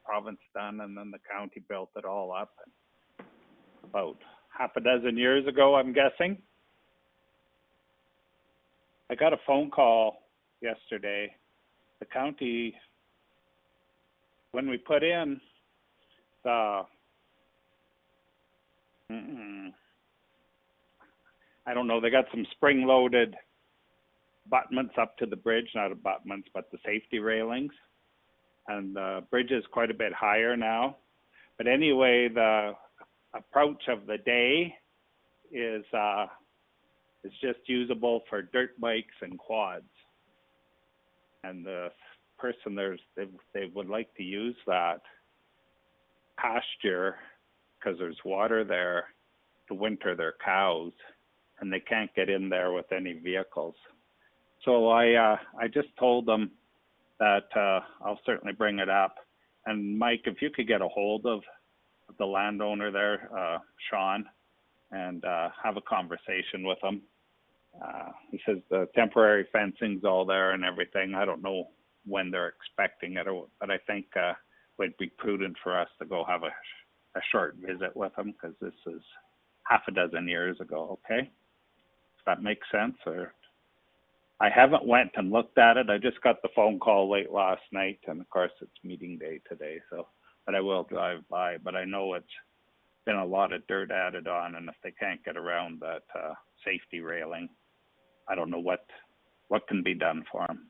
province done, and then the county built it all up about half a dozen years ago, I'm guessing. I got a phone call yesterday. The county, when we put in the, I don't know, they got some spring-loaded abutments up to the bridge, not abutments, but the safety railings. And the bridge is quite a bit higher now. But anyway, the approach of the day is just usable for dirt bikes and quads. And the person they would like to use that pasture because there's water there to winter their cows, and they can't get in there with any vehicles. So I just told them that I'll certainly bring it up. And Mike, if you could get a hold of the landowner there, Sean, and have a conversation with him. He says the temporary fencing's all there and everything. I don't know when they're expecting it, but I think it would be prudent for us to go have a short visit with him, because this is half a dozen years ago, okay? If that makes sense. Or I haven't went and looked at it. I just got the phone call late last night, and of course it's meeting day today, so, but I will drive by. But I know it's been a lot of dirt added on, and if they can't get around that safety railing, I don't know what can be done for them.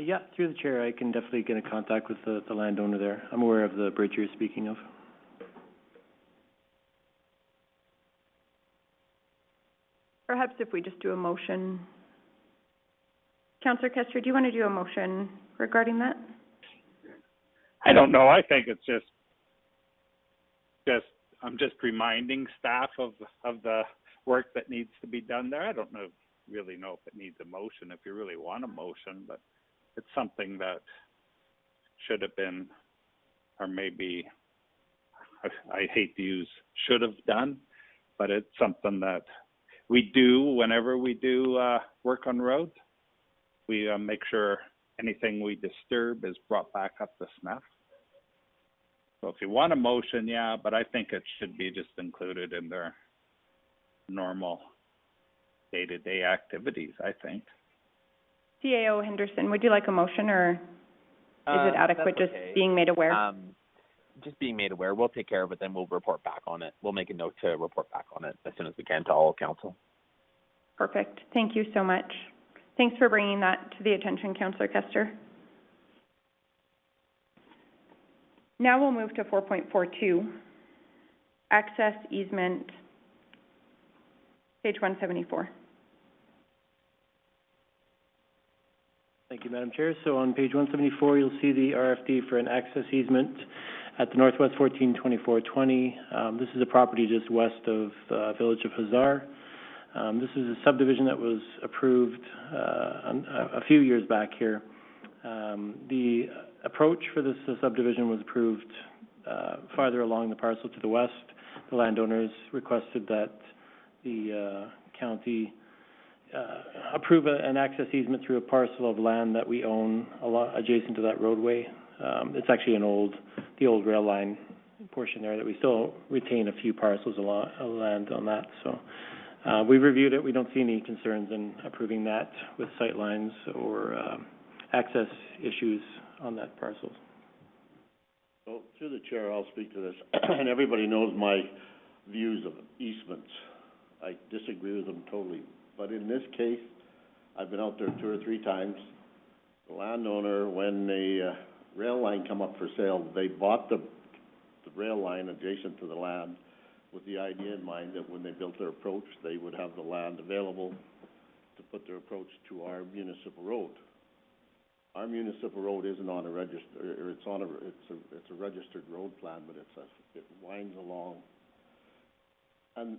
Yeah, through the chair, I can definitely get in contact with the landowner there. I'm aware of the bridge you're speaking of. Perhaps if we just do a motion. Councillor Kester, do you want to do a motion regarding that? I don't know. I think it's just I'm just reminding staff of the work that needs to be done there. I don't really know if it needs a motion, if you really want a motion, but it's something that should have been, or maybe, I hate to use should have done, but it's something that we do whenever we do work on roads. We make sure anything we disturb is brought back up to snuff. So if you want a motion, yeah, but I think it should be just included in their normal day-to-day activities, I think. CAO Henderson, would you like a motion, or is it adequate just being made aware? Just being made aware. We'll take care of it, then we'll report back on it. We'll make a note to report back on it as soon as we can to all council. Perfect. Thank you so much. Thanks for bringing that to the attention, Councillor Kester. Now we'll move to 4.42, access easement, page 174. Thank you, Madam Chair. So on page 174, you'll see the RFD for an access easement at the Northwest 142420. This is a property just west of village of Hazar. This is a subdivision that was approved a few years back here. The approach for this subdivision was approved farther along the parcel to the west. The landowners requested that the county approve an access easement through a parcel of land that we own adjacent to that roadway. It's actually the old rail line portion there that we still retain a few parcels of land on that. So we've reviewed it. We don't see any concerns in approving that with sight lines or access issues on that parcel. So through the chair, I'll speak to this, and everybody knows my views of easements. I disagree with them totally. But in this case, I've been out there 2 or 3 times. The landowner, when the, rail line come up for sale, they bought the rail line adjacent to the land with the idea in mind that when they built their approach, they would have the land available to put their approach to our municipal road. Our municipal road isn't on a register, or it's on it's a registered road plan, but it winds along. And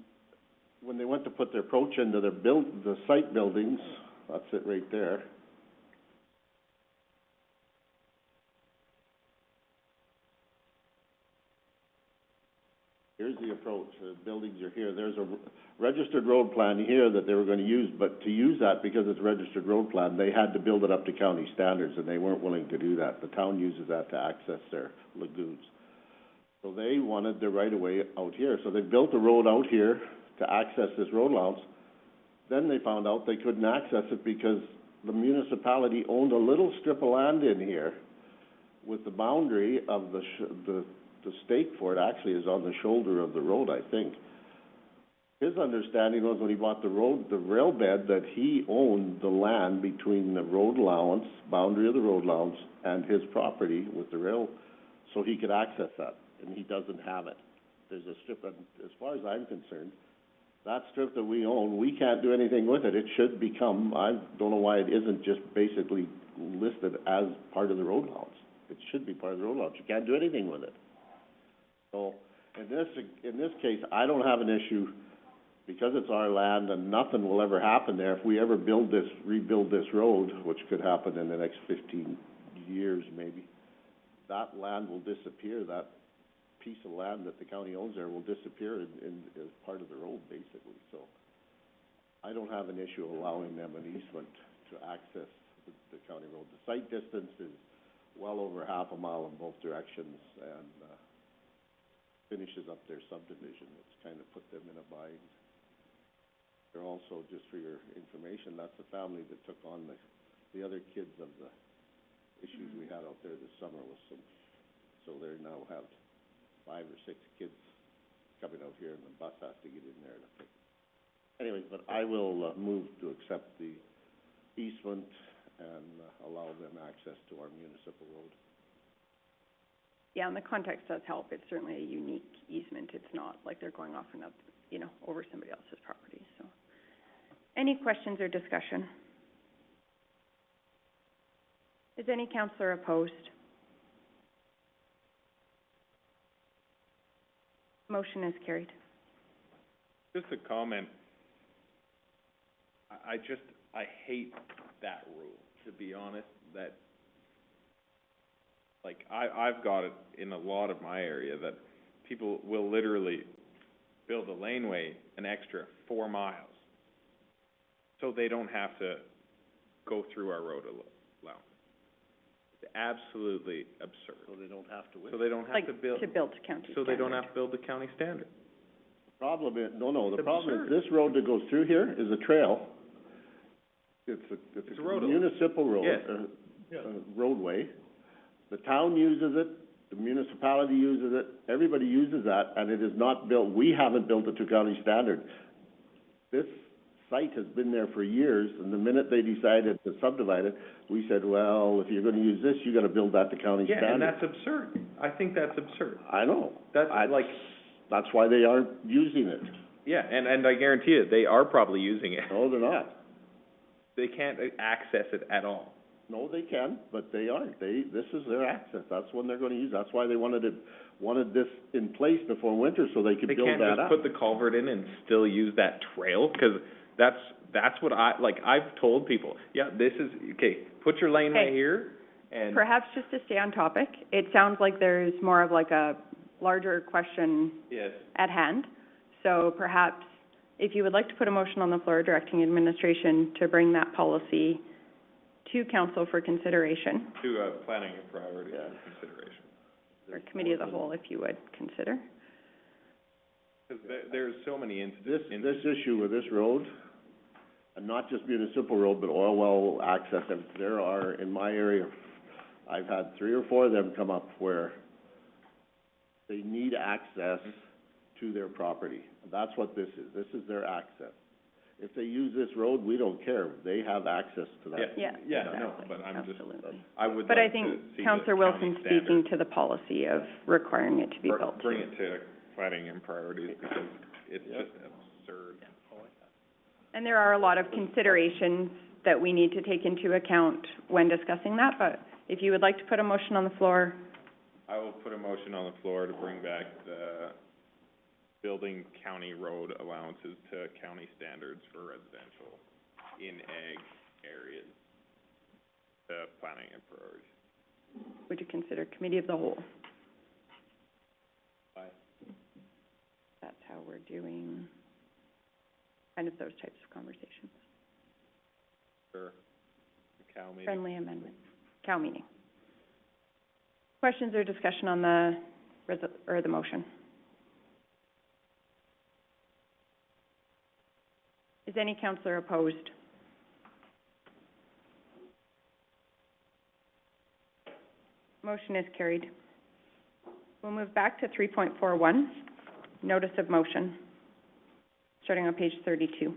when they went to put their approach into the site buildings, that's it right there. Here's the approach, the buildings are here, there's a registered road plan here that they were gonna use, but to use that, because it's a registered road plan, they had to build it up to county standards, and they weren't willing to do that. The town uses that to access their lagoons. So they wanted the right-of-way out here, so they built a road out here to access this road allowance. Then they found out they couldn't access it because the municipality owned a little strip of land in here with the boundary of the stake for it actually is on the shoulder of the road, I think. His understanding was when he bought the road, the rail bed, that he owned the land between the road allowance, boundary of the road allowance, and his property with the rail, so he could access that, and he doesn't have it. There's a strip, and as far as I'm concerned, that strip that we own, we can't do anything with it. It should become, I don't know why it isn't just basically listed as part of the road allowance. It should be part of the road allowance. You can't do anything with it. So, in this case, I don't have an issue, because it's our land and nothing will ever happen there. If we ever rebuild this road, which could happen in the next 15 years maybe, that land will disappear. That piece of land that the county owns there will disappear as part of the road, basically. So, I don't have an issue allowing them an easement to access the county road. The site distance is well over half a mile in both directions, and finishes up their subdivision. It's kind of put them in a bind. They're also, just for your information, that's the family that took on the other kids of the issues we had out there this summer with some, so they now have 5 or 6 kids coming out here, and the bus has to get in there to pick. Anyways, but I will move to accept the easement and allow them access to our municipal road. Yeah, and the context does help. It's certainly a unique easement. It's not like they're going off and up, over somebody else's property, so. Any questions or discussion? Is any councillor opposed? Motion is carried. Just a comment. I hate that rule, to be honest, that, like, I've got it in a lot of my area that people will literally build a laneway an extra 4 miles, so they don't have to go through our road allowance. It's absolutely absurd. So they don't have to wait. So they don't have to build. To build county So they don't standard. have to build the county standard. The problem is, the It's problem is absurd. this road that goes through here is a trail. It's It's a a road. municipal road, Yes. roadway. The town uses it, the municipality uses it, everybody uses that, and it is not built, we haven't built it to county standard. This site has been there for years, and the minute they decided to subdivide it, we said, well, if you're gonna use this, you gotta build that to county Yeah, standard. and that's absurd. I think that's absurd. I know. That's That's why they aren't using it. yeah, and I guarantee you, they are probably using it. No, they're not. They can't access it at all. No, they can, but they aren't. This is their access. That's when they're gonna use. That's why they wanted this in place before winter, so they could They build can't that just up. put the culvert in and still use that trail, 'cause that's what I've told people, yeah, this is, okay, put your laneway Okay. here, and Perhaps just to stay on topic, it sounds like there's more of like a larger question yes, at hand. So perhaps if you would like to put a motion on the floor directing administration to bring that policy to council for consideration, to planning and priority consideration. or committee of the whole, if you would consider. 'Cause there's so many This issue with this road, and not just municipal road, but oil well access, and there are, in my area, I've had 3 or 4 of them come up where they need access to their property, That's what this is. This is their access. If they use this road, we don't care. They have access to that. Yeah, No, but I'm just, absolutely. I would But I like to think see the Councillor Wilson county speaking standards. to the policy of requiring it to be built. Bring it to planning and priorities, because it's just absurd. And there are a lot of considerations that we need to take into account when discussing that, but if you would like to put a motion on the floor, I will put a motion on the floor to bring back the building county road allowances to county standards for residential in ag areas, to planning and priorities. would you consider committee of the whole? Aye. That's how we're doing kind of those types of conversations. Sure. Cal meeting. Friendly amendment, Cal meeting. Questions or discussion on the the motion? Is any councillor opposed? Motion is carried. We'll move back to 3.41, notice of motion, starting on page 32.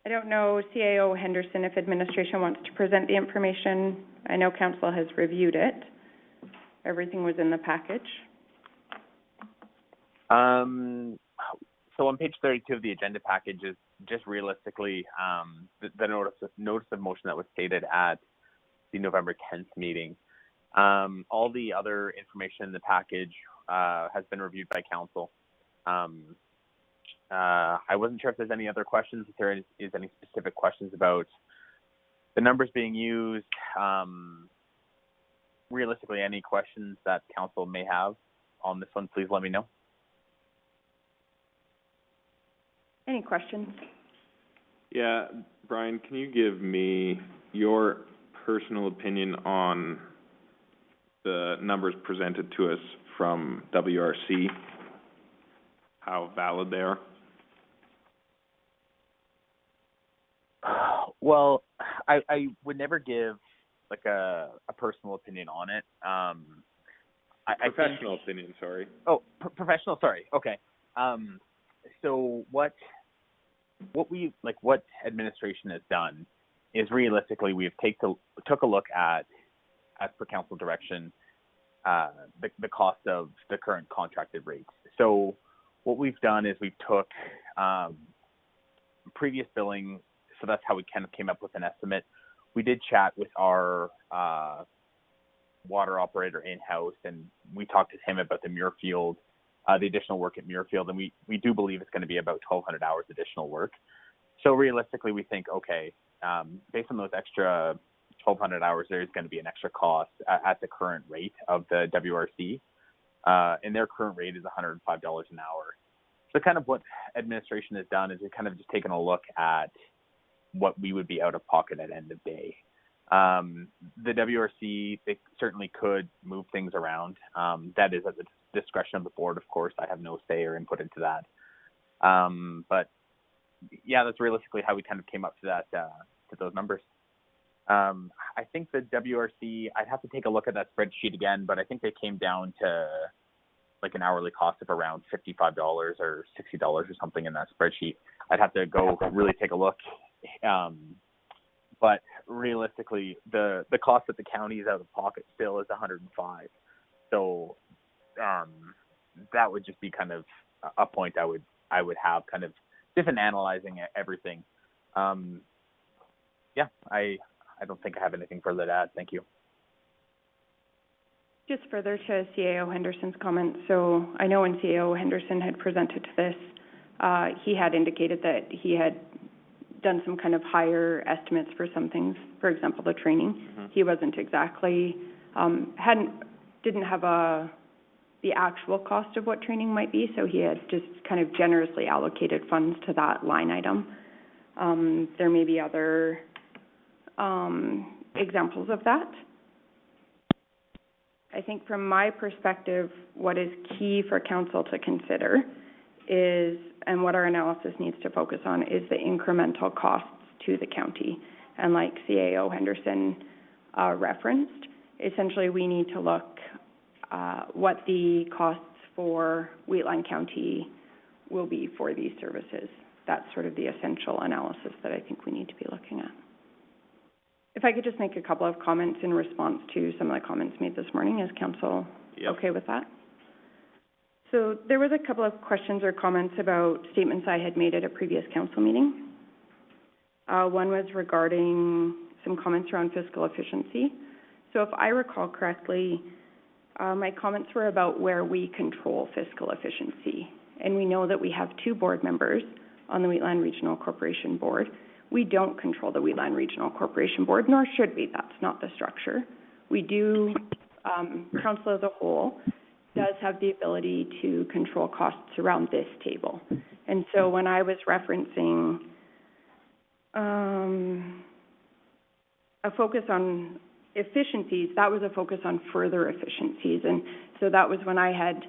I don't know, CAO Henderson, if administration wants to present the information. I know council has reviewed it. Everything was in the package. So on page 32 of the agenda package is just realistically the notice of motion that was stated at the November 10th meeting. All the other information in the package has been reviewed by council. I wasn't sure if there's any other questions, if there is any specific questions about the numbers being used. Realistically, any questions that council may have on this one, please let me know. Any questions? Yeah, Brian, can you give me your personal opinion on the numbers presented to us from WRC? How valid they are? Well, I would never give like a personal opinion on it. Professional opinion, sorry. Oh, professional, sorry. Okay. So what administration has done is realistically we've took a look at, as per council direction, the cost of the current contracted rates. So what we've done is we took previous billing, so that's how we kind of came up with an estimate. We did chat with our water operator in-house, and we talked to him about the Muirfield, the additional work at Muirfield, and we do believe it's going to be about 1,200 hours additional work. So realistically, we think, okay, based on those extra 1,200 hours, there's going to be an extra cost at the current rate of the WRC. And their current rate is $105 an hour. So kind of what administration has done is we've kind of just taken a look at what we would be out of pocket at end of day. The WRC, they certainly could move things around. That is at the discretion of the board, of course. I have no say or input into that. But yeah, that's realistically how we kind of came up to that, to those numbers. I think the WRC, I'd have to take a look at that spreadsheet again, but I think they came down to like an hourly cost of around $55 or $60 or something in that spreadsheet. I'd have to go really take a look. But realistically, the cost that the county is out of pocket still is $105. So that would just be kind of a point I would have kind of just in analyzing everything. Yeah, I don't think I have anything further to add. Thank you. Just further to CAO Henderson's comments, so I know when CAO Henderson had presented to this, he had indicated that he had done some kind of higher estimates for some things, for example, the training. Mm-hmm. He wasn't exactly, didn't have the actual cost of what training might be, so he had just kind of generously allocated funds to that line item. There may be other examples of that. I think from my perspective, what is key for council to consider is, and what our analysis needs to focus on, is the incremental costs to the county. And like CAO Henderson referenced, essentially we need to look what the costs for Wheatland County will be for these services. That's sort of the essential analysis that I think we need to be looking at. If I could just make a couple of comments in response to some of the comments made this morning, is council okay with that? So there was a couple of questions or comments about statements I had made at a previous council meeting. One was regarding some comments around fiscal efficiency. So if I recall correctly, my comments were about where we control fiscal efficiency. And we know that we have 2 board members on the Wheatland Regional Corporation Board. We don't control the Wheatland Regional Corporation Board, nor should we. That's not the structure. We do, council as a whole does have the ability to control costs around this table. And so when I was referencing a focus on efficiencies, that was a focus on further efficiencies. And so that was when I had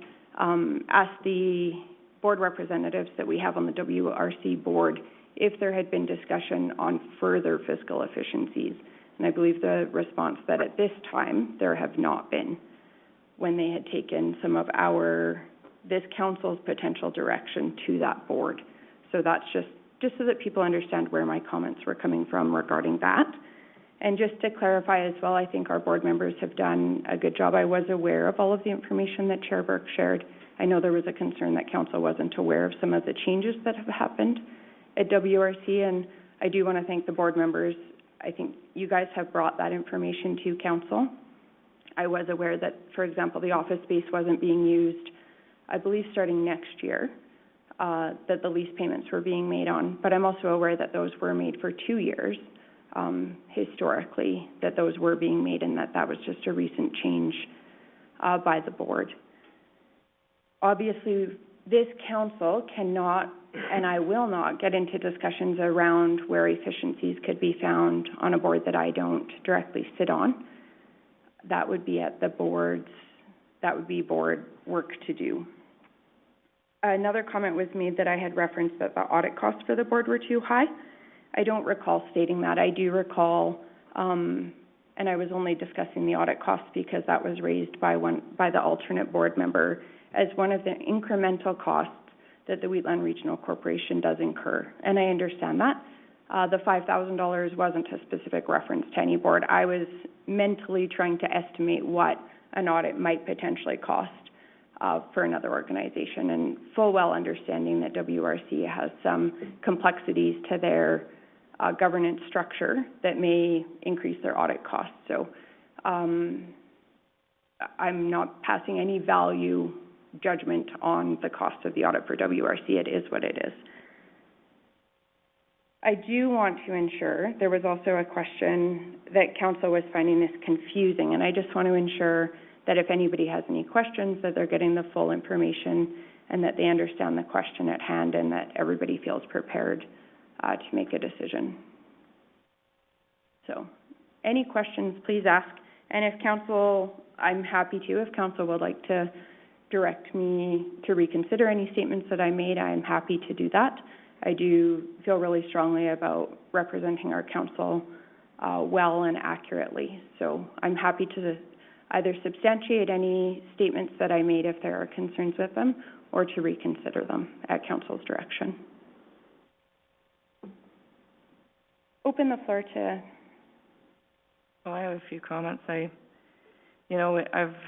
asked the board representatives that we have on the WRC board if there had been discussion on further fiscal efficiencies. And I believe the response that at this time there have not been, when they had taken some of this council's potential direction to that board. So that's just so that people understand where my comments were coming from regarding that. And just to clarify as well, I think our board members have done a good job. I was aware of all of the information that Chair Burke shared. I know there was a concern that council wasn't aware of some of the changes that have happened at WRC, and I do want to thank the board members. I think you guys have brought that information to council. I was aware that, for example, the office space wasn't being used, I believe starting next year, that the lease payments were being made on, but I'm also aware that those were made for 2 years, historically, that those were being made, and that was just a recent change by the board. Obviously, this council cannot, and I will not, get into discussions around where efficiencies could be found on a board that I don't directly sit on. That would be at the board's, that would be board work to do. Another comment was made that I had referenced that the audit costs for the board were too high. I don't recall stating that. I do recall, and I was only discussing the audit costs because that was raised by the alternate board member as one of the incremental costs that the Wheatland Regional Corporation does incur. And I understand that. The $5,000 wasn't a specific reference to any board. I was mentally trying to estimate what an audit might potentially cost for another organization, and full well understanding that WRC has some complexities to their governance structure that may increase their audit costs. So I'm not passing any value judgment on the cost of the audit for WRC. It is what it is. I do want to ensure, there was also a question that council was finding this confusing, and I just want to ensure that if anybody has any questions, that they're getting the full information and that they understand the question at hand and that everybody feels prepared to make a decision. So, any questions, please ask. And if council, I'm happy to, if council would like to direct me to reconsider any statements that I made, I'm happy to do that. I do feel really strongly about representing our council well and accurately. So I'm happy to either substantiate any statements that I made if there are concerns with them, or to reconsider them at council's direction. Open the floor to... Well, I have a few comments. I've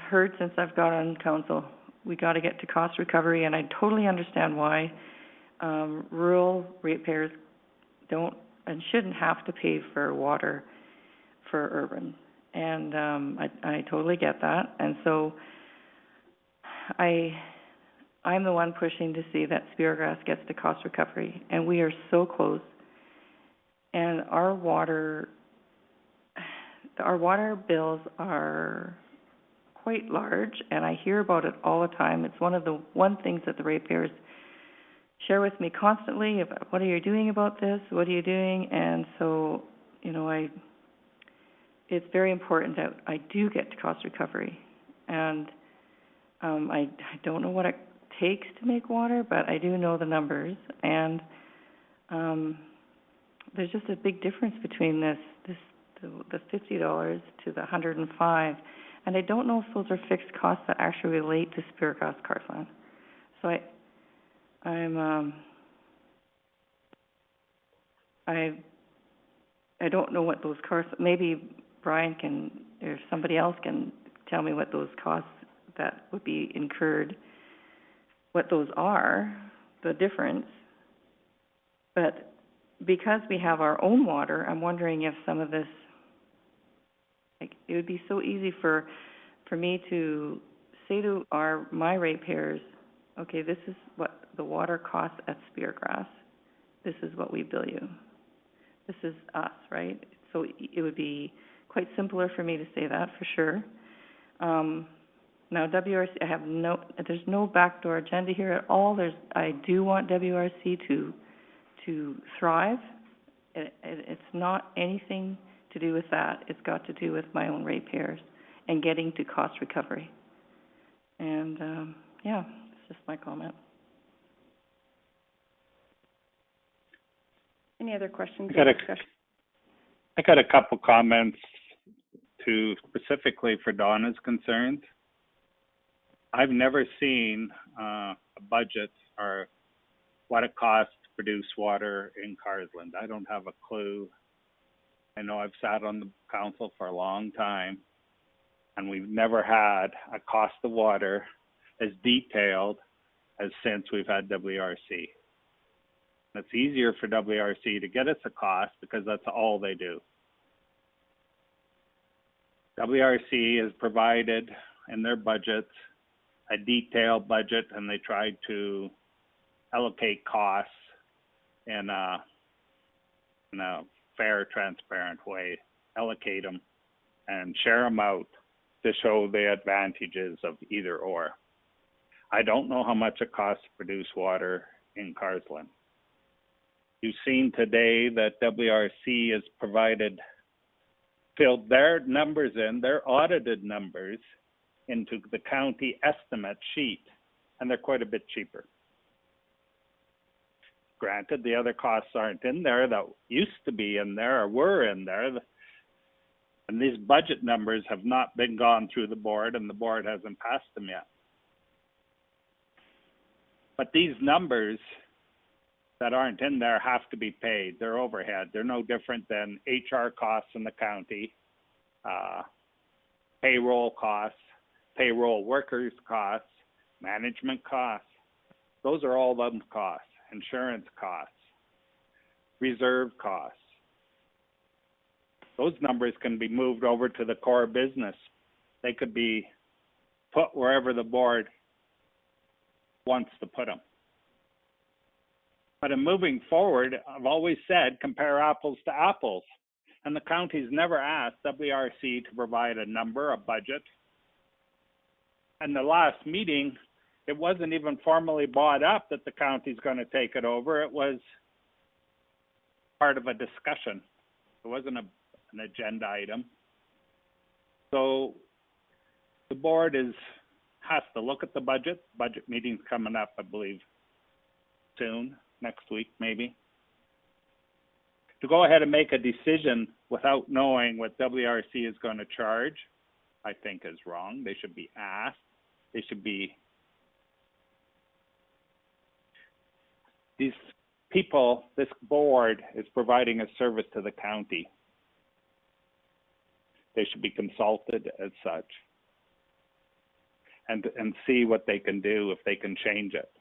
heard since I've got on council, we got to get to cost recovery, and I totally understand why rural ratepayers don't and shouldn't have to pay for water for urban. And I totally get that. And so I'm the one pushing to see that Speargrass gets to cost recovery, and we are so close. And our water bills are quite large, and I hear about it all the time. It's one things that the ratepayers share with me constantly about, what are you doing about this? What are you doing? And so, it's very important that I do get to cost recovery. And I don't know what it takes to make water, but I do know the numbers. And there's just a big difference between the $50 to the $105. And I don't know if those are fixed costs that actually relate to Speargrass Carsland. So I don't know what those costs, maybe Brian can, or somebody else can tell me what those costs that would be incurred, what those are, the difference. But because we have our own water, I'm wondering if some of this, like, it would be so easy for me to say to my ratepayers, okay, this is what the water costs at Speargrass. This is what we bill you. This is us, right? So it would be quite simpler for me to say that for sure. Now WRC, there's no backdoor agenda here at all. I do want WRC to thrive. It's not anything to do with that. It's got to do with my own ratepayers and getting to cost recovery. And yeah, it's just my comment. Any other questions I or discussion? I got a couple comments to specifically for Donna's concerns. I've never seen a budget or what it costs to produce water in Carsland. I don't have a clue. I know I've sat on the council for a long time, and we've never had a cost of water as detailed as since we've had WRC. It's easier for WRC to get us a cost because that's all they do. WRC has provided in their budgets a detailed budget, and they try to allocate costs in a fair, transparent way, allocate them and share them out to show the advantages of either or. I don't know how much it costs to produce water in Carsland. You've seen today that WRC has filled their numbers in, their audited numbers, into the county estimate sheet, and they're quite a bit cheaper. Granted, the other costs aren't in there that used to be in there or were in there, and these budget numbers have not been gone through the board, and the board hasn't passed them yet. But these numbers that aren't in there have to be paid. They're overhead. They're no different than HR costs in the county, payroll costs, payroll workers costs, management costs. Those are all them costs. Insurance costs, reserve costs. Those numbers can be moved over to the core business. They could be put wherever the board wants to put them. But in moving forward, I've always said compare apples to apples. And the county's never asked WRC to provide a number, a budget. And the last meeting, it wasn't even formally brought up that the county's going to take it over. It was part of a discussion. It wasn't an agenda item. So the board has to look at the budget. Budget meeting's coming up, I believe, soon, next week maybe. To go ahead and make a decision without knowing what WRC is going to charge, I think is wrong. They should be asked. They should be, these people, this board is providing a service to the county. They should be consulted as such and see what they can do, if they can change it.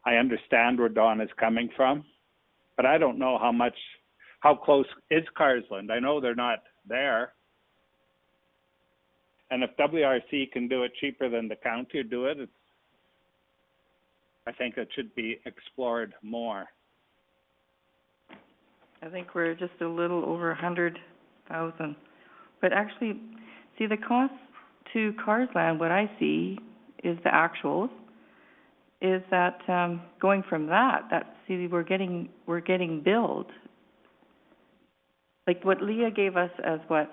I understand where Dawn is coming from, but I don't know how close is Carsland. I know they're not there. And if WRC can do it cheaper than the county do it, I think it should be explored more. I think we're just a little over 100,000. But actually, see, the cost to Carsland, what I see is the actuals, is that going from we're getting billed. Like what Leah gave us as what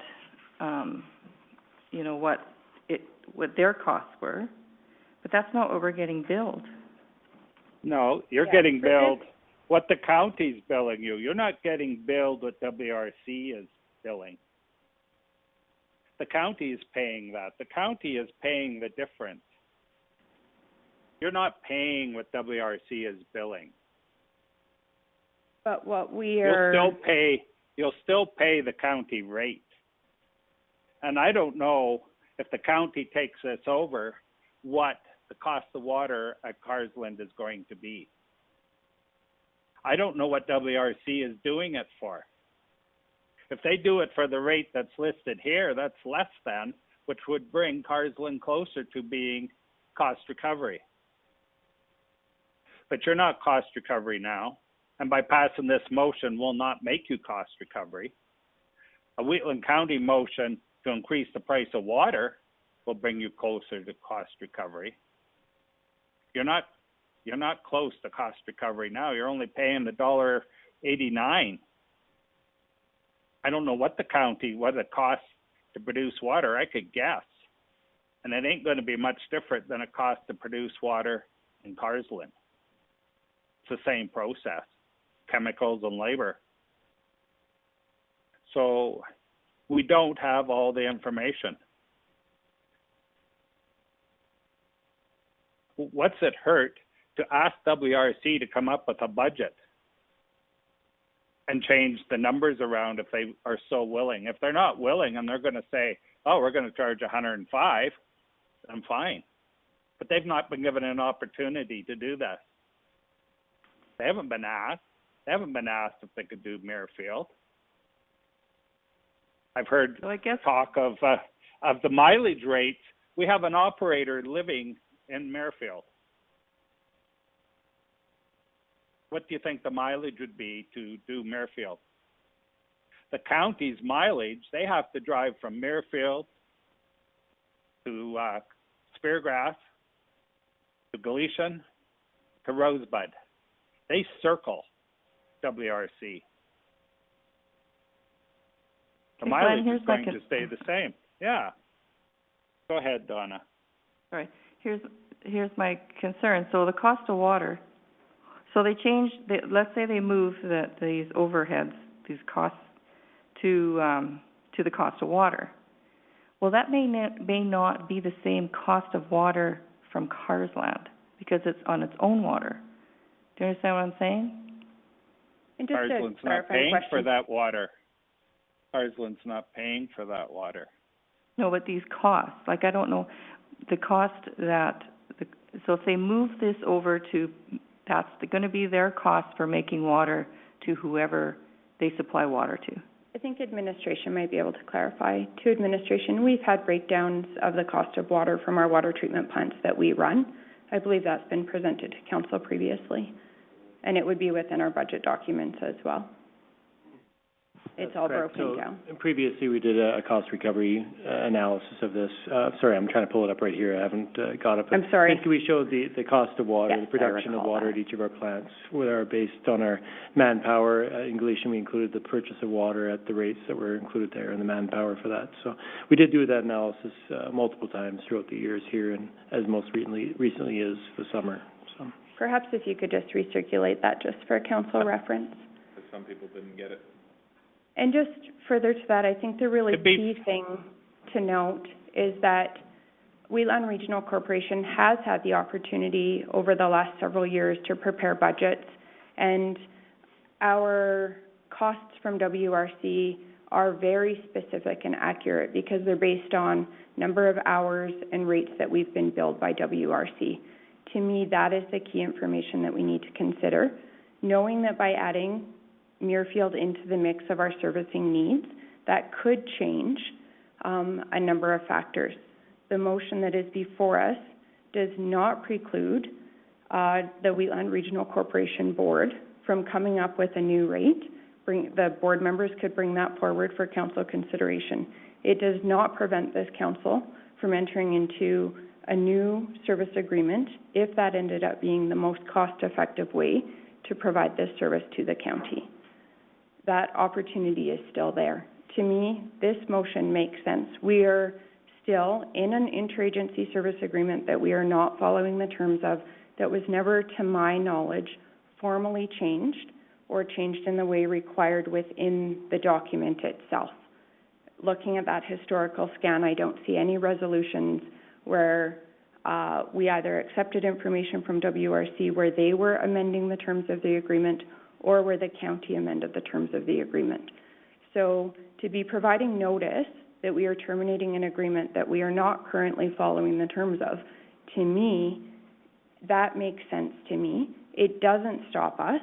their costs were, but that's not what we're getting billed. No, you're getting billed. what the county's billing you. You're not getting billed what WRC is billing. The county is paying that. The county is paying the difference. You're not paying what WRC is billing. But what we are... You'll still pay the county rate. And I don't know if the county takes this over, what the cost of water at Carsland is going to be. I don't know what WRC is doing it for. If they do it for the rate that's listed here, that's less than, which would bring Carsland closer to being cost recovery. But you're not cost recovery now, and by passing this motion will not make you cost recovery. A Wheatland County motion to increase the price of water will bring you closer to cost recovery. You're not close to cost recovery now. You're only paying $1.89. I don't know what it costs to produce water. I could guess. And it ain't going to be much different than it costs to produce water in Carsland. It's the same process, chemicals and labor. So we don't have all the information. What's it hurt to ask WRC to come up with a budget and change the numbers around if they are so willing? If they're not willing and they're going to say, oh, we're going to charge 105, I'm fine. But they've not been given an opportunity to do that. They haven't been asked. They haven't been asked if they could do Muirfield. I've heard talk of the mileage rates. We have an operator living in Muirfield. What do you think the mileage would be to do Muirfield? The county's mileage, they have to drive from Muirfield to Speargrass to Galician to Rosebud. They circle WRC. The mileage is going to stay the same. Yeah. Go ahead, Donna. All right. Here's my concern. So the cost of water. So they changed. Let's say they move these overheads, these costs, to the cost of water. Well, that may not be the same cost of water from Carsland because it's on its own water. Do you understand what I'm saying? And just Carsland's not paying for that water. Carsland's not paying for that water. No, but these costs, like I don't know, the cost that, so if they move this over to, that's going to be their cost for making water to whoever they supply water to. I think administration might be able to clarify. To administration, we've had breakdowns of the cost of water from our water treatment plants that we run. I believe that's been presented to council previously, and it would be within our budget documents as well. It's all broken down. Previously, we did a cost recovery analysis of this. Sorry, I'm trying to pull it up right here. I haven't got it. But I'm sorry. I think we showed the cost of water, yes, the production of water at each of our plants, based on our manpower. In Galician, we included the purchase of water at the rates that were included there and the manpower for that. So we did do that analysis multiple times throughout the years here, and as most recently is the summer. So perhaps if you could just recirculate that just for council reference. Because some people didn't get it. And just further to that, I think the really key thing to note is that Wheatland Regional Corporation has had the opportunity over the last several years to prepare budgets, and our costs from WRC are very specific and accurate because they're based on number of hours and rates that we've been billed by WRC. To me, that is the key information that we need to consider, knowing that by adding Muirfield into the mix of our servicing needs, that could change a number of factors. The motion that is before us does not preclude the Wheatland Regional Corporation Board from coming up with a new rate. The board members could bring that forward for council consideration. It does not prevent this council from entering into a new service agreement if that ended up being the most cost-effective way to provide this service to the county. That opportunity is still there. To me, this motion makes sense. We are still in an interagency service agreement that we are not following the terms of, that was never, to my knowledge, formally changed or changed in the way required within the document itself. Looking at that historical scan, I don't see any resolutions where we either accepted information from WRC where they were amending the terms of the agreement or where the county amended the terms of the agreement. So to be providing notice that we are terminating an agreement that we are not currently following the terms of, to me, that makes sense to me. It doesn't stop us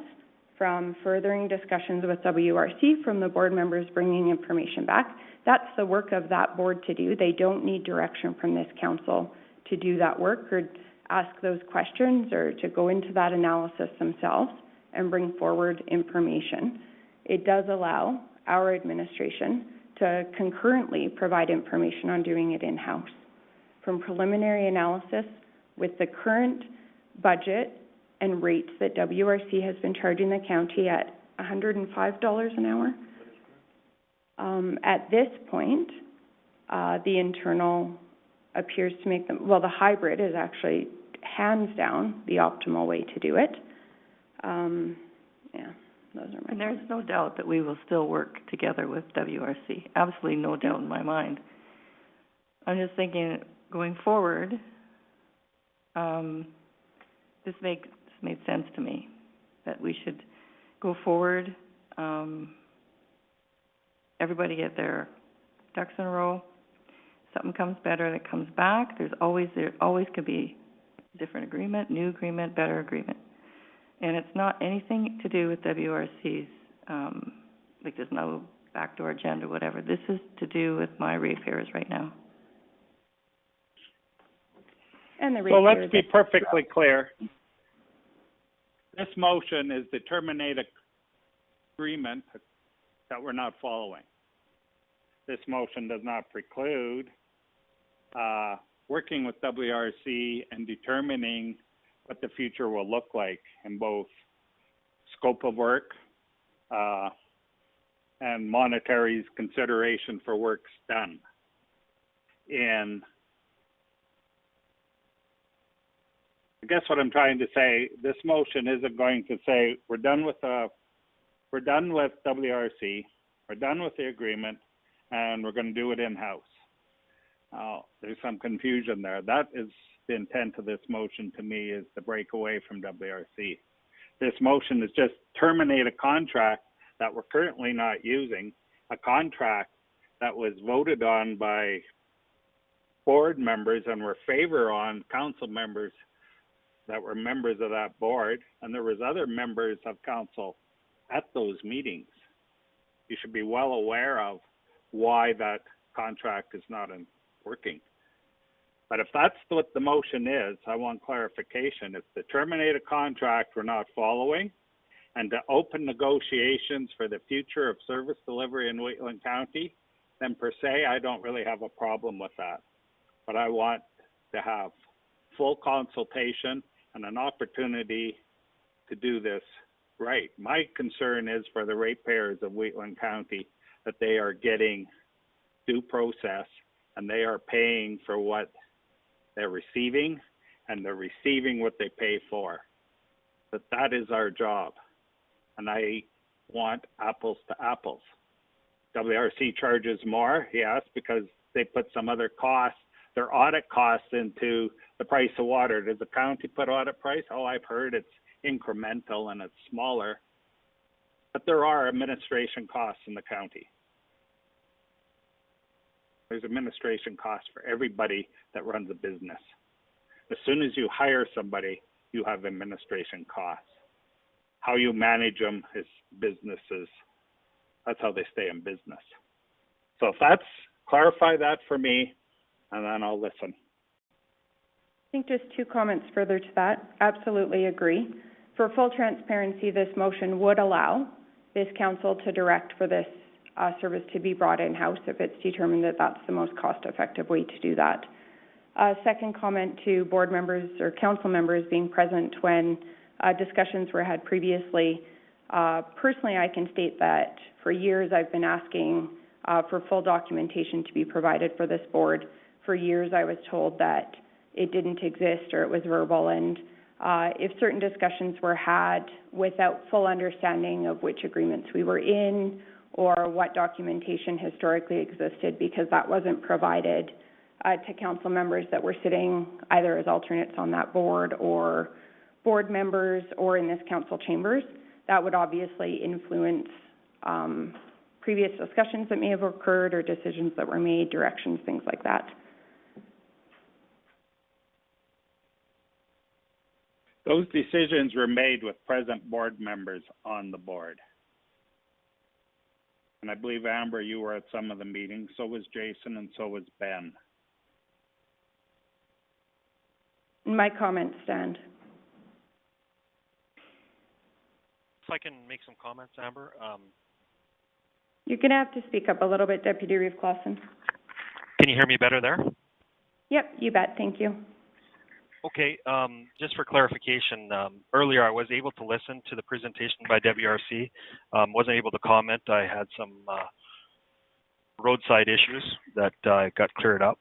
from furthering discussions with WRC, from the board members bringing information back. That's the work of that board to do. They don't need direction from this council to do that work or ask those questions or to go into that analysis themselves and bring forward information. It does allow our administration to concurrently provide information on doing it in-house. From preliminary analysis with the current budget and rates that WRC has been charging the county at $105 an hour. At this point, the internal appears to make them, well, the hybrid is actually hands down the optimal way to do it. Yeah, those are my And there's no doubt that we will still work together with WRC. Absolutely no doubt in my mind. I'm just thinking, going forward, this made sense to me, that we should go forward, everybody get their ducks in a row. Something comes better that comes back. There always could be a different agreement, new agreement, better agreement. And it's not anything to do with WRC's, like there's no backdoor agenda, whatever. This is to do with my ratepayers right now. And the So let's ratepayers be perfectly clear. This motion is to terminate an agreement that we're not following. This motion does not preclude working with WRC and determining what the future will look like in both scope of work and monetary consideration for works done. And I guess what I'm trying to say, this motion isn't going to say we're done with WRC, we're done with the agreement, and we're going to do it in-house. There's some confusion there. That is the intent of this motion to me, is to break away from WRC. This motion is just terminate a contract that we're currently not using, a contract that was voted on by board members and were favor on council members that were members of that board, and there was other members of council at those meetings. You should be well aware of why that contract is not working. But if that's what the motion is, I want clarification. It's to terminate a contract we're not following and to open negotiations for the future of service delivery in Wheatland County, then per se, I don't really have a problem with that. But I want to have full consultation and an opportunity to do this right. My concern is for the ratepayers of Wheatland County, that they are getting due process and they are paying for what they're receiving, and they're receiving what they pay for. That is our job. And I want apples to apples. WRC charges more, yes, because they put some other costs, their audit costs, into the price of water. Does the county put audit price? Oh, I've heard it's incremental and it's smaller. But there are administration costs in the county. There's administration costs for everybody that runs a business. As soon as you hire somebody, you have administration costs. How you manage them is businesses. That's how they stay in business. So if that's, clarify that for me, and then I'll listen. I think just two comments further to that. Absolutely agree. For full transparency, this motion would allow this council to direct for this service to be brought in-house if it's determined that that's the most cost-effective way to do that. Second comment to board members or council members being present when discussions were had previously. Personally, I can state that for years I've been asking for full documentation to be provided for this board. For years I was told that it didn't exist or it was verbal, and if certain discussions were had without full understanding of which agreements we were in or what documentation historically existed, because that wasn't provided to council members that were sitting either as alternates on that board or board members or in this council chambers. That would obviously influence previous discussions that may have occurred or decisions that were made, directions, things like that. Those decisions were made with present board members on the board. And I believe, Amber, you were at some of the meetings, so was Jason, and so was Ben. My comments stand. If I can make some comments, Amber. You're going to have to speak up a little bit, Deputy Reeve Clausen. Can you hear me better there? Yep, you bet. Thank you. Okay, just for clarification, earlier I was able to listen to the presentation by WRC. Wasn't able to comment. I had some roadside issues that got cleared up.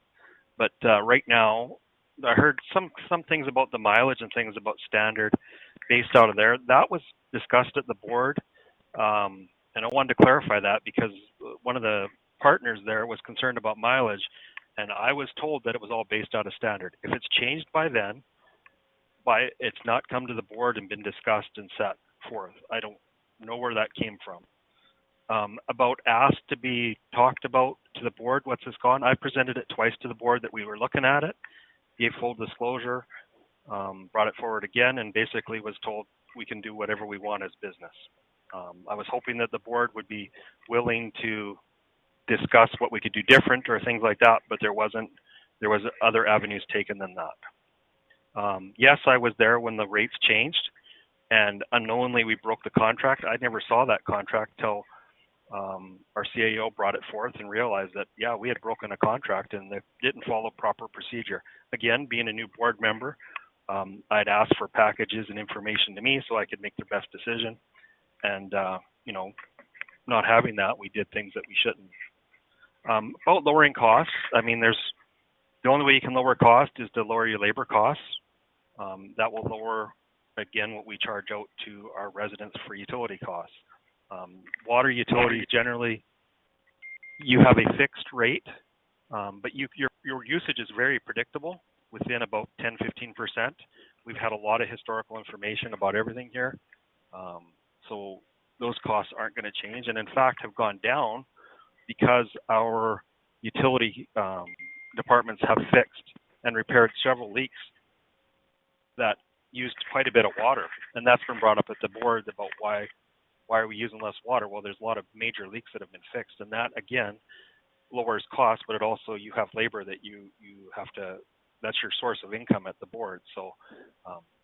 But right now, I heard some things about the mileage and things about standard based out of there. That was discussed at the board, and I wanted to clarify that because one of the partners there was concerned about mileage, and I was told that it was all based out of standard. If it's changed by then, it's not come to the board and been discussed and set forth. I don't know where that came from. About asked to be talked about to the board, what's this gone? I presented it twice to the board that we were looking at it, gave full disclosure, brought it forward again, and basically was told we can do whatever we want as business. I was hoping that the board would be willing to discuss what we could do different or things like that, but there wasn't. There was other avenues taken than that. Yes, I was there when the rates changed, and unknowingly we broke the contract. I never saw that contract till our CAO brought it forth and realized that, yeah, we had broken a contract and they didn't follow proper procedure. Again, being a new board member, I'd asked for packages and information to me so I could make the best decision. And, not having that, we did things that we shouldn't. About lowering costs, I mean, the only way you can lower cost is to lower your labor costs. That will lower, again, what we charge out to our residents for utility costs. Water utilities, generally, you have a fixed rate, but your usage is very predictable within about 10-15%. We've had a lot of historical information about everything here. So those costs aren't going to change, and in fact have gone down because our utility departments have fixed and repaired several leaks that used quite a bit of water. And that's been brought up at the board about why are we using less water? Well, there's a lot of major leaks that have been fixed, and that, again, lowers costs, but it also, you have labor that you have to, that's your source of income at the board. So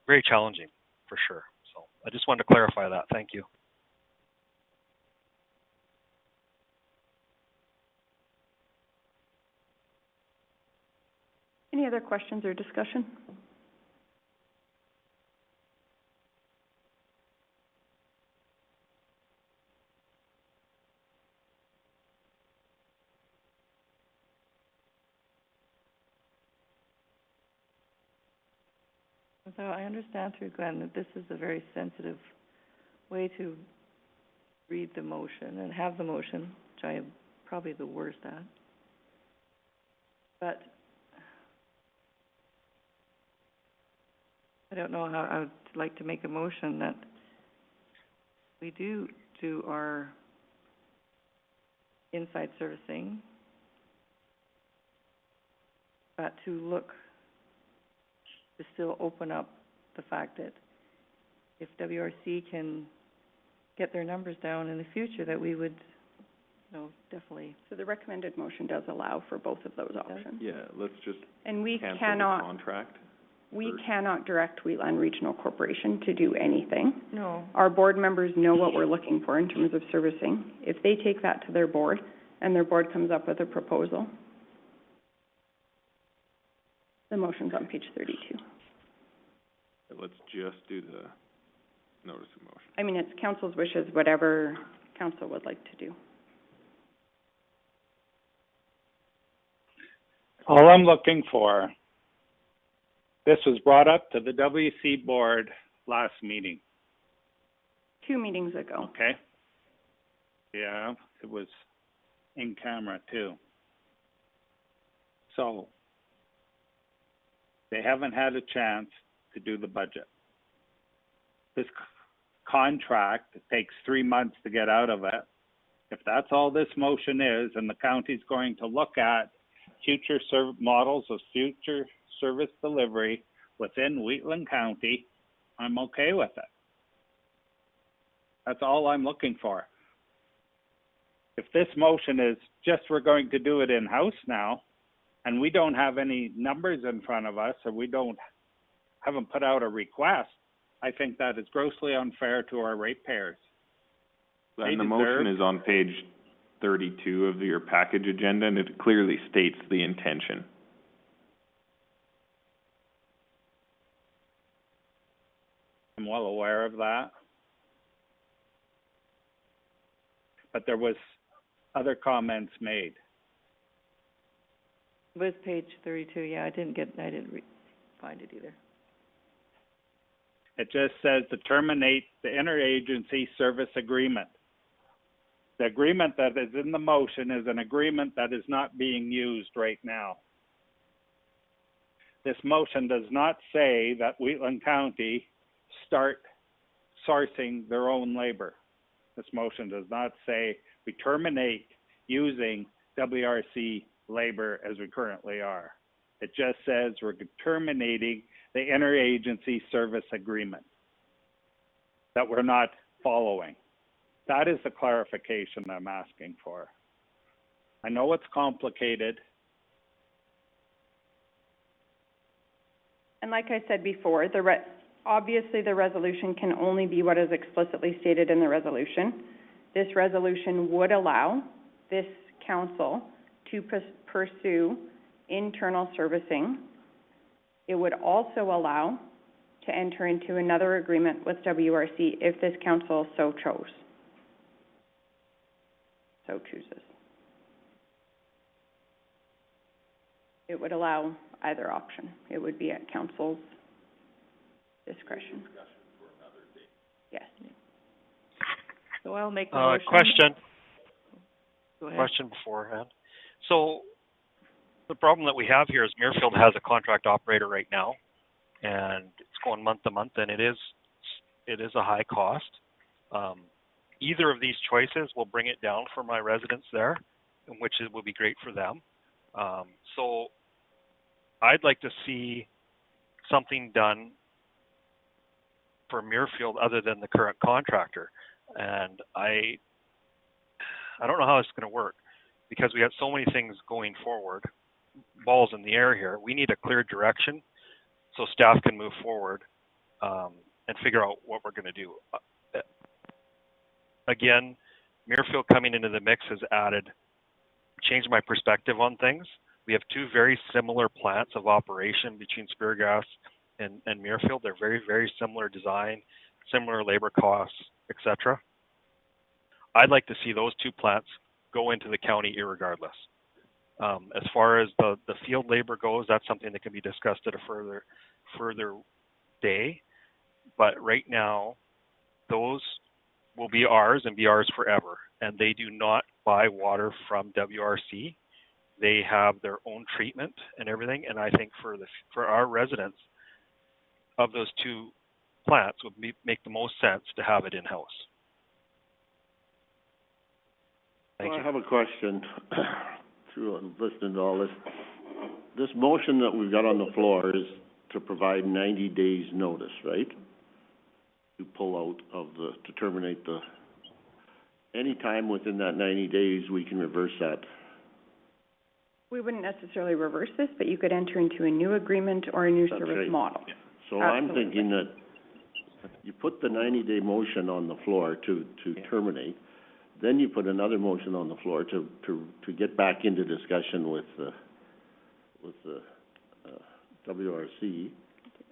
very challenging for sure. So I just wanted to clarify that. Thank you. Any other questions or discussion? So I understand through Glenn that this is a very sensitive way to read the motion and have the motion, which I am probably the worst at. But I don't know how I would like to make a motion that we do our inside servicing, but to look to still open up the fact that if WRC can get their numbers down in the future, that we would, definitely. So the recommended motion does allow for both of those options. Yeah, let's just And we cancel the cannot, contract. we cannot direct Wheatland Regional Corporation to do anything. No. Our board members know what we're looking for in terms of servicing. If they take that to their board and their board comes up with a proposal, the motion's on page 32. Let's just do the notice of motion. I mean, it's council's wishes, whatever council would like to do. All I'm looking for This was brought up to the WC board last meeting, 2 meetings ago. okay? Yeah, it was in camera too. So, they haven't had a chance to do the budget. This contract, it takes 3 months to get out of it. If that's all this motion is, and the county's going to look at future models of future service delivery within Wheatland County, I'm okay with it. That's all I'm looking for. If this motion is just we're going to do it in-house now, and we don't have any numbers in front of us, or we haven't put out a request, I think that is grossly unfair to our ratepayers. And the motion is on page 32 of your package agenda, and it clearly states the intention. I'm well aware of that. But there was other comments made. It was page 32, yeah, I didn't find it either. It just says to terminate the interagency service agreement. The agreement that is in the motion is an agreement that is not being used right now. This motion does not say that Wheatland County start sourcing their own labor. This motion does not say we terminate using WRC labor as we currently are. It just says we're terminating the interagency service agreement that we're not following. That is the clarification I'm asking for. I know it's complicated. And like I said before, obviously the resolution can only be what is explicitly stated in the resolution. This resolution would allow this council to pursue internal servicing. It would also allow to enter into another agreement with WRC if this council so chooses. It would allow either option. It would be at council's discretion. Yes. So I'll make the motion. Question. Go ahead. Question beforehand. So the problem that we have here is Muirfield has a contract operator right now, and it's going month to month, and it is a high cost. Either of these choices will bring it down for my residents there, which will be great for them. So I'd like to see something done for Muirfield other than the current contractor. And I don't know how it's going to work because we have so many things going forward, balls in the air here. We need a clear direction so staff can move forward and figure out what we're going to do. Again, Muirfield coming into the mix has changed my perspective on things. We have two very similar plants of operation between Speargrass and Muirfield. They're very, very similar design, similar labor costs, etc. I'd like to see those two plants go into the county irregardless. As far as the field labor goes, that's something that can be discussed at a further day. But right now, those will be ours and be ours forever. And they do not buy water from WRC. They have their own treatment and everything. And I think for our residents of those two plants would make the most sense to have it in-house. Thank you. I have a question through listening to all this. This motion that we've got on the floor is to provide 90 days notice, right? To pull out of to terminate any time within that 90 days, we can reverse that. We wouldn't necessarily reverse this, but you could enter into a new agreement or a new service model. So Absolutely. I'm thinking that you put the 90-day motion on the floor to terminate, then you put another motion on the floor to get back into discussion with the WRC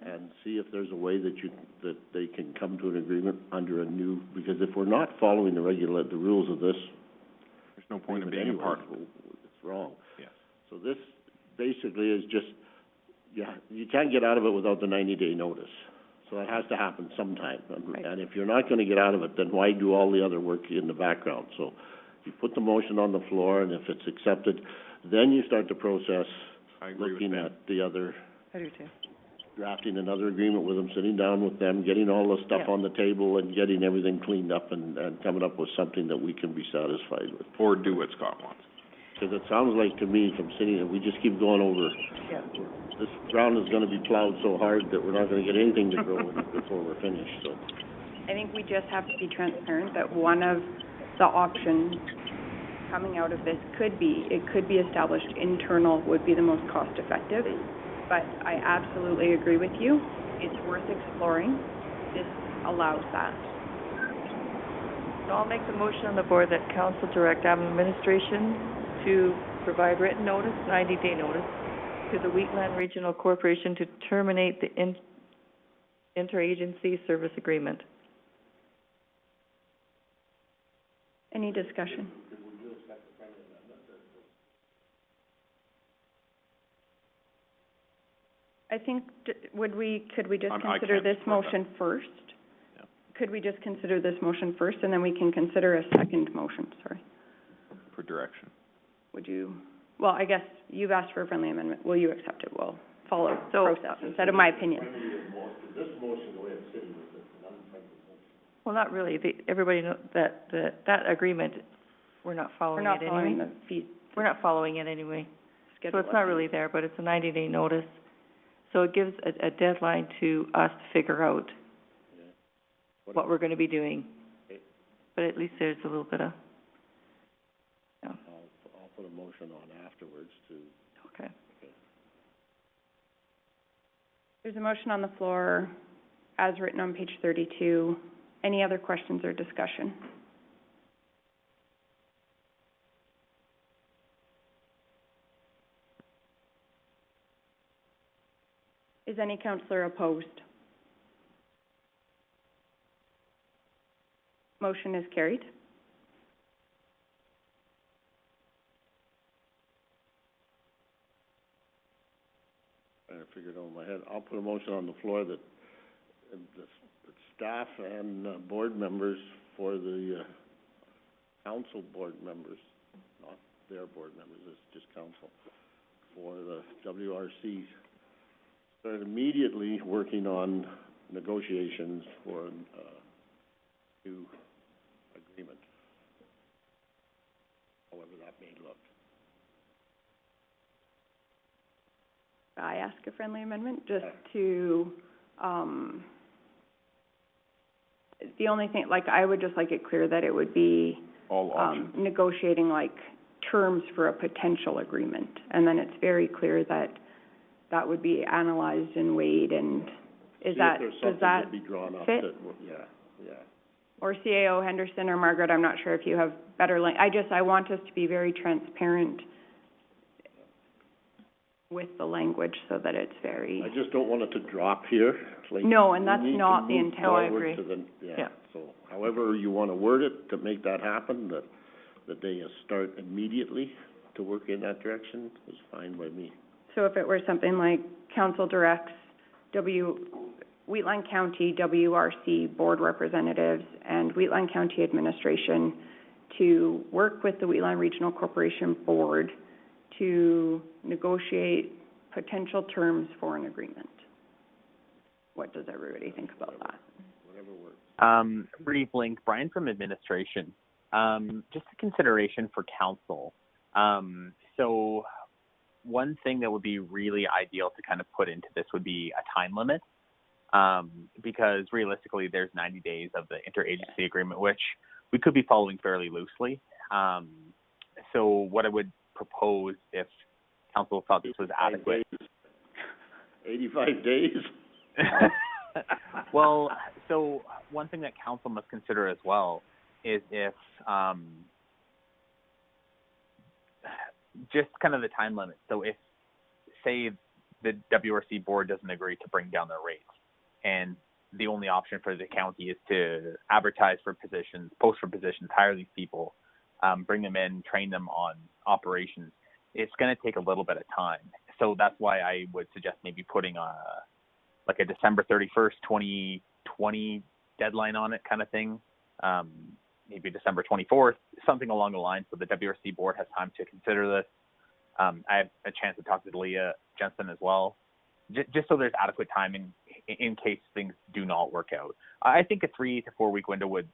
and see if there's a way that they can come to an agreement under a new, because if we're not following the rules of this, there's no point in being a part of it. It's wrong. Yes. So this basically is just, you can't get out of it without the 90-day notice. So that has to happen sometime. And if you're not gonna get out of it, then why do all the other work in the background? So you put the motion on the floor, and if it's accepted, then you start the process, I agree with looking Ben. at the other, I do too. drafting another agreement with them, sitting down with them, getting all the stuff Yeah. on the table, and getting everything cleaned up, and coming up with something that we can be satisfied with. Or do what Scott wants. Because it sounds like to me, from sitting here, we just keep going over, Yeah. this ground is gonna be plowed so hard that we're not gonna get anything to grow in it before we're finished, so. I think we just have to be transparent that one of the options coming out of this could be established internal would be the most cost effective. But I absolutely agree with you. It's worth exploring. This allows that. So I'll make the motion on the board that council direct administration to provide written notice, 90-day notice, to the Wheatland Regional Corporation to terminate the interagency service agreement. Any discussion? I think, could we just I consider can't this support that. motion first? Yeah. Could we just consider this motion first, and then we can consider a second motion, sorry? For direction. Would you, well, I guess you've asked for a friendly amendment. Will you accept it? We'll follow process instead of my opinion. This motion, the way it's sitting with it, Well, not really. Everybody know that agreement, we're not We're following not it following anyway. the fee We're not following it anyway. So schedule. it's not really there, but it's a 90-day notice. So it gives a deadline to us to figure out what we're gonna be doing. Okay. But at least there's a little bit of, I'll put a motion on afterwards to, okay. There's a motion on the floor as written on page 32. Any other questions or discussion? Is any counselor opposed? Motion is carried. trying to figure it out in my head. I'll put a motion on the floor that, the staff and, board members for the, council board members, not their board members, it's just council, for the WRC, start immediately working on negotiations for, new agreement, however that may look. I ask a friendly amendment just to, the only thing, like, I would just like it clear that it would be, All options. negotiating like terms for a potential agreement. And then it's very clear that that would be analyzed and weighed, and is that, does that See if there's something to be drawn up fit? that, yeah. Or CAO Henderson or Margaret, I'm not sure if you have better I want us to be very transparent with the language so that it's very. I just don't want it to drop here, like. No, and we that's need to not the move intent. No, I forward agree. to the- Yeah. Yeah, so however you wanna word it to make that happen, that they start immediately to work in that direction is fine by me. So if it were something like council directs Wheatland County WRC board representatives and Wheatland County administration to work with the Wheatland Regional Corporation board to negotiate potential terms for an agreement. What does everybody think about that? Whatever works. Reeve Link, Brian from administration. Just a consideration for council. So one thing that would be really ideal to kind of put into this would be a time limit. Because realistically, there's 90 days of the interagency agreement, which we could be following fairly loosely. So what I would propose, if council thought this was adequate. 85 days? Well, so one thing that council must consider as well is if, just kind of the time limit. So if, say, the WRC board doesn't agree to bring down their rates, and the only option for the county is to advertise for positions, post for positions, hire these people, bring them in, train them on operations, it's going to take a little bit of time. so that's why I would suggest maybe putting like a December 31st, 2020 deadline on it kind of thing. Maybe December 24th, something along the lines, so the WRC board has time to consider this. I have a chance to talk to Leah Jensen as well, just so there's adequate time in case things do not work out. I think a 3 to 4 week window would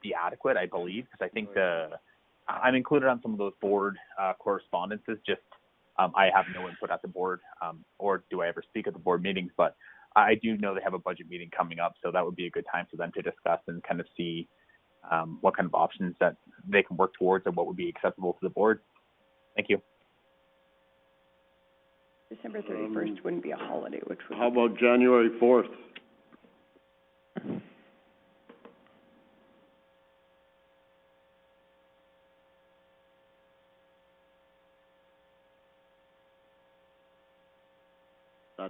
be adequate, I believe, because I think I'm included on some of those board correspondences. Just I have no input at the board, or do I ever speak at the board meetings, but I do know they have a budget meeting coming up, so that would be a good time for them to discuss and kind of see what kind of options that they can work towards and what would be acceptable to the board. Thank you. December 31st wouldn't be a holiday, which would... How about January 4th?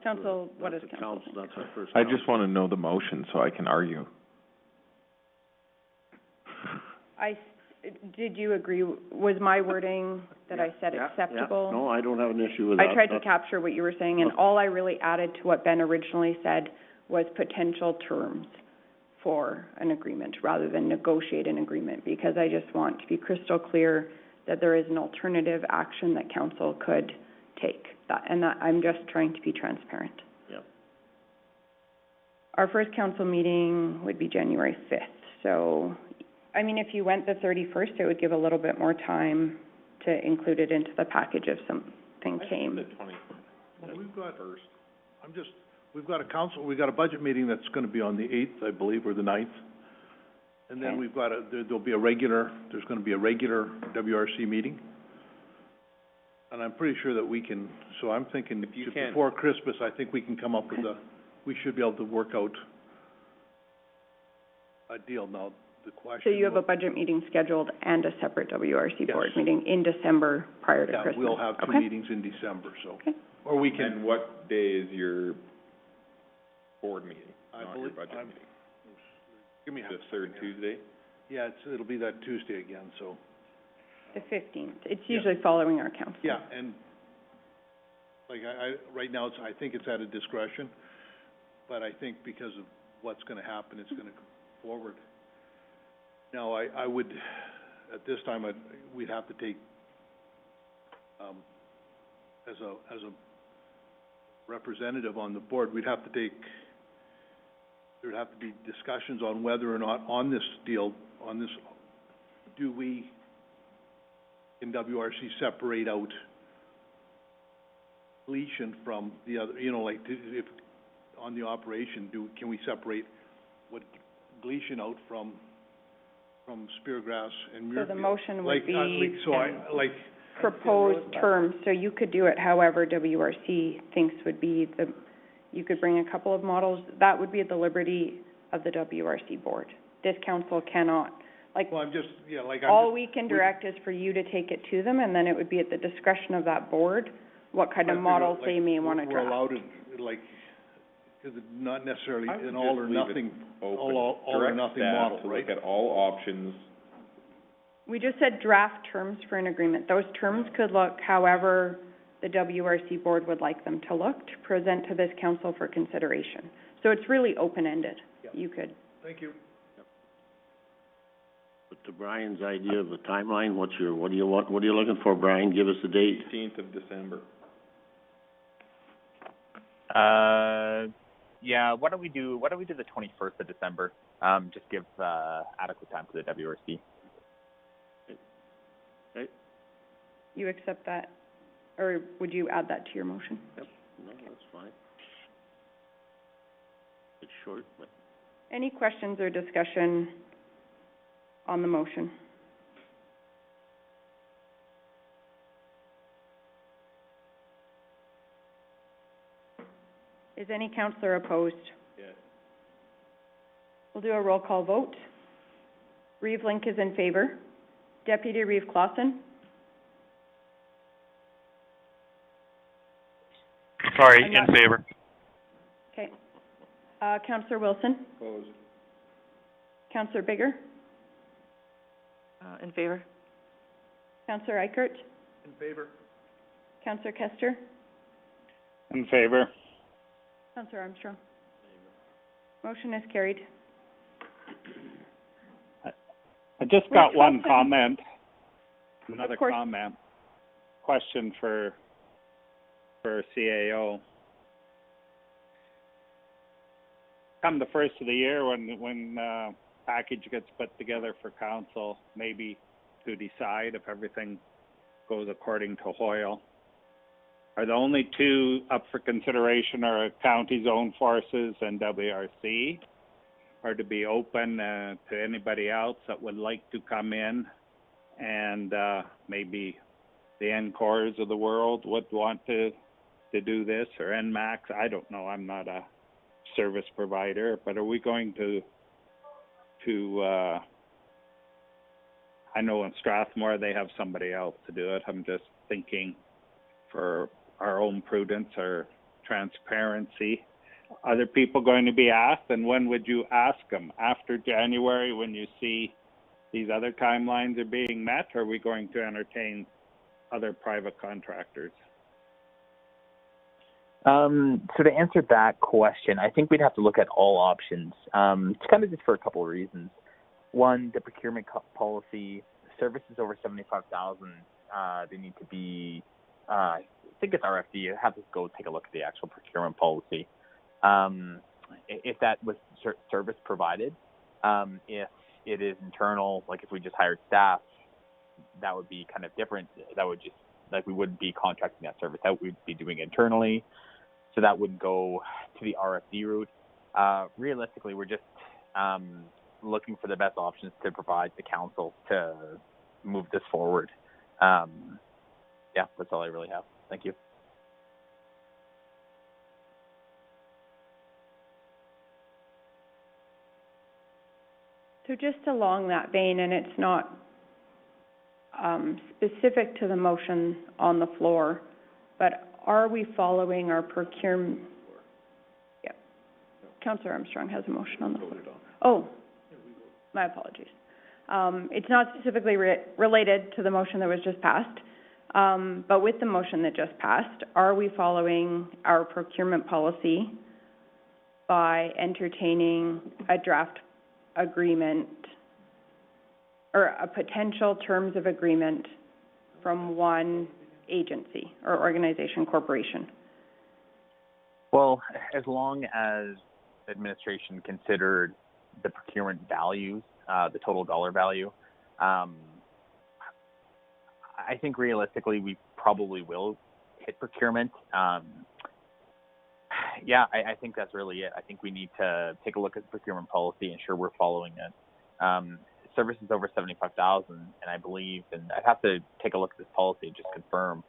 Council, what is council? That's our first. I just want to know the motion so I can argue. Did you agree, was my wording that I said acceptable? No, I don't have an issue with that. I tried to capture what you were saying, and all I really added to what Ben originally said was potential terms for an agreement rather than negotiate an agreement, because I just want to be crystal clear that there is an alternative action that council could take. And I'm just trying to be transparent. Yep. Our first council meeting would be January 5th, so, I mean, if you went the 31st, it would give a little bit more time to include it into the package if something came. We've got we've got a budget meeting that's gonna be on the 8th, I believe, or the 9th. And then we've got there's gonna be a regular WRC meeting. And I'm pretty sure that we can, so I'm thinking before Christmas, I think we can come up with we should be able to work out a deal. Now, the question... So you have a budget meeting scheduled and a separate WRC board meeting in December prior to Christmas? Yeah, we'll have two meetings in December, so. Or we can... And what day is your board meeting, not your budget meeting? Give me the third Tuesday? Yeah, it'll be that Tuesday again, so. The 15th. It's usually following our council. Yeah, and like right now, I think it's at a discretion, but I think because of what's gonna happen, it's gonna go forward. Now, I would, at this time, we'd have to take, as a representative on the board, there'd have to be discussions on whether or not on this deal, do we in WRC separate out deletion from the other, like if on the operation, can we separate what deletion out from Speargrass and Muirfield? So the motion would be proposed proposed terms, so you could do it however WRC thinks would be you could bring a couple of models. That would be at the liberty of the WRC board. This council cannot, well, all we can direct is for you to take it to them, and then it would be at the discretion of that board what kind of models they may want to draft. We're allowed to, because it's not necessarily an all or nothing model, right? Look at all options. We just said draft terms for an agreement. Those terms could look however the WRC board would like them to look, to present to this council for consideration. So it's really open-ended. Yep. You could. Thank you. But to Brian's idea of the timeline, what are you looking for, Brian? Give us a date. 18th of December. Yeah, why don't we do the 21st of December? Just give adequate time for the WRC. Okay. You accept that, or would you add that to your motion? Yep. No, that's fine. It's short, but. Any questions or discussion on the motion? Is any councillor opposed? Yes. We'll do a roll call vote. Reeve Link is in favor. Deputy Reeve Clausen? Sorry, in favor. Okay. Councillor Wilson? Opposed. Councillor Bigger? In favor. Councillor Eichert? In favor. Councillor Kester? In favor. Councillor Armstrong. Motion is carried. I just got one comment. Another Of course. comment. Question for CAO. Come the first of the year when package gets put together for council, maybe to decide if everything goes according to Hoyle. Are the only two up for consideration are county zone forces and WRC? Or to be open to anybody else that would like to come in and maybe the NCORs of the world would want to do this, or NMAX? I don't know. I'm not a service provider, but are we going to I know in Strathmore they have somebody else to do it. I'm just thinking for our own prudence or transparency. Other people going to be asked, and when would you ask them? After January, when you see these other timelines are being met, or are we going to entertain other private contractors? So to answer that question, I think we'd have to look at all options. It's kind of just for a couple of reasons. One, the procurement policy, services over 75,000, they need to be, I think it's RFD. You have to go take a look at the actual procurement policy. If that was service provided, if it is internal, like if we just hired staff, that would be kind of different. That would just, like, we wouldn't be contracting that service out. We'd be doing internally. So that wouldn't go to the RFD route. Realistically, we're just looking for the best options to provide the council to move this forward. Yeah, that's all I really have. Thank you. So just along that vein, and it's not specific to the motion on the floor, but are we following our procurement? Yeah. Councillor Armstrong has a motion on the floor. Oh, my apologies. It's not specifically related to the motion that was just passed, but with the motion that just passed, are we following our procurement policy by entertaining a draft agreement or a potential terms of agreement from one agency or organization, corporation? Well, as long as administration considered the procurement values, the total dollar value, I think realistically we probably will hit procurement. Yeah, I think that's really it. I think we need to take a look at the procurement policy, ensure we're following it. Services over 75,000, and I believe, and I'd have to take a look at this policy and just confirm,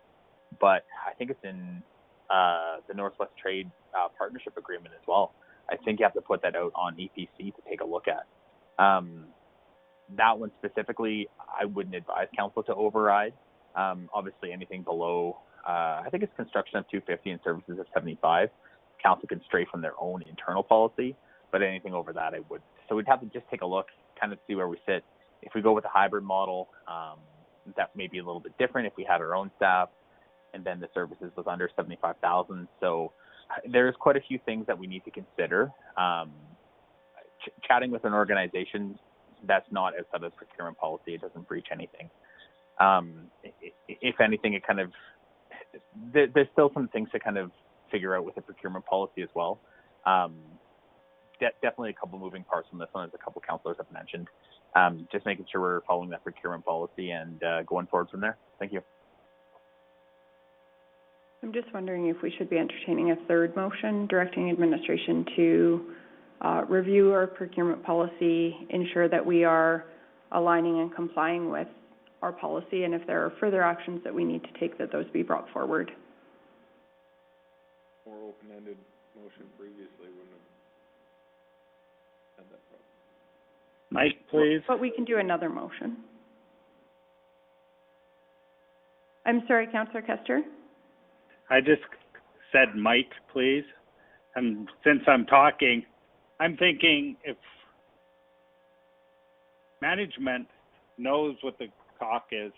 but I think it's in the Northwest Trade Partnership Agreement as well. I think you have to put that out on EPC to take a look at. That one specifically, I wouldn't advise council to override. Obviously, anything below, I think it's construction of 250 and services of 75. Council can stray from their own internal policy, but anything over that, I would. So we'd have to just take a look, kind of see where we sit. If we go with a hybrid model, that may be a little bit different if we had our own staff, and then the services was under 75,000. So there's quite a few things that we need to consider. Chatting with an organization that's not outside of procurement policy, it doesn't breach anything. If anything, it kind of, there's still some things to kind of figure out with the procurement policy as well. Definitely a couple moving parts from this one, as a couple councillors have mentioned. Just making sure we're following that procurement policy and going forward from there. Thank you. I'm just wondering if we should be entertaining a third motion, directing administration to review our procurement policy, ensure that we are aligning and complying with our policy, and if there are further actions that we need to take, that those be brought forward. More open-ended motion previously wouldn't have had that problem. Mike, please. But we can do another motion. I'm sorry, Councillor Kester? I just said Mike, please. And since I'm talking, I'm thinking if management knows what the COC is,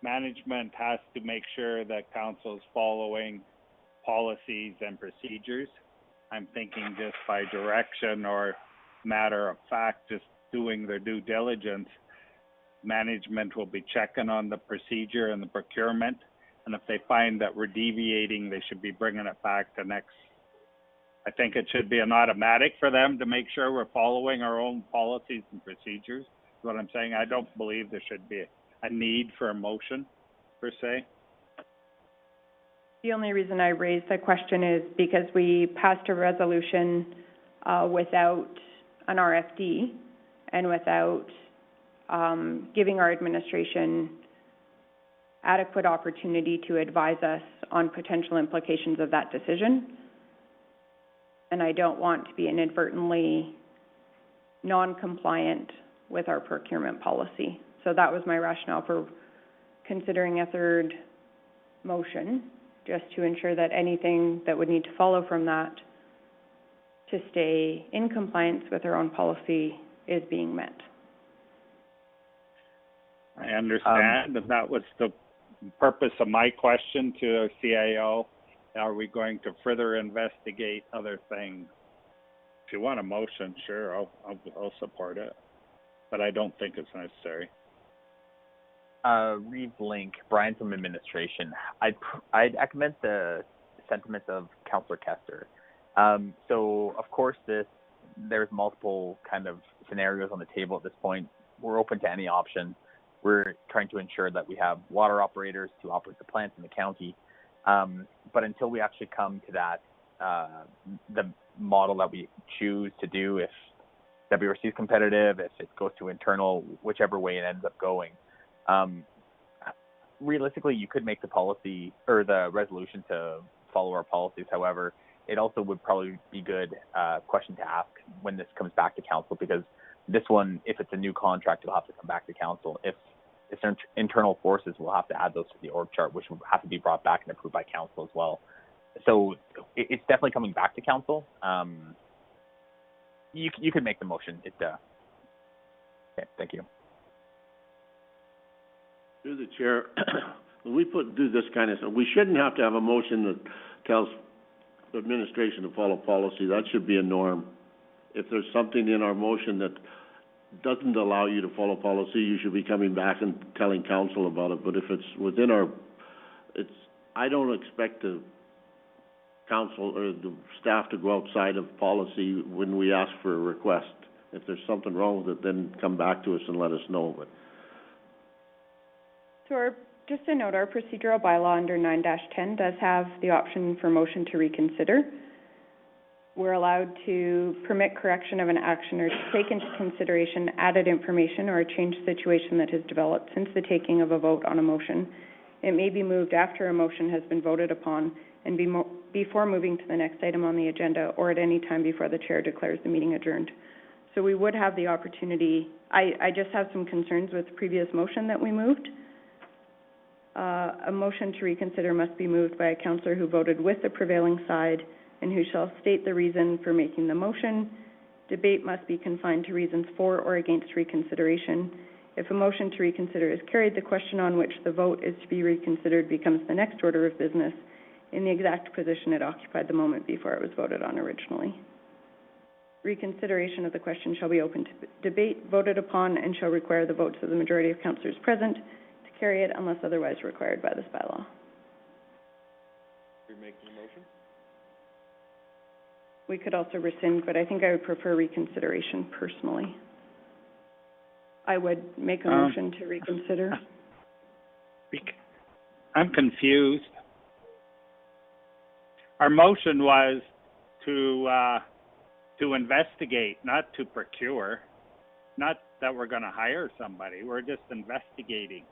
management has to make sure that council's following policies and procedures. I'm thinking just by direction or matter of fact, just doing their due diligence, management will be checking on the procedure and the procurement. And if they find that we're deviating, they should be bringing it back to next. I think it should be an automatic for them to make sure we're following our own policies and procedures. Is what I'm saying. I don't believe there should be a need for a motion per se. The only reason I raised the question is because we passed a resolution without an RFD and without giving our administration adequate opportunity to advise us on potential implications of that decision. And I don't want to be inadvertently non-compliant with our procurement policy. So that was my rationale for considering a third motion, just to ensure that anything that would need to follow from that to stay in compliance with our own policy is being met. I understand, and that was the purpose of my question to our CIO. Are we going to further investigate other things? If you want a motion, sure, I'll support it, but I don't think it's necessary. Reeve Link, Brian from administration. I'd echo the sentiments of Councillor Kester. So of course there's multiple kind of scenarios on the table at this point. We're open to any option. We're trying to ensure that we have water operators to operate the plants in the county. But until we actually come to that, the model that we choose to do, if WRC is competitive, if it goes to internal, whichever way it ends up going, realistically, you could make the policy or the resolution to follow our policies. However, it also would probably be good question to ask when this comes back to council, because this one, if it's a new contract, it'll have to come back to council. If it's internal forces, we'll have to add those to the org chart, which will have to be brought back and approved by council as well. So it's definitely coming back to council. You could make the motion. Okay, thank you. Through the chair, when we do this kind of stuff, we shouldn't have to have a motion that tells the administration to follow policy. That should be a norm. If there's something in our motion that doesn't allow you to follow policy, you should be coming back and telling council about it. But if it's within I don't expect the council or the staff to go outside of policy when we ask for a request. If there's something wrong with it, then come back to us and let us know. But so just a note, our procedural bylaw under 9-10 does have the option for motion to reconsider. We're allowed to permit correction of an action or to take into consideration added information or a changed situation that has developed since the taking of a vote on a motion. It may be moved after a motion has been voted upon and before moving to the next item on the agenda, or at any time before the chair declares the meeting adjourned. So we would have the opportunity. I just have some concerns with the previous motion that we moved. A motion to reconsider must be moved by a councillor who voted with the prevailing side and who shall state the reason for making the motion. Debate must be confined to reasons for or against reconsideration. If a motion to reconsider is carried, the question on which the vote is to be reconsidered becomes the next order of business in the exact position it occupied the moment before it was voted on originally. Reconsideration of the question shall be open to debate, voted upon, and shall require the votes of the majority of councillors present to carry it unless otherwise required by this bylaw. Are you making a motion? We could also rescind, but I think I would prefer reconsideration personally. I would make a motion to reconsider. I'm confused. Our motion was to investigate, not to procure. Not that we're going to hire somebody. We're just investigating.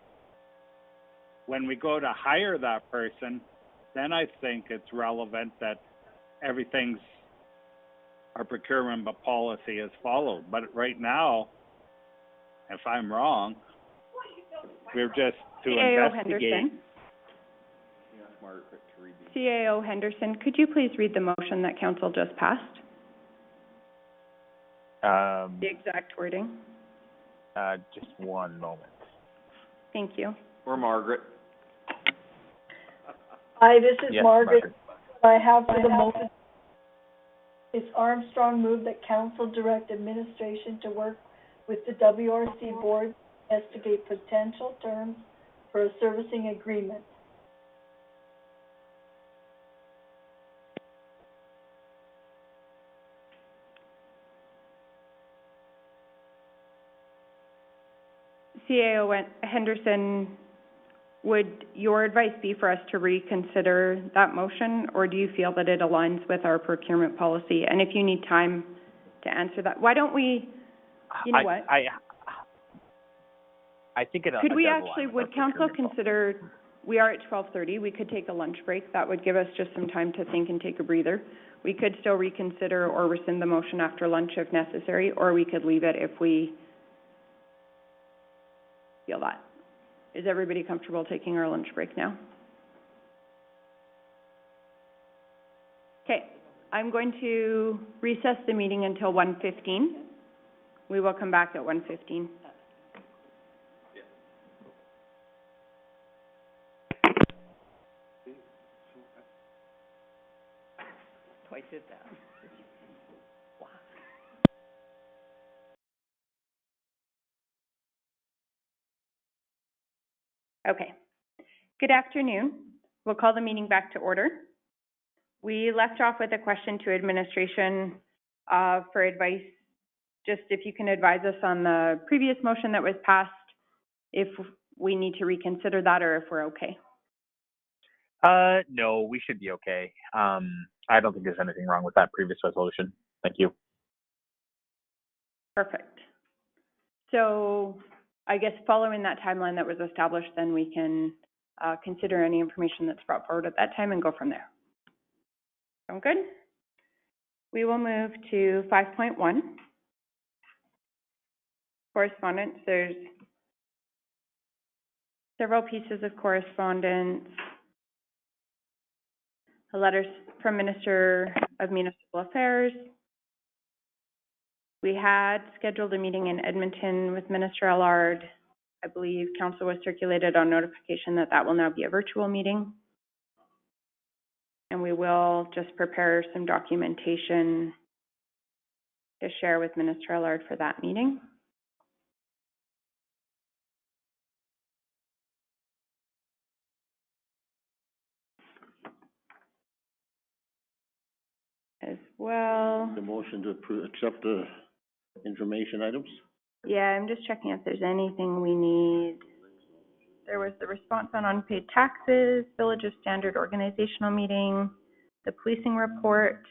When we go to hire that person, then I think it's relevant that our procurement policy is followed. But right now, if I'm wrong, we're just to investigate. CAO Henderson, could you please read the motion that council just passed? The exact wording. Just one moment. Thank you. Or Margaret. Hi, this is Yes, Margaret. I have for the motion is Armstrong moved that council direct administration to work with the WRC board to investigate potential terms for a servicing agreement. CAO Henderson, would your advice be for us to reconsider that motion, or do you feel that it aligns with our procurement policy? And if you need time to answer that, why don't we, you know what? I think it. Could it we does actually, align with would our council procurement consider, we are at 12:30, we could take a lunch break. That would give us just some time to think and take a breather. We could still reconsider or rescind the motion after lunch if necessary, or we could leave it if we feel that. Is everybody comfortable taking our lunch break now? Okay, I'm going to recess the meeting until 1:15. We will come back at 1:15. I did that. Okay. Good afternoon. We'll call the meeting back to order. We left off with a question to administration for advice. Just if you can advise us on the previous motion that was passed, if we need to reconsider that or if we're okay. No, we should be okay. I don't think there's anything wrong with that previous resolution. Thank you. Perfect. So I guess following that timeline that was established, then we can consider any information that's brought forward at that time and go from there. Sound good? We will move to 5.1. Correspondence. There's several pieces of correspondence. A letter from Minister of Municipal Affairs. We had scheduled a meeting in Edmonton with Minister Allard. I believe council was circulated on notification that that will now be a virtual meeting. And we will just prepare some documentation to share with Minister Allard for that meeting. As well. The motion to accept the information items? Yeah, I'm just checking if there's anything we need. There was the response on unpaid taxes, Village of Standard organizational meeting, the policing report,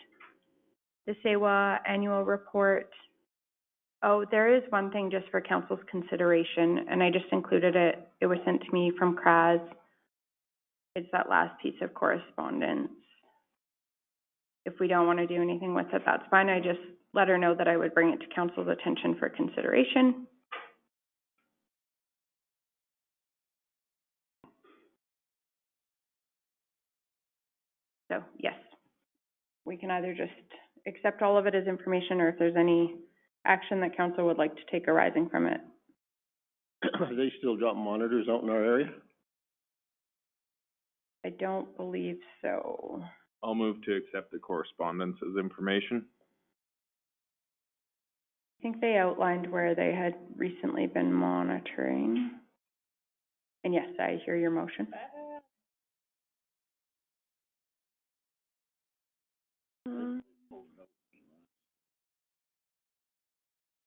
the SEWA annual report. Oh, there is one thing just for council's consideration, and I just included it. It was sent to me from CRAS. It's that last piece of correspondence. If we don't want to do anything with it, that's fine. I just let her know that I would bring it to council's attention for consideration. So, yes, we can either just accept all of it as information, or if there's any action that council would like to take arising from it. Are they still dropping monitors out in our area? I don't believe so. I'll move to accept the correspondence as information. I think they outlined where they had recently been monitoring. And yes, I hear your motion.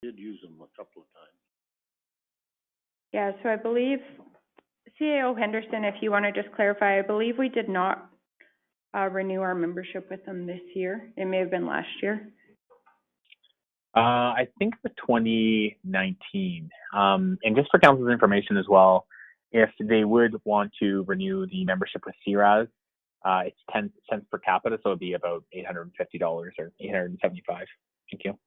Did use them a couple of times. Yeah, so I believe CAO Henderson, if you want to just clarify, I believe we did not renew our membership with them this year. It may have been last year. I think for 2019, and just for council's information as well, if they would want to renew the membership with CRAS, it's 10 cents per capita, so it'd be about $850 or $875. Thank you.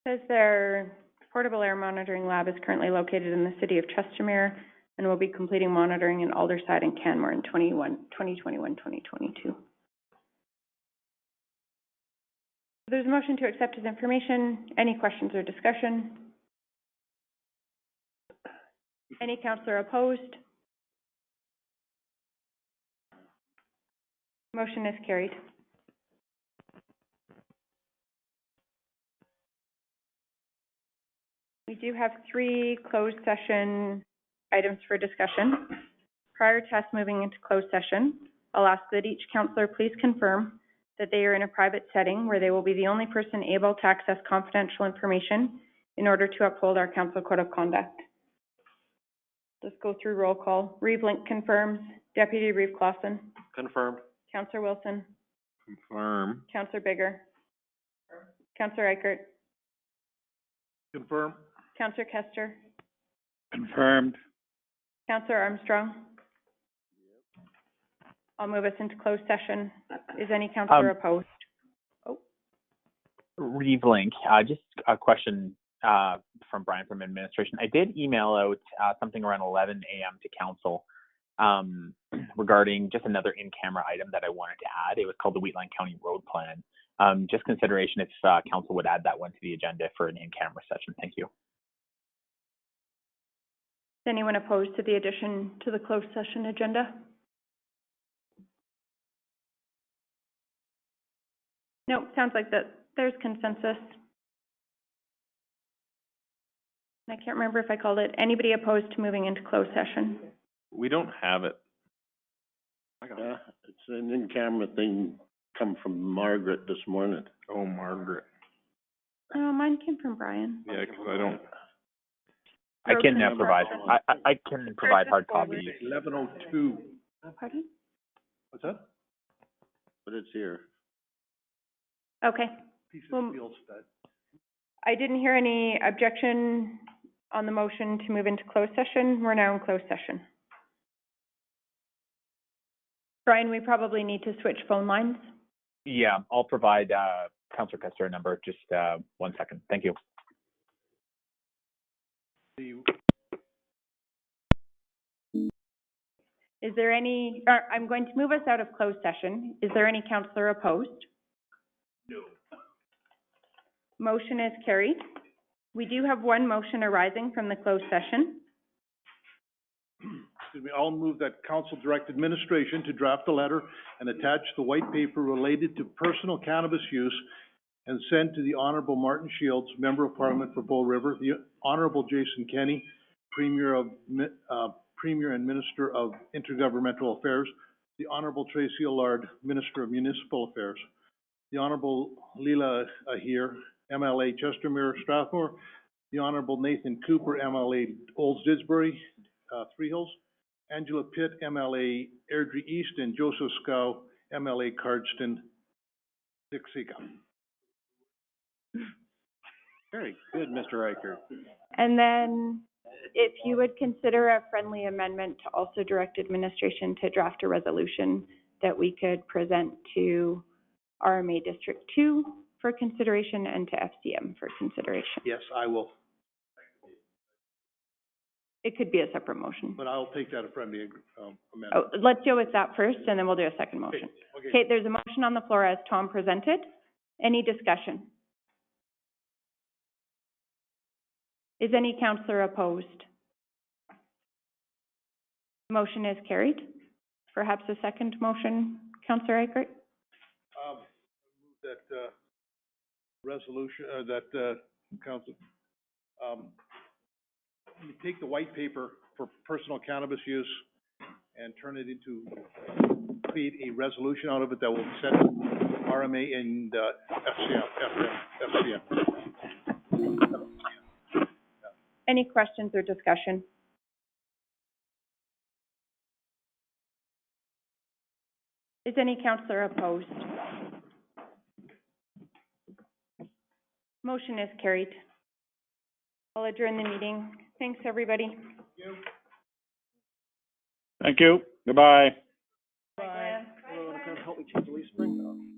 Says their portable air monitoring lab is currently located in the city of Chestermere and will be completing monitoring in Aldersyde and Canmore in 2021-2022. There's a motion to accept his information. Any questions or discussion? Any counselor opposed? Motion is carried. We do have 3 closed session items for discussion. Prior to us moving into closed session, I'll ask that each counselor please confirm that they are in a private setting where they will be the only person able to access confidential information in order to uphold our council code of conduct. Let's go through roll call. Reeve Link confirms. Deputy Reeve Clausen. Confirmed. Councillor Wilson. Confirm. Councillor Bigger. Councillor Eichert. Confirm. Councillor Kester. Confirmed. Councillor Armstrong. I'll move us into closed session. Is any counselor opposed? Reeve Link, just a question from Brian from administration. I did email out something around 11 a.m. to council regarding just another in-camera item that I wanted to add. It was called the Wheatland County Road Plan. Just consideration if council would add that one to the agenda for an in-camera session. Thank you. Is anyone opposed to the addition to the closed session agenda? No, sounds like that there's consensus. I can't remember if I called it. Anybody opposed to moving into closed session? We don't have it. It's an in-camera thing come from Margaret this morning. Oh, Margaret. Mine came from Brian. Yeah, because I don't. I can provide. I can provide hard copies. 11:02. Pardon? What's that? But it's here. Okay. Piece Well, of steel stud. I didn't hear any objection on the motion to move into closed session. We're now in closed session. Brian, we probably need to switch phone lines. Yeah, I'll provide Councillor Kester a number. Just 1 second. Thank you. Is there any, I'm going to move us out of closed session. Is there any counselor opposed? No. Motion is carried. We do have one motion arising from the closed session. Excuse me, I'll move that council direct administration to draft a letter and attach the white paper related to personal cannabis use and send to the Honorable Martin Shields, Member of Parliament for Bow River, the Honorable Jason Kenney, Premier and Minister of Intergovernmental Affairs, the Honorable Tracy Allard, Minister of Municipal Affairs, the Honorable Leela Ahir, MLA Chestermere Strathmore, the Honorable Nathan Cooper, MLA Olds Didsbury, Three Hills, Angela Pitt, MLA Airdrie East, and Joseph Scow, MLA Cardston, Siksika. Very good, Mr. Riker. And then if you would consider a friendly amendment to also direct administration to draft a resolution that we could present to RMA District 2 for consideration and to FCM for consideration. Yes, I will, It could be a separate motion. but I'll take that a friendly amendment. Oh, let's deal with that first and then we'll do a second motion. Okay. Okay, there's a motion on the floor as Tom presented. Any discussion? Is any counselor opposed? Motion is carried. Perhaps a second motion, Counselor Eichert? That, resolution, council, you take the white paper for personal cannabis use and turn it into, create a resolution out of it that will send RMA and, FCM. Any questions or discussion? Is any counselor opposed? Motion is carried. I'll adjourn the meeting. Thanks, everybody. Thank you. Goodbye. Bye. Help me change the leaf spring.